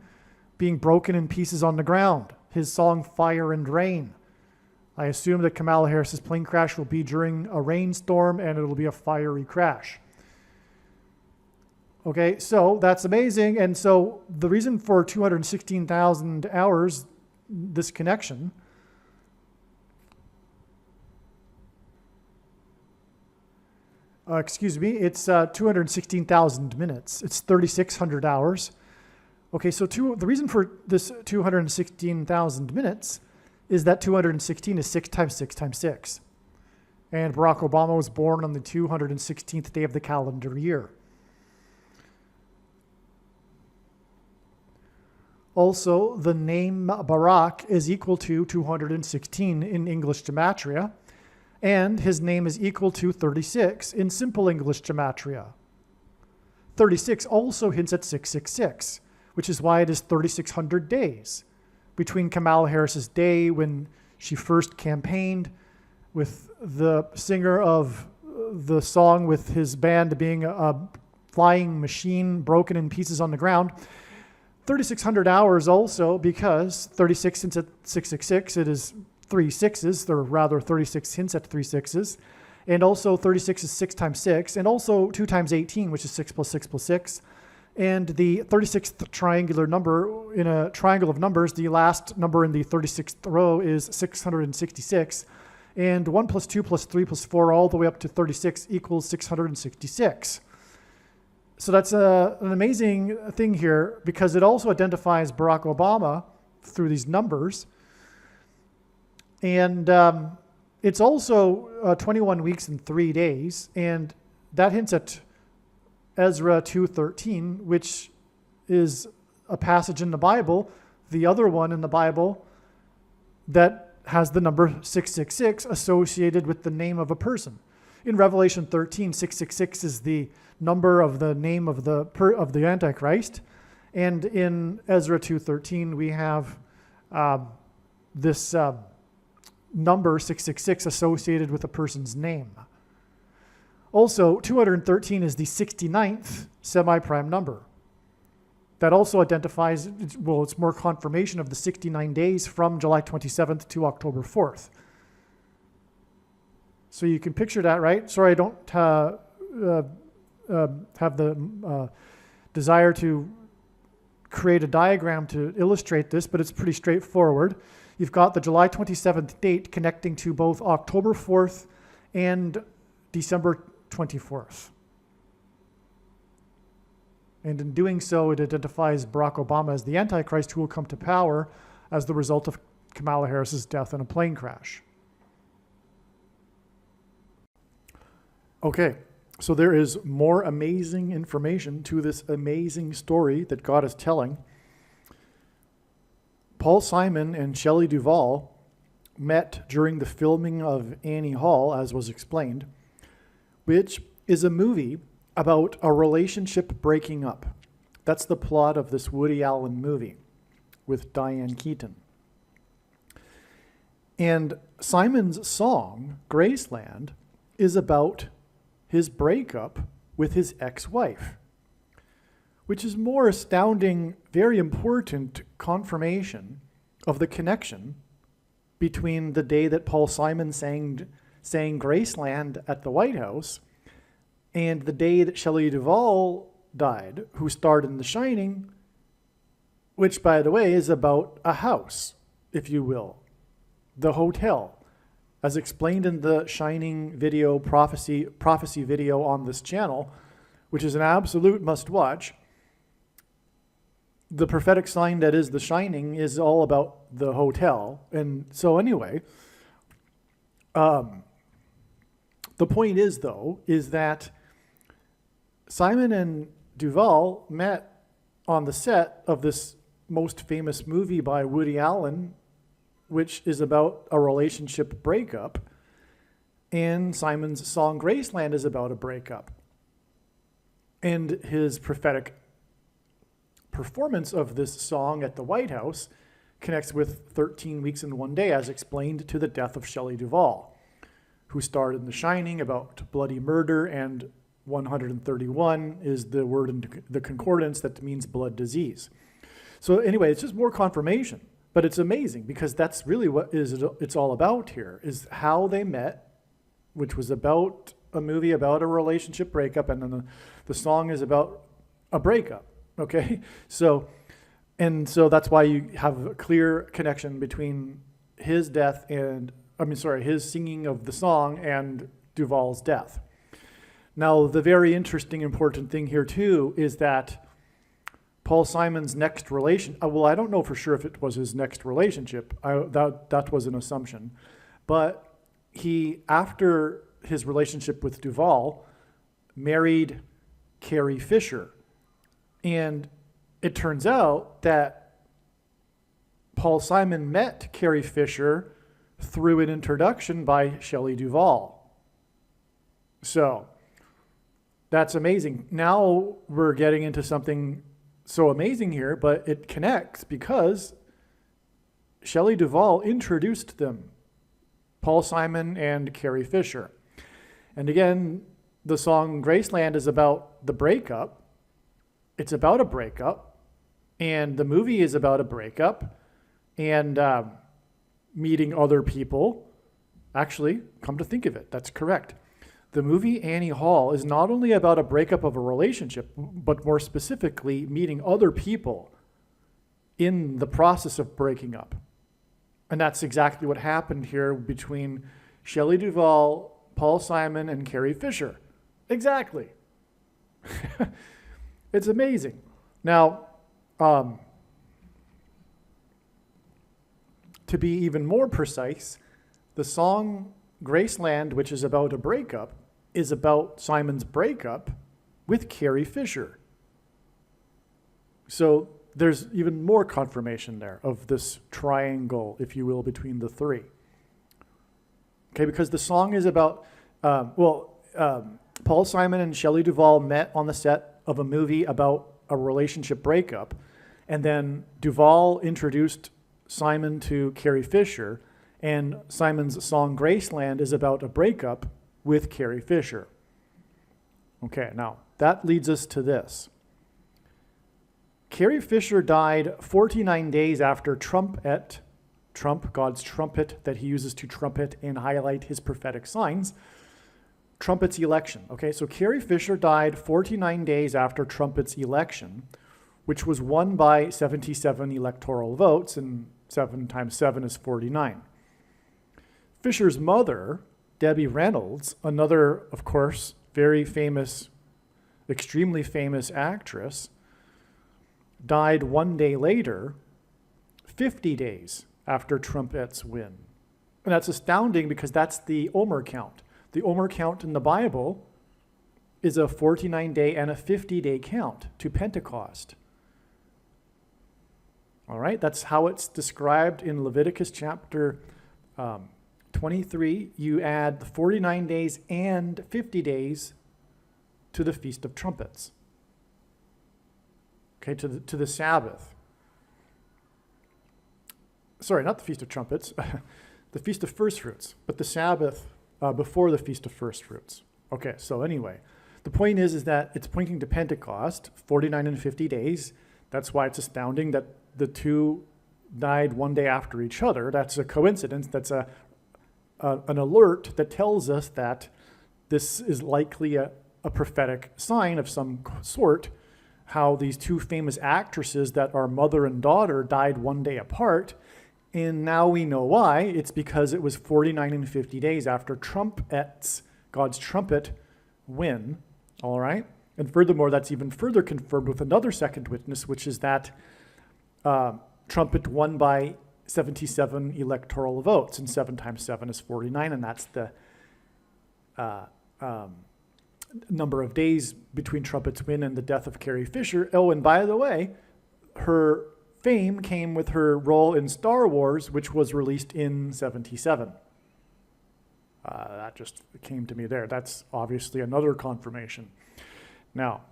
being broken in pieces on the ground. His song, Fire and Rain. I assume that Kamala Harris's plane crash will be during a rainstorm and it'll be a fiery crash. Okay, so that's amazing. And so the reason for 216,000 hours, this connection, it's 216,000 minutes. It's 3,600 hours. Okay, so the reason for this 216,000 minutes is that 216 is 6 times 6 times 6. And Barack Obama was born on the 216th day of the calendar year. Also, the name Barack is equal to 216 in English gematria, and his name is equal to 36 in simple English gematria. 36 also hints at 666, which is why it is 3,600 days between Kamala Harris's day when she first campaigned with the singer of the song with his band being a flying machine broken in pieces on the ground. 3,600 hours also because 36 hints at 666, it is 3 sixes, or rather 36 hints at 3 sixes. And also 36 is 6 times 6, and also 2 times 18, which is 6 plus 6 plus 6. And the 36th triangular number in a triangle of numbers, the last number in the 36th row is 666. And 1 plus 2 plus 3 plus 4 all the way up to 36 equals 666. So that's an amazing thing here because it also identifies Barack Obama through these numbers. And it's also 21 weeks and 3 days. And that hints at Ezra 2:13, which is a passage in the Bible, the other one in the Bible, that has the number 666 associated with the name of a person. In Revelation 13, 666 is the number of the name of the Antichrist. And in Ezra 2:13, we have this number 666 associated with a person's name. Also, 213 is the 69th semi-prime number. That also identifies, well, it's more confirmation of the 69 days from July 27th to October 4th. So you can picture that, right? Sorry, I don't have the desire to create a diagram to illustrate this, but it's pretty straightforward. You've got the July 27th date connecting to both October 4th and December 24th. And in doing so, it identifies Barack Obama as the Antichrist who will come to power as the result of Kamala Harris's death in a plane crash. Okay, so there is more amazing information to this amazing story that God is telling. Paul Simon and Shelley Duvall met during the filming of Annie Hall, as was explained, which is a movie about a relationship breaking up. That's the plot of this Woody Allen movie with Diane Keaton. And Simon's song, Graceland, is about his breakup with his ex-wife, which is more astounding, very important confirmation of the connection between the day that Paul Simon sang Graceland at the White House and the day that Shelley Duvall died, who starred in The Shining, which, by the way, is about a house, if you will, the hotel. As explained in the Shining video, prophecy video on this channel, which is an absolute must-watch, the prophetic sign that is The Shining is all about the hotel. And so anyway, the point is, though, is that Simon and Duvall met on the set of this most famous movie by Woody Allen, which is about a relationship breakup. And Simon's song Graceland is about a breakup. And his prophetic performance of this song at the White House connects with 13 Weeks and One Day, as explained to the death of Shelley Duvall, who starred in The Shining about bloody murder, and 131 is the word in the concordance that means blood disease. So anyway, it's just more confirmation, but it's amazing because that's really what it's all about here, is how they met, which was about a movie about a relationship breakup, and then the song is about a breakup, okay? So that's why you have a clear connection between his death and, his singing of the song and Duvall's death. Now, the very interesting, important thing here, too, is that Paul Simon's next relation, well, I don't know for sure if it was his next relationship. That was an assumption. But he, after his relationship with Duvall, married Carrie Fisher. And it turns out that Paul Simon met Carrie Fisher through an introduction by Shelley Duvall. So that's amazing. Now we're getting into something so amazing here, but it connects because Shelley Duvall introduced them, Paul Simon and Carrie Fisher. And again, the song Graceland is about the breakup. It's about a breakup, and the movie is about a breakup, and meeting other people. Actually, come to think of it, that's correct. The movie Annie Hall is not only about a breakup of a relationship, but more specifically, meeting other people in the process of breaking up. And that's exactly what happened here between Shelley Duvall, Paul Simon, and Carrie Fisher. Exactly. It's amazing. Now, to be even more precise, the song Graceland, which is about a breakup, is about Simon's breakup with Carrie Fisher. So there's even more confirmation there of this triangle, if you will, between the three. Okay, because the song is about, Paul Simon and Shelley Duvall met on the set of a movie about a relationship breakup, and then Duvall introduced Simon to Carrie Fisher, and Simon's song Graceland is about a breakup with Carrie Fisher. Okay, now that leads us to this. Carrie Fisher died 49 days after Trump, God's trumpet that he uses to trumpet and highlight his prophetic signs, Trumpet's election. Okay, so Carrie Fisher died 49 days after Trumpet's election, which was won by 77 electoral votes, and 7 times 7 is 49. Fisher's mother, Debbie Reynolds, another, of course, very famous, extremely famous actress, died 1 day later, 50 days after Trumpet's win. And that's astounding because that's the Omer count. The Omer count in the Bible is a 49-day and a 50-day count to Pentecost. All right, that's how it's described in Leviticus chapter 23. You add the 49 days and 50 days to the Feast of Trumpets. Okay, to the Sabbath. Sorry, not the Feast of Trumpets, the Feast of First Fruits, but the Sabbath before the Feast of First Fruits. Okay, so anyway, the point is that it's pointing to Pentecost, 49 and 50 days. That's why it's astounding that the two died 1 day after each other. That's a coincidence. That's an alert that tells us that this is likely a prophetic sign of some sort, how these two famous actresses that are mother and daughter died 1 day apart. And now we know why. It's because it was 49 and 50 days after God's trumpet win. All right? And furthermore, that's even further confirmed with another second witness, which is that trumpet won by 77 electoral votes, and 7 times 7 is 49, and that's the number of days between Trumpet's win and the death of Carrie Fisher. Oh, and by the way, her fame came with her role in Star Wars, which was released in 77. That just came to me there. That's obviously another confirmation. Now,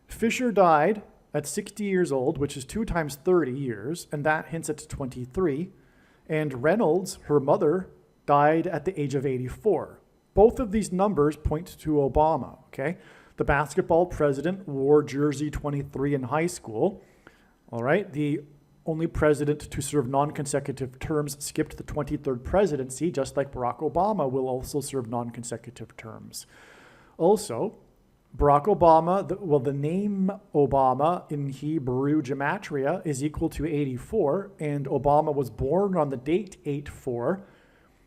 Fisher died at 60 years old, which is 2 times 30 years, and that hints at 23. And Reynolds, her mother, died at the age of 84. Both of these numbers point to Obama, okay? The basketball president wore jersey 23 in high school, all right? The only president to serve non-consecutive terms skipped the 23rd presidency, just like Barack Obama will also serve non-consecutive terms. Also, Barack Obama, the name Obama in Hebrew gematria is equal to 84, and Obama was born on the date 8/4,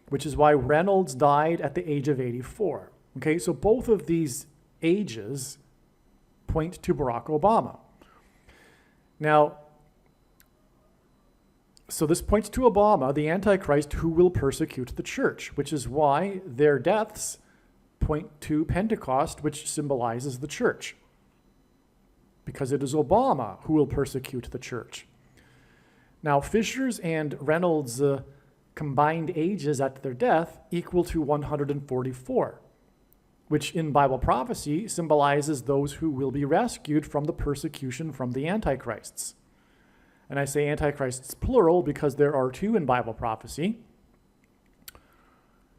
which is why Reynolds died at the age of 84. Okay, so both of these ages point to Barack Obama. Now, so this points to Obama, the Antichrist, who will persecute the church, which is why their deaths point to Pentecost, which symbolizes the church, because it is Obama who will persecute the church. Now, Fisher's and Reynolds' combined ages at their death equal to 144, which in Bible prophecy symbolizes those who will be rescued from the persecution from the Antichrists. And I say Antichrists plural because there are 2 in Bible prophecy.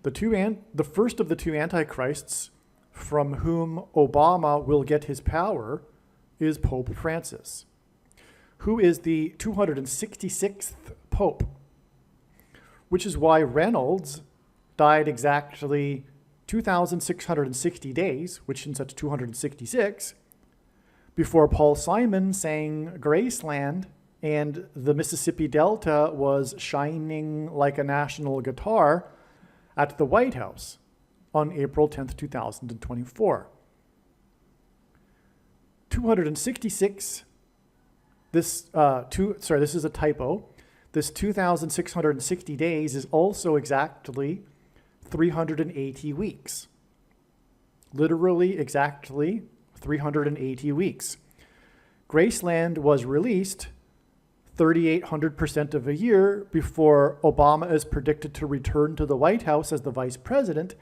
The first of the 2 Antichrists from whom Obama will get his power is Pope Francis, who is the 266th Pope, which is why Reynolds died exactly 2,660 days, which ends at 266, before Paul Simon sang Graceland and the Mississippi Delta was shining like a national guitar at the White House on April 10th, 2024. 266, this is a typo. This 2,660 days is also exactly 380 weeks. Literally exactly 380 weeks. Graceland was released 3,800% of a year before Obama is predicted to return to the White House as the vice president,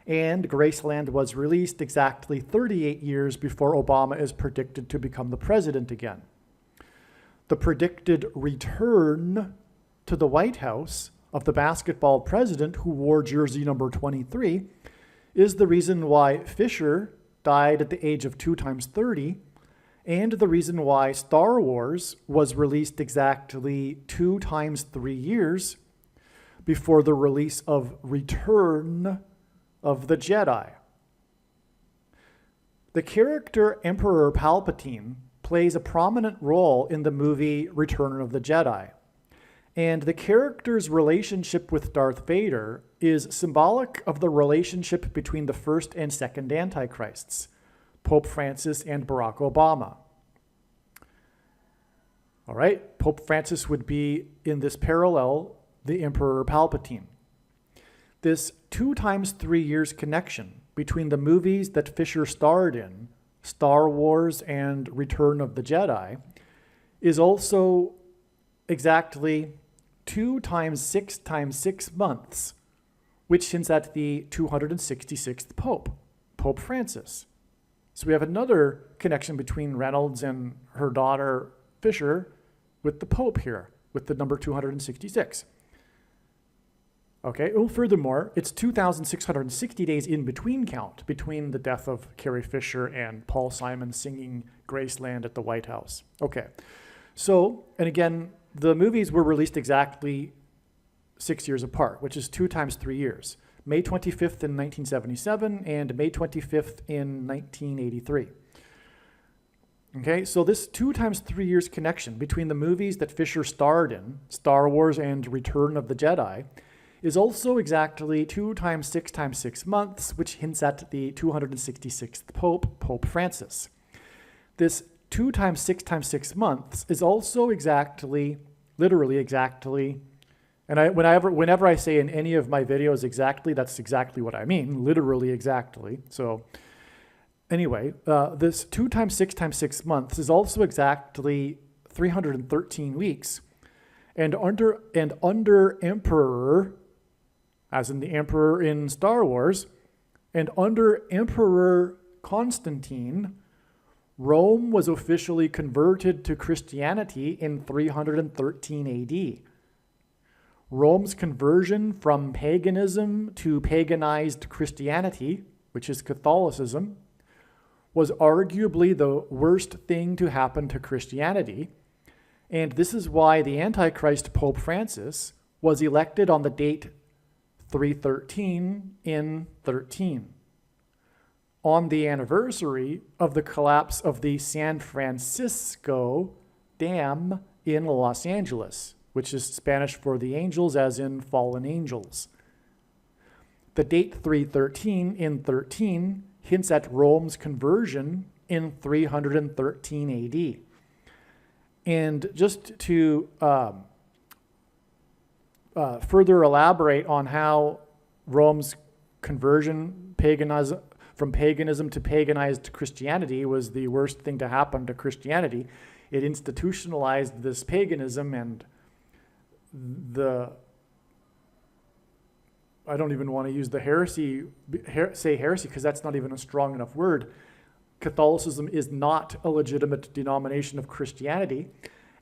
and Graceland was released exactly 38 years before Obama is predicted to become the president again. The predicted return to the White House of the basketball president who wore jersey number 23 is the reason why Fisher died at the age of 2 times 30, and the reason why Star Wars was released exactly 2 times 3 years before the release of Return of the Jedi. The character Emperor Palpatine plays a prominent role in the movie Return of the Jedi. And the character's relationship with Darth Vader is symbolic of the relationship between the first and second Antichrists, Pope Francis and Barack Obama. All right, Pope Francis would be, in this parallel, the Emperor Palpatine. This 2 times 3 years connection between the movies that Fisher starred in, Star Wars and Return of the Jedi, is also exactly 2 times 6 times 6 months, which hints at the 266th Pope, Pope Francis. So we have another connection between Reynolds and her daughter Fisher with the Pope here, with the number 266. Okay, well, furthermore, it's 2,660 days in between count between the death of Carrie Fisher and Paul Simon singing Graceland at the White House. Okay, so, and again, the movies were released exactly 6 years apart, which is 2 times 3 years. May 25th in 1977 and May 25th in 1983. Okay, so this 2 times 3 years connection between the movies that Fisher starred in, Star Wars and Return of the Jedi, is also exactly 2 times 6 times 6 months, which hints at the 266th Pope, Pope Francis. This 2 times 6 times 6 months is also exactly, literally exactly, and whenever I say in any of my videos exactly, that's exactly what I mean, literally exactly. So anyway, this 2 times 6 times 6 months is also exactly 313 weeks. And under Emperor, as in the Emperor in Star Wars, and under Emperor Constantine, Rome was officially converted to Christianity in 313 AD. Rome's conversion from paganism to paganized Christianity, which is Catholicism, was arguably the worst thing to happen to Christianity, and this is why the Antichrist Pope Francis was elected on the date 313 in 13, on the anniversary of the collapse of the San Francisco Dam in Los Angeles, which is Spanish for the angels, as in fallen angels. The date 313 in 13 hints at Rome's conversion in 313 AD. And just to further elaborate on how Rome's conversion from paganism to paganized Christianity was the worst thing to happen to Christianity, it institutionalized this paganism and I don't even want to use the heresy because that's not even a strong enough word. Catholicism is not a legitimate denomination of Christianity,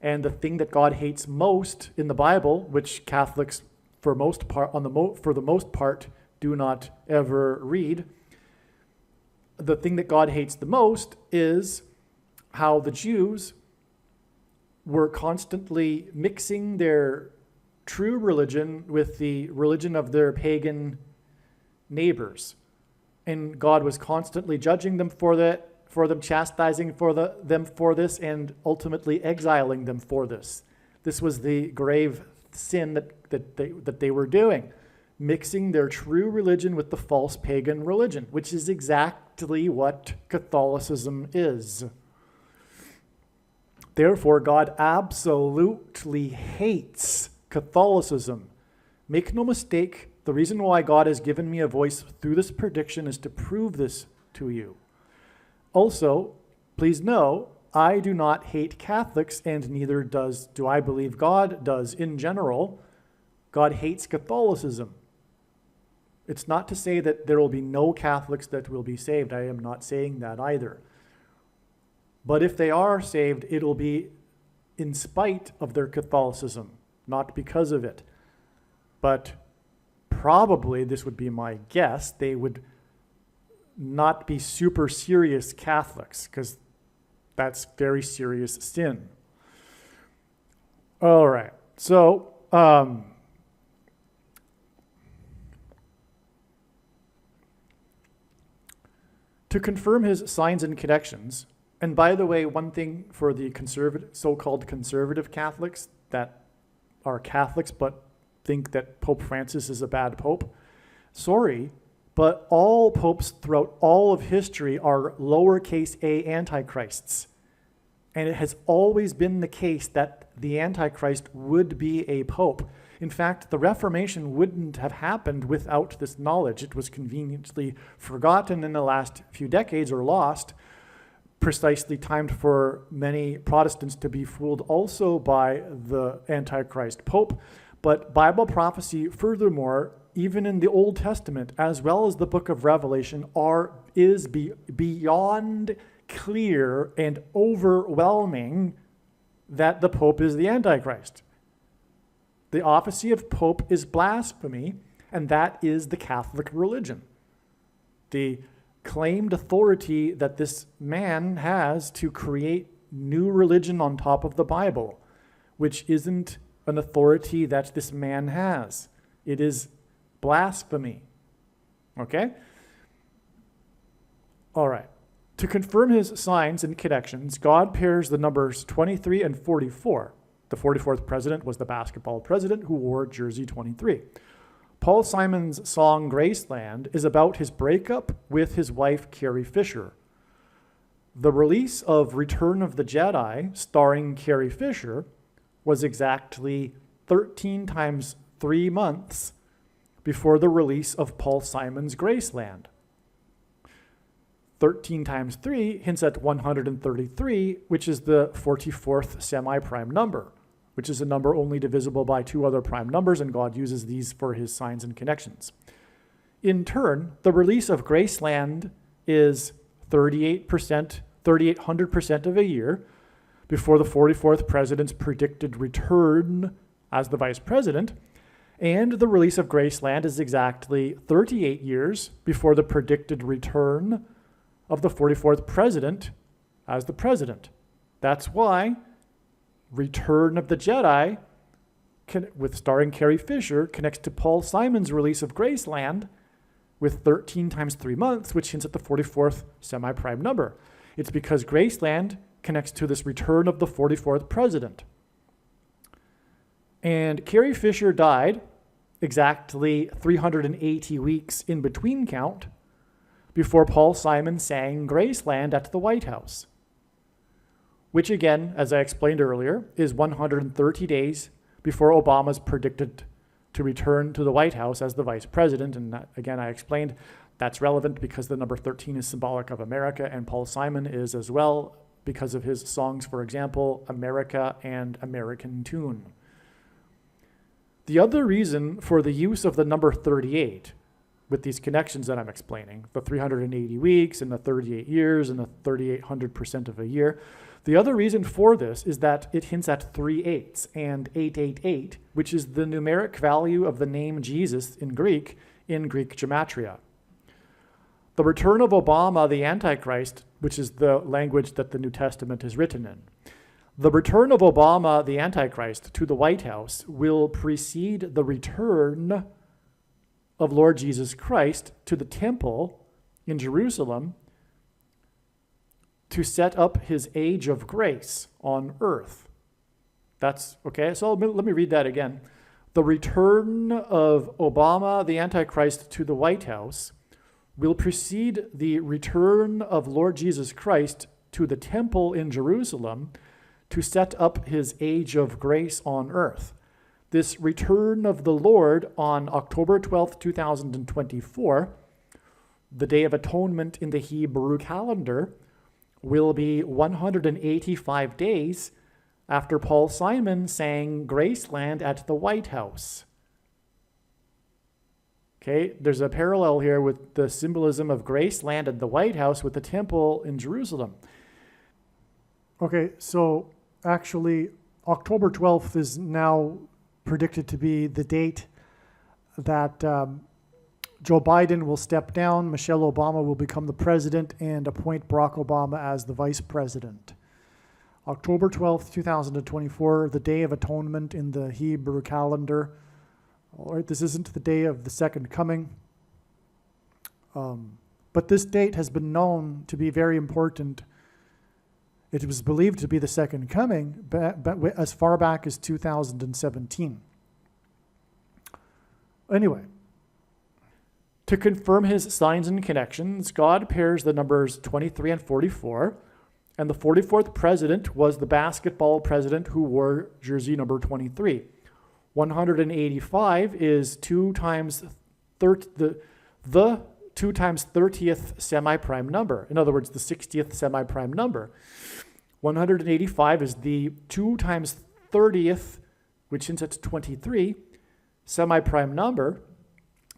and the thing that God hates most in the Bible, which Catholics for the most part do not ever read, the thing that God hates the most is how the Jews were constantly mixing their true religion with the religion of their pagan neighbors. And God was constantly judging them for that, for them, chastising them for this, and ultimately exiling them for this. This was the grave sin that they were doing, mixing their true religion with the false pagan religion, which is exactly what Catholicism is. Therefore, God absolutely hates Catholicism. Make no mistake, the reason why God has given me a voice through this prediction is to prove this to you. Also, please know I do not hate Catholics, and neither do I believe God does in general. God hates Catholicism. It's not to say that there will be no Catholics that will be saved. I am not saying that either. But if they are saved, it'll be in spite of their Catholicism, not because of it. But probably, this would be my guess, they would not be super serious Catholics, because that's very serious sin. All right, so to confirm his signs and connections, and by the way, one thing for the so-called conservative Catholics that are Catholics but think that Pope Francis is a bad pope, sorry, but all popes throughout all of history are lowercase a antichrists. And it has always been the case that the Antichrist would be a pope. In fact, the Reformation wouldn't have happened without this knowledge. It was conveniently forgotten in the last few decades, or lost, precisely timed for many Protestants to be fooled also by the Antichrist Pope. But Bible prophecy, furthermore, even in the Old Testament, as well as the book of Revelation, is beyond clear and overwhelming that the Pope is the Antichrist. The office of Pope is blasphemy, and that is the Catholic religion. The claimed authority that this man has to create new religion on top of the Bible, which isn't an authority that this man has. It is blasphemy. Okay? All right. To confirm his signs and connections, God pairs the numbers 23 and 44. The 44th president was the basketball president who wore jersey 23. Paul Simon's song Graceland is about his breakup with his wife Carrie Fisher. The release of Return of the Jedi, starring Carrie Fisher, was exactly 13 times 3 months before the release of Paul Simon's Graceland. 13 times 3 hints at 133, which is the 44th semi-prime number, which is a number only divisible by 2 other prime numbers, and God uses these for his signs and connections. In turn, the release of Graceland is 3,800% of a year before the 44th president's predicted return as the vice president, and the release of Graceland is exactly 38 years before the predicted return of the 44th president as the president. That's why Return of the Jedi, with starring Carrie Fisher, connects to Paul Simon's release of Graceland with 13 times 3 months, which hints at the 44th semi-prime number. It's because Graceland connects to this return of the 44th president. And Carrie Fisher died exactly 380 weeks in between count before Paul Simon sang Graceland at the White House, which again, as I explained earlier, is 130 days before Obama's predicted to return to the White House as the vice president. And that, again, I explained that's relevant because the number 13 is symbolic of America, and Paul Simon is as well because of his songs, for example, America and American Tune. The other reason for the use of the number 38 with these connections that I'm explaining, the 380 weeks and the 38 years and the 3,800% of a year, the other reason for this is that it hints at 3 8s and 888, which is the numeric value of the name Jesus in Greek gematria. The return of Obama, the Antichrist, which is the language that the New Testament is written in. The return of Obama, the Antichrist, to the White House will precede the return of Lord Jesus Christ to the temple in Jerusalem to set up his age of grace on earth. That's okay. So let me read that again. The return of Obama, the Antichrist, to the White House will precede the return of Lord Jesus Christ to the temple in Jerusalem to set up his age of grace on earth. This return of the Lord on October 12th, 2024, the Day of Atonement in the Hebrew calendar, will be 185 days after Paul Simon sang Graceland at the White House. Okay, there's a parallel here with the symbolism of Graceland at the White House with the temple in Jerusalem. Okay, so actually, October 12th is now predicted to be the date that Joe Biden will step down, Michelle Obama will become the president, and appoint Barack Obama as the vice president. October 12th, 2024, the Day of Atonement in the Hebrew calendar. All right, this isn't the day of the second coming, but this date has been known to be very important. It was believed to be the second coming, but as far back as 2017. Anyway, to confirm his signs and connections, God pairs the numbers 23 and 44, and the 44th president was the basketball president who wore jersey number 23. 185 is 2 times the 2 times 30th semi-prime number. In other words, the 60th semi-prime number. 185 is the 2 times 30th, which hints at 23, semi-prime number.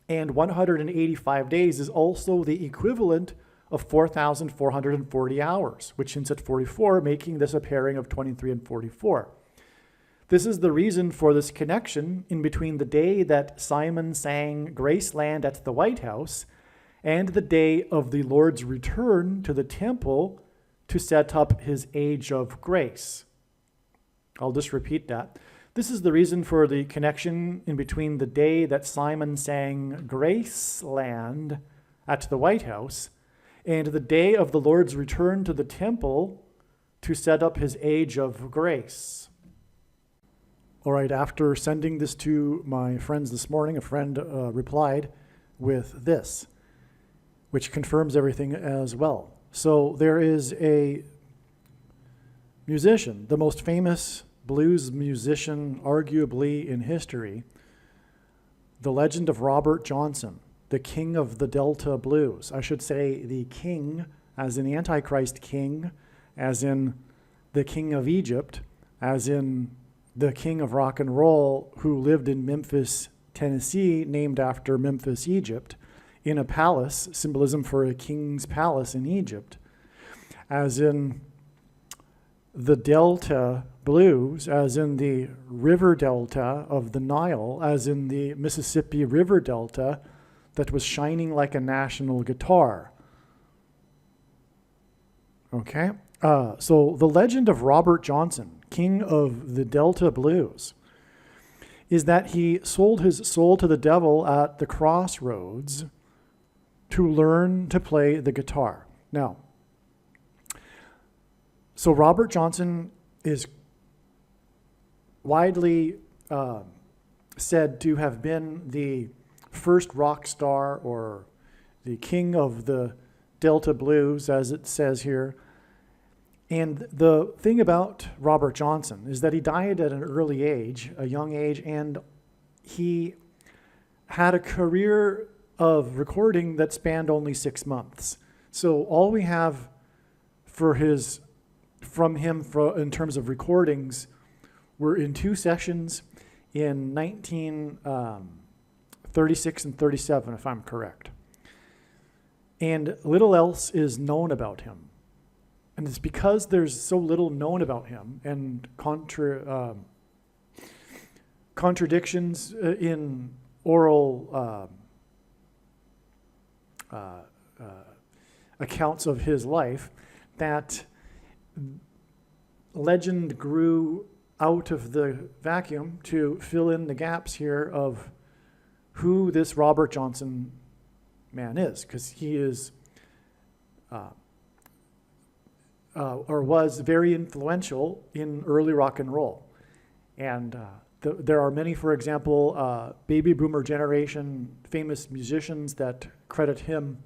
And 185 days is also the equivalent of 4,440 hours, which hints at 44, making this a pairing of 23 and 44. This is the reason for this connection in between the day that Simon sang Graceland at the White House and the day of the Lord's return to the temple to set up his age of grace. I'll just repeat that. This is the reason for the connection in between the day that Simon sang Graceland at the White House and the day of the Lord's return to the temple to set up his age of grace. All right, after sending this to my friends this morning, a friend replied with this, which confirms everything as well. So there is a musician, the most famous blues musician arguably in history, the legend of Robert Johnson, the king of the Delta blues. I should say the king as in the Antichrist king, as in the king of Egypt, as in the king of rock and roll who lived in Memphis, Tennessee, named after Memphis, Egypt, in a palace, symbolism for a king's palace in Egypt, as in the Delta blues, as in the river delta of the Nile, as in the Mississippi River Delta that was shining like a national guitar. Okay? So the legend of Robert Johnson, king of the Delta blues, is that he sold his soul to the devil at the crossroads to learn to play the guitar. Now, so Robert Johnson is widely said to have been the first rock star or the king of the Delta blues, as it says here. And the thing about Robert Johnson is that he died at an early age, a young age, and he had a career of recording that spanned only 6 months. So all we have from him in terms of recordings were in 2 sessions in 1936 and 37, if I'm correct. And little else is known about him. And it's because there's so little known about him and contradictions in oral accounts of his life that legend grew out of the vacuum to fill in the gaps here of who this Robert Johnson man is, because he is or was very influential in early rock and roll. And there are many, for example, baby boomer generation famous musicians that credit him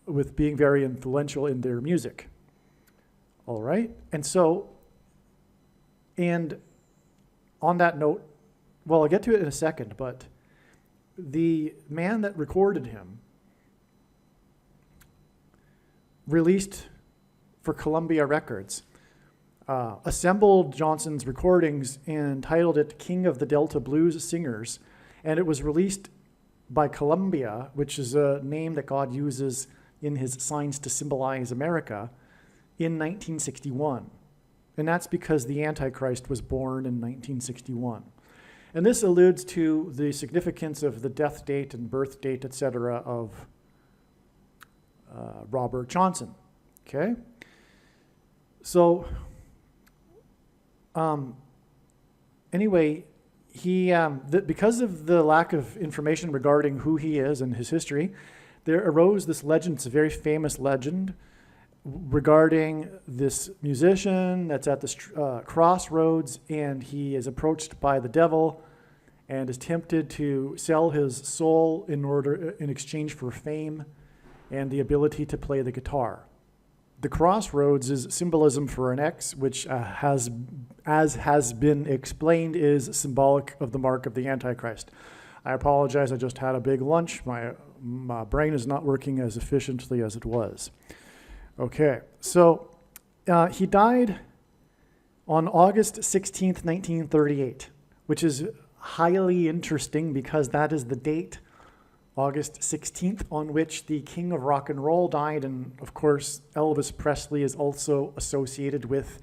with being very influential in their music. All right? And so, and on that note, well, I'll get to it in a second, but the man that recorded him released for Columbia Records, assembled Johnson's recordings and titled it King of the Delta Blues Singers, and it was released by Columbia, which is a name that God uses in his signs to symbolize America, in 1961. And that's because the Antichrist was born in 1961. And this alludes to the significance of the death date and birth date, etc., of Robert Johnson. Okay? So, anyway, he because of the lack of information regarding who he is and his history, there arose this legend. It's a very famous legend regarding this musician that's at the crossroads, and he is approached by the devil and is tempted to sell his soul in exchange for fame and the ability to play the guitar. The crossroads is symbolism for an X, which has been explained, is symbolic of the mark of the Antichrist. I apologize, I just had a big lunch. My brain is not working as efficiently as it was. Okay, so he died on August 16th, 1938, which is highly interesting because that is the date, August 16th, on which the King of Rock and Roll died. And of course, Elvis Presley is also associated with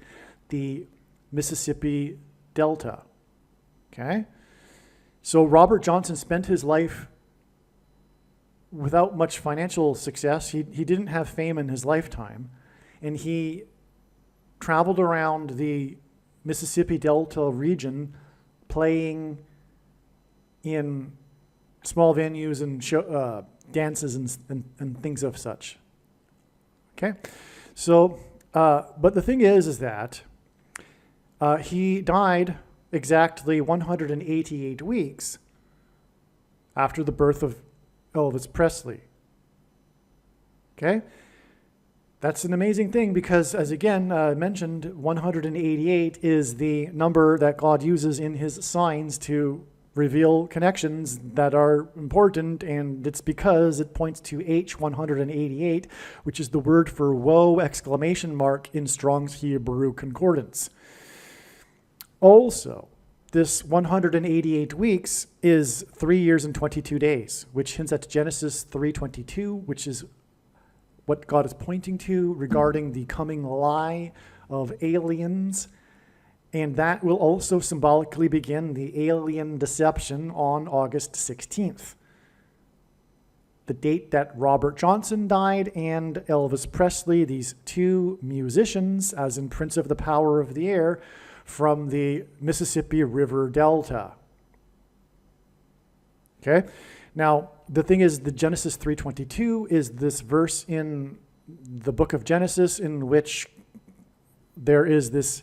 the Mississippi Delta. Okay? So Robert Johnson spent his life without much financial success. He didn't have fame in his lifetime. And he traveled around the Mississippi Delta region playing in small venues and dances and things of such. Okay? So, but the thing is that he died exactly 188 weeks after the birth of Elvis Presley. Okay? That's an amazing thing because, as again mentioned, 188 is the number that God uses in his signs to reveal connections that are important, and it's because it points to H188, which is the word for woe exclamation mark in Strong's Hebrew Concordance. Also, this 188 weeks is 3 years and 22 days, which hints at Genesis 3:22, which is what God is pointing to regarding the coming lie of aliens. And that will also symbolically begin the alien deception on August 16th. The date that Robert Johnson died and Elvis Presley, these two musicians, as in Prince of the Power of the Air, from the Mississippi River Delta. Okay? Now, the thing is, the Genesis 3:22 is this verse in the book of Genesis in which there is this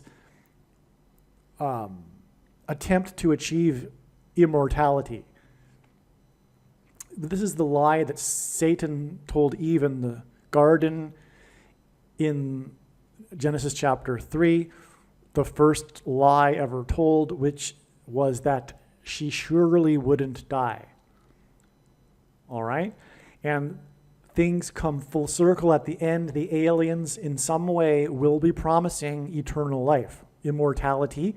attempt to achieve immortality. This is the lie that Satan told Eve in the garden in Genesis chapter 3, the first lie ever told, which was that she surely wouldn't die. All right? And things come full circle at the end. The aliens, in some way, will be promising eternal life, immortality,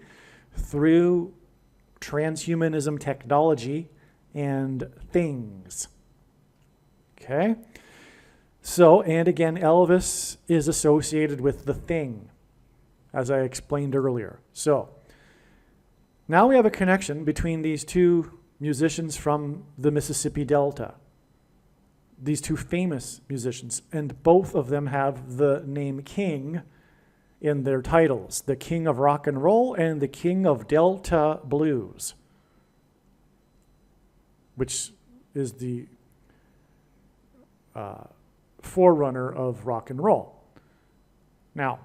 through transhumanism technology and things. Okay? So, and again, Elvis is associated with the thing, as I explained earlier. So, now we have a connection between these two musicians from the Mississippi Delta. These two famous musicians, and both of them have the name King in their titles, the King of Rock and Roll and the King of Delta Blues, which is the forerunner of rock and roll. Now,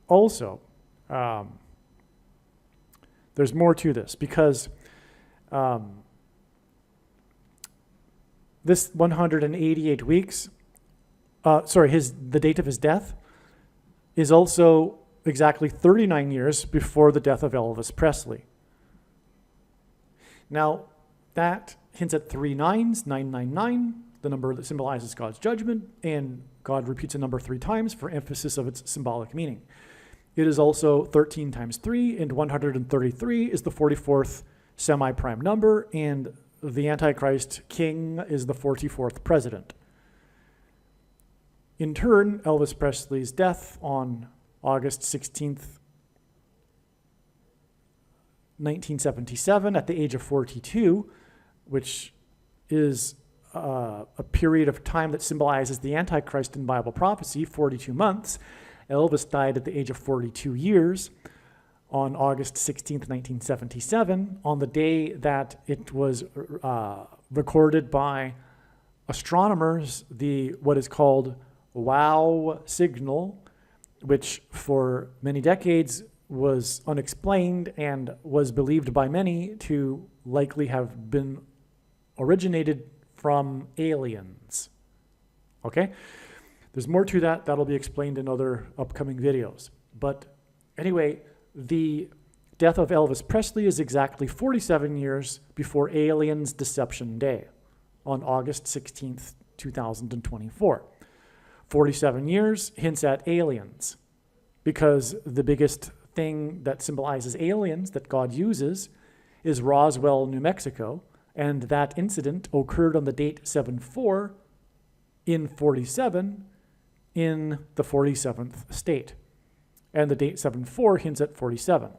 also, there's more to this because this 188 weeks, the date of his death is also exactly 39 years before the death of Elvis Presley. Now, that hints at 3 9s, 999. the number that symbolizes God's judgment, and God repeats a number 3 times for emphasis of its symbolic meaning. It is also 13 times 3, and 133 is the 44th semi-prime number, and the Antichrist king is the 44th president. In turn, Elvis Presley's death on August 16th, 1977, at the age of 42, which is a period of time that symbolizes the Antichrist in Bible prophecy, 42 months. Elvis died at the age of 42 years on August 16th, 1977, on the day that it was recorded by astronomers, what is called WOW signal, which for many decades was unexplained and was believed by many to likely have been originated from aliens. Okay? There's more to that. That'll be explained in other upcoming videos. But anyway, the death of Elvis Presley is exactly 47 years before Aliens Deception Day on August 16th, 2024. 47 years hints at aliens, because the biggest thing that symbolizes aliens that God uses is Roswell, New Mexico, and that incident occurred on the date 7/4 in 47 in the 47th state. And the date 7/4 hints at 47,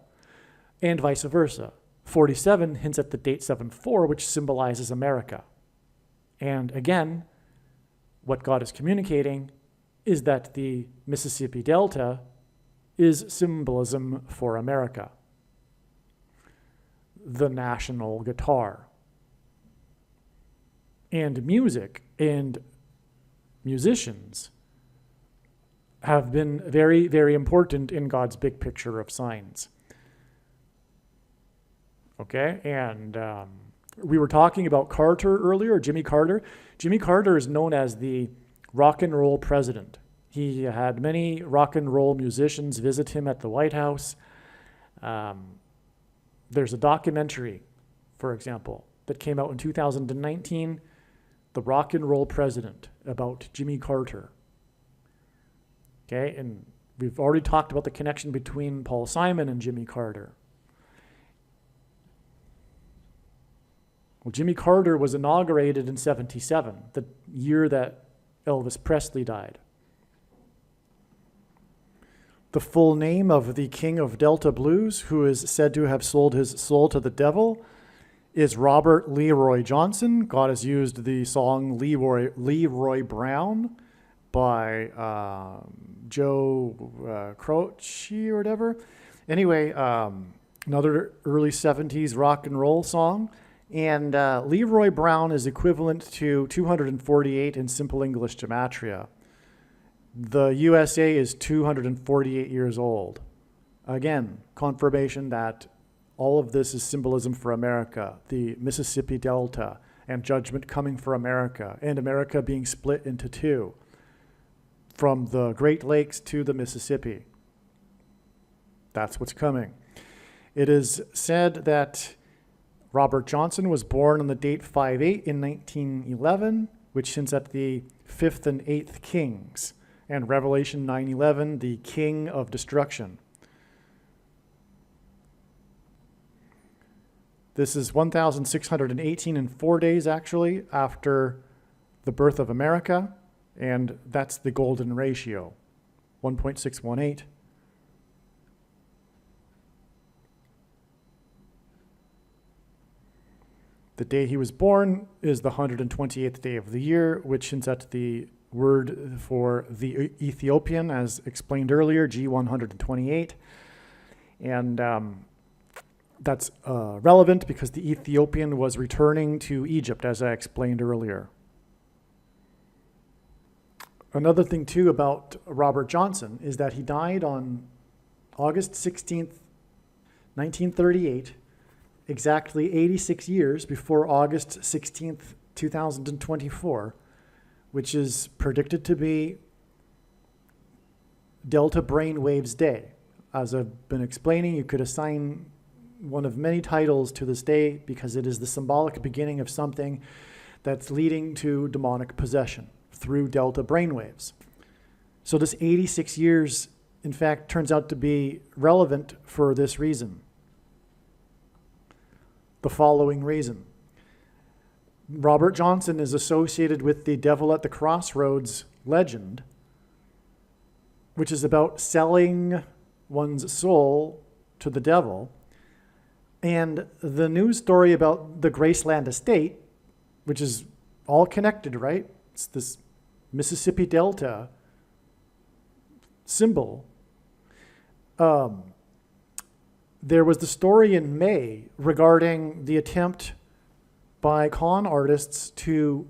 and vice versa. 47 hints at the date 7/4, which symbolizes America. And again, what God is communicating is that the Mississippi Delta is symbolism for America. The national guitar. And music and musicians have been very, very important in God's big picture of signs. Okay, and we were talking about Carter earlier, Jimmy Carter. Jimmy Carter is known as the rock and roll president. He had many rock and roll musicians visit him at the White House. There's a documentary, for example, that came out in 2019, The Rock and Roll President, about Jimmy Carter. Okay, and we've already talked about the connection between Paul Simon and Jimmy Carter. Well, Jimmy Carter was inaugurated in 77, the year that Elvis Presley died. The full name of the king of Delta blues, who is said to have sold his soul to the devil, is Robert Leroy Johnson. God has used the song Leroy Brown by Joe Croce or whatever. Anyway, another early 70s rock and roll song. And Leroy Brown is equivalent to 248 in simple English gematria. The USA is 248 years old. Again, confirmation that all of this is symbolism for America, the Mississippi Delta, and judgment coming for America, and America being split into two, from the Great Lakes to the Mississippi. That's what's coming. It is said that Robert Johnson was born on the date 5/8 in 1911, which hints at the 5th and 8th kings, and Revelation 9:11, the king of destruction. This is 1,618 and 4 days, actually, after the birth of America, and that's the golden ratio, 1.618. The day he was born is the 128th day of the year, which hints at the word for the Ethiopian, as explained earlier, G128. And that's relevant because the Ethiopian was returning to Egypt, as I explained earlier. Another thing, too, about Robert Johnson is that he died on August 16th, 1938, exactly 86 years before August 16th, 2024, which is predicted to be Delta Brainwaves Day. As I've been explaining, you could assign one of many titles to this day because it is the symbolic beginning of something that's leading to demonic possession through delta brainwaves. So this 86 years, in fact, turns out to be relevant for this reason. The following reason. Robert Johnson is associated with the Devil at the Crossroads legend, which is about selling one's soul to the devil. And the news story about the Graceland estate, which is all connected, right? It's this Mississippi Delta symbol. There was the story in May regarding the attempt by con artists to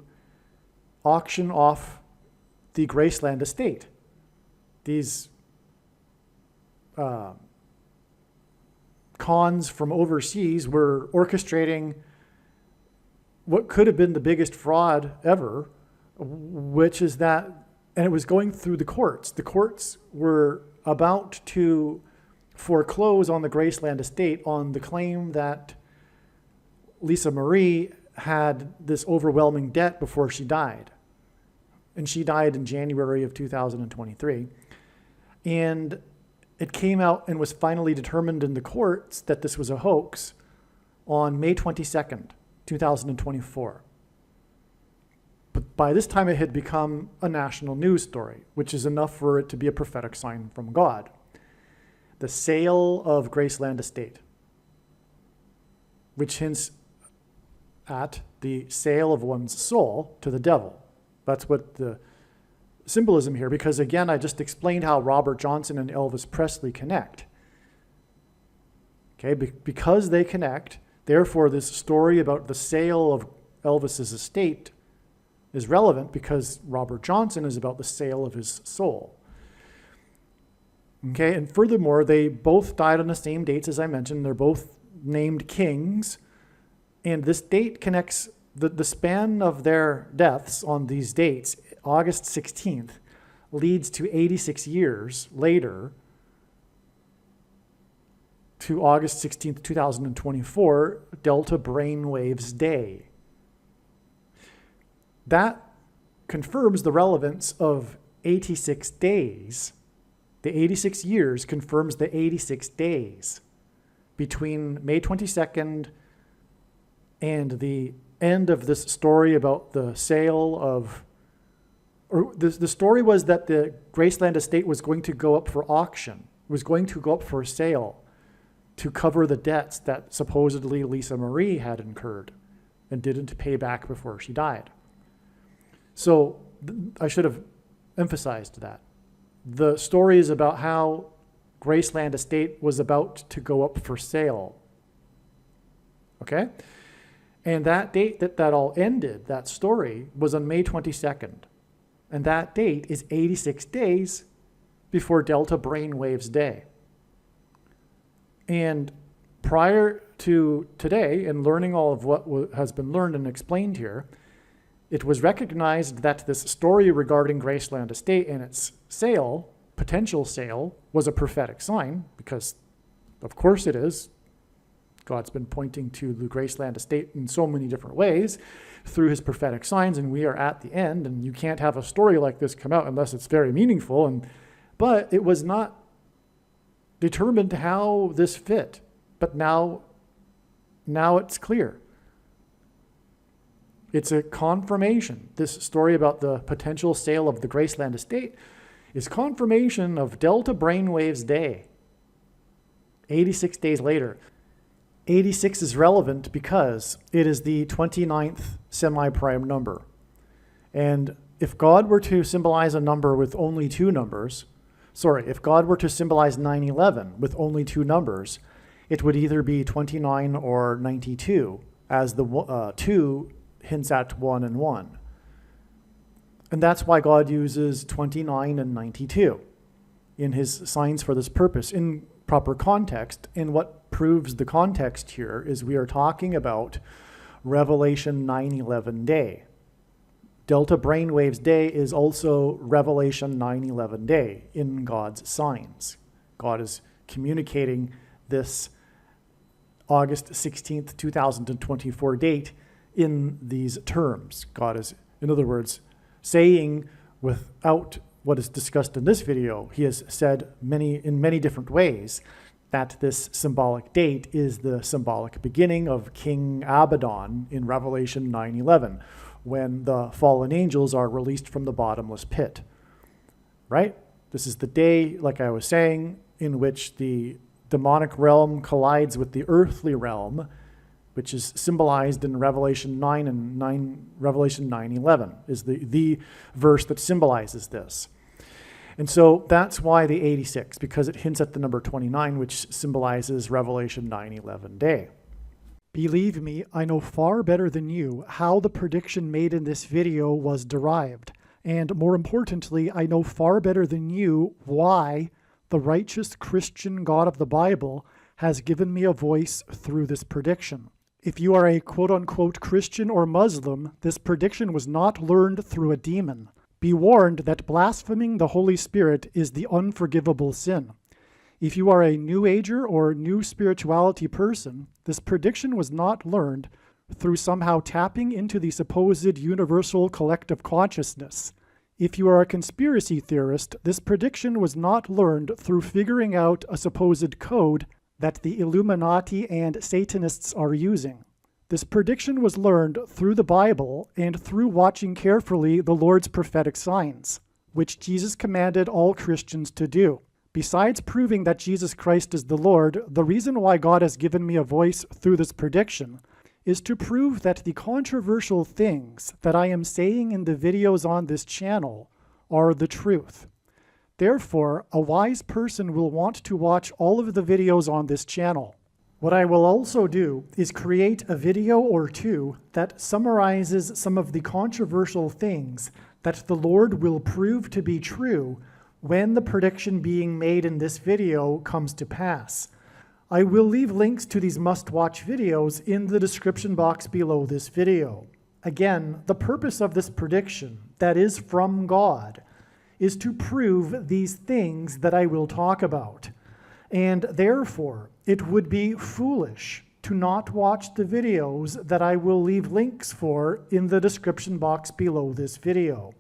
auction off the Graceland estate. These cons from overseas were orchestrating what could have been the biggest fraud ever, which is that, and it was going through the courts. The courts were about to foreclose on the Graceland estate on the claim that Lisa Marie had this overwhelming debt before she died. And she died in January of 2023. And it came out and was finally determined in the courts that this was a hoax on May 22nd, 2024. But by this time it had become a national news story, which is enough for it to be a prophetic sign from God. The sale of Graceland estate, which hints at the sale of one's soul to the devil. That's what the symbolism here, because again, I just explained how Robert Johnson and Elvis Presley connect. Okay, because they connect, therefore this story about the sale of Elvis's estate is relevant because Robert Johnson is about the sale of his soul. Okay, and furthermore, they both died on the same dates as I mentioned. They're both named kings, and this date connects the span of their deaths on these dates. August 16th leads to 86 years later to August 16th, 2024, Delta Brainwaves Day. That confirms the relevance of 86 days. The 86 years confirms the 86 days between May 22nd and the end of this story about the sale of, or the story was that the Graceland estate was going to go up for auction, was going to go up for sale to cover the debts that supposedly Lisa Marie had incurred and didn't pay back before she died. So I should have emphasized that. The story is about how Graceland estate was about to go up for sale. Okay? And that date that all ended, that story, was on May 22nd. And that date is 86 days before Delta Brainwaves Day. And prior to today, and learning all of what has been learned and explained here, it was recognized that this story regarding Graceland estate and its sale, potential sale, was a prophetic sign, because of course it is. God's been pointing to the Graceland estate in so many different ways through his prophetic signs, and we are at the end, and you can't have a story like this come out unless it's very meaningful. But it was not determined how this fit. But now it's clear. It's a confirmation. This story about the potential sale of the Graceland estate is confirmation of Delta Brainwaves Day, 86 days later. 86 is relevant because it is the 29th semi-prime number. And if God were to symbolize a number with only two numbers, if God were to symbolize 9/11 with only two numbers, it would either be 29 or 92, as the 2 hints at 1 and 1. And that's why God uses 29 and 92 in his signs for this purpose, in proper context. And what proves the context here is we are talking about Revelation 9/11 Day. Delta Brainwaves Day is also Revelation 9/11 Day in God's signs. God is communicating this August 16th, 2024 date in these terms. God is, in other words, saying without what is discussed in this video, he has said in many different ways that this symbolic date is the symbolic beginning of King Abaddon in Revelation 9:11, when the fallen angels are released from the bottomless pit. Right? This is the day, like I was saying, in which the demonic realm collides with the earthly realm, which is symbolized in Revelation 9:11 is the verse that symbolizes this. And so that's why the 86, because it hints at the number 29, which symbolizes Revelation 9:11 day. Believe me, I know far better than you how the prediction made in this video was derived. And more importantly, I know far better than you why the righteous Christian God of the Bible has given me a voice through this prediction. If you are a quote-unquote Christian or Muslim, this prediction was not learned through a demon. Be warned that blaspheming the Holy Spirit is the unforgivable sin. If you are a New Ager or New Spirituality person, this prediction was not learned through somehow tapping into the supposed universal collective consciousness. If you are a conspiracy theorist, this prediction was not learned through figuring out a supposed code that the Illuminati and Satanists are using. This prediction was learned through the Bible and through watching carefully the Lord's prophetic signs, which Jesus commanded all Christians to do. Besides proving that Jesus Christ is the Lord, the reason why God has given me a voice through this prediction is to prove that the controversial things that I am saying in the videos on this channel are the truth. Therefore, a wise person will want to watch all of the videos on this channel. What I will also do is create a video or two that summarizes some of the controversial things that the Lord will prove to be true when the prediction being made in this video comes to pass. I will leave links to these must-watch videos in the description box below this video. Again, the purpose of this prediction, that is from God, is to prove these things that I will talk about. And therefore, it would be foolish to not watch the videos that I will leave links for in the description box below this video.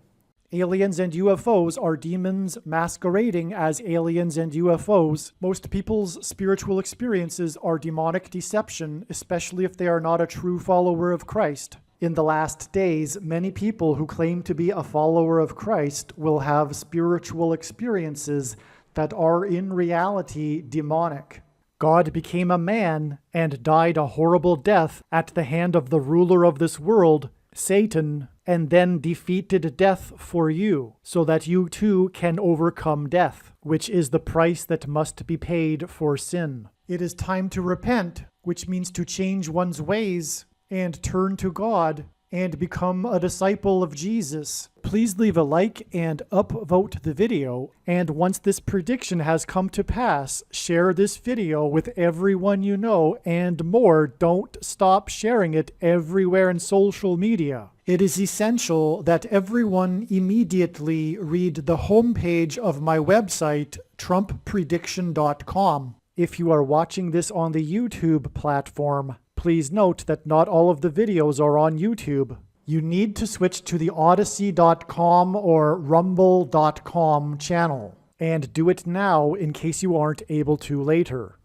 Aliens and UFOs are demons masquerading as aliens and UFOs. Most people's spiritual experiences are demonic deception, especially if they are not a true follower of Christ. In the last days, many people who claim to be a follower of Christ will have spiritual experiences that are in reality demonic. God became a man and died a horrible death at the hand of the ruler of this world, Satan, and then defeated death for you, so that you too can overcome death, which is the price that must be paid for sin. It is time to repent, which means to change one's ways and turn to God and become a disciple of Jesus. Please leave a like and upvote the video, and once this prediction has come to pass, share this video with everyone you know, and more, don't stop sharing it everywhere in social media. It is essential that everyone immediately read the homepage of my website, TrumpPrediction.com. If you are watching this on the YouTube platform, please note that not all of the videos are on YouTube. You need to switch to the Odyssey.com or Rumble.com channel, and do it now in case you aren't able to later.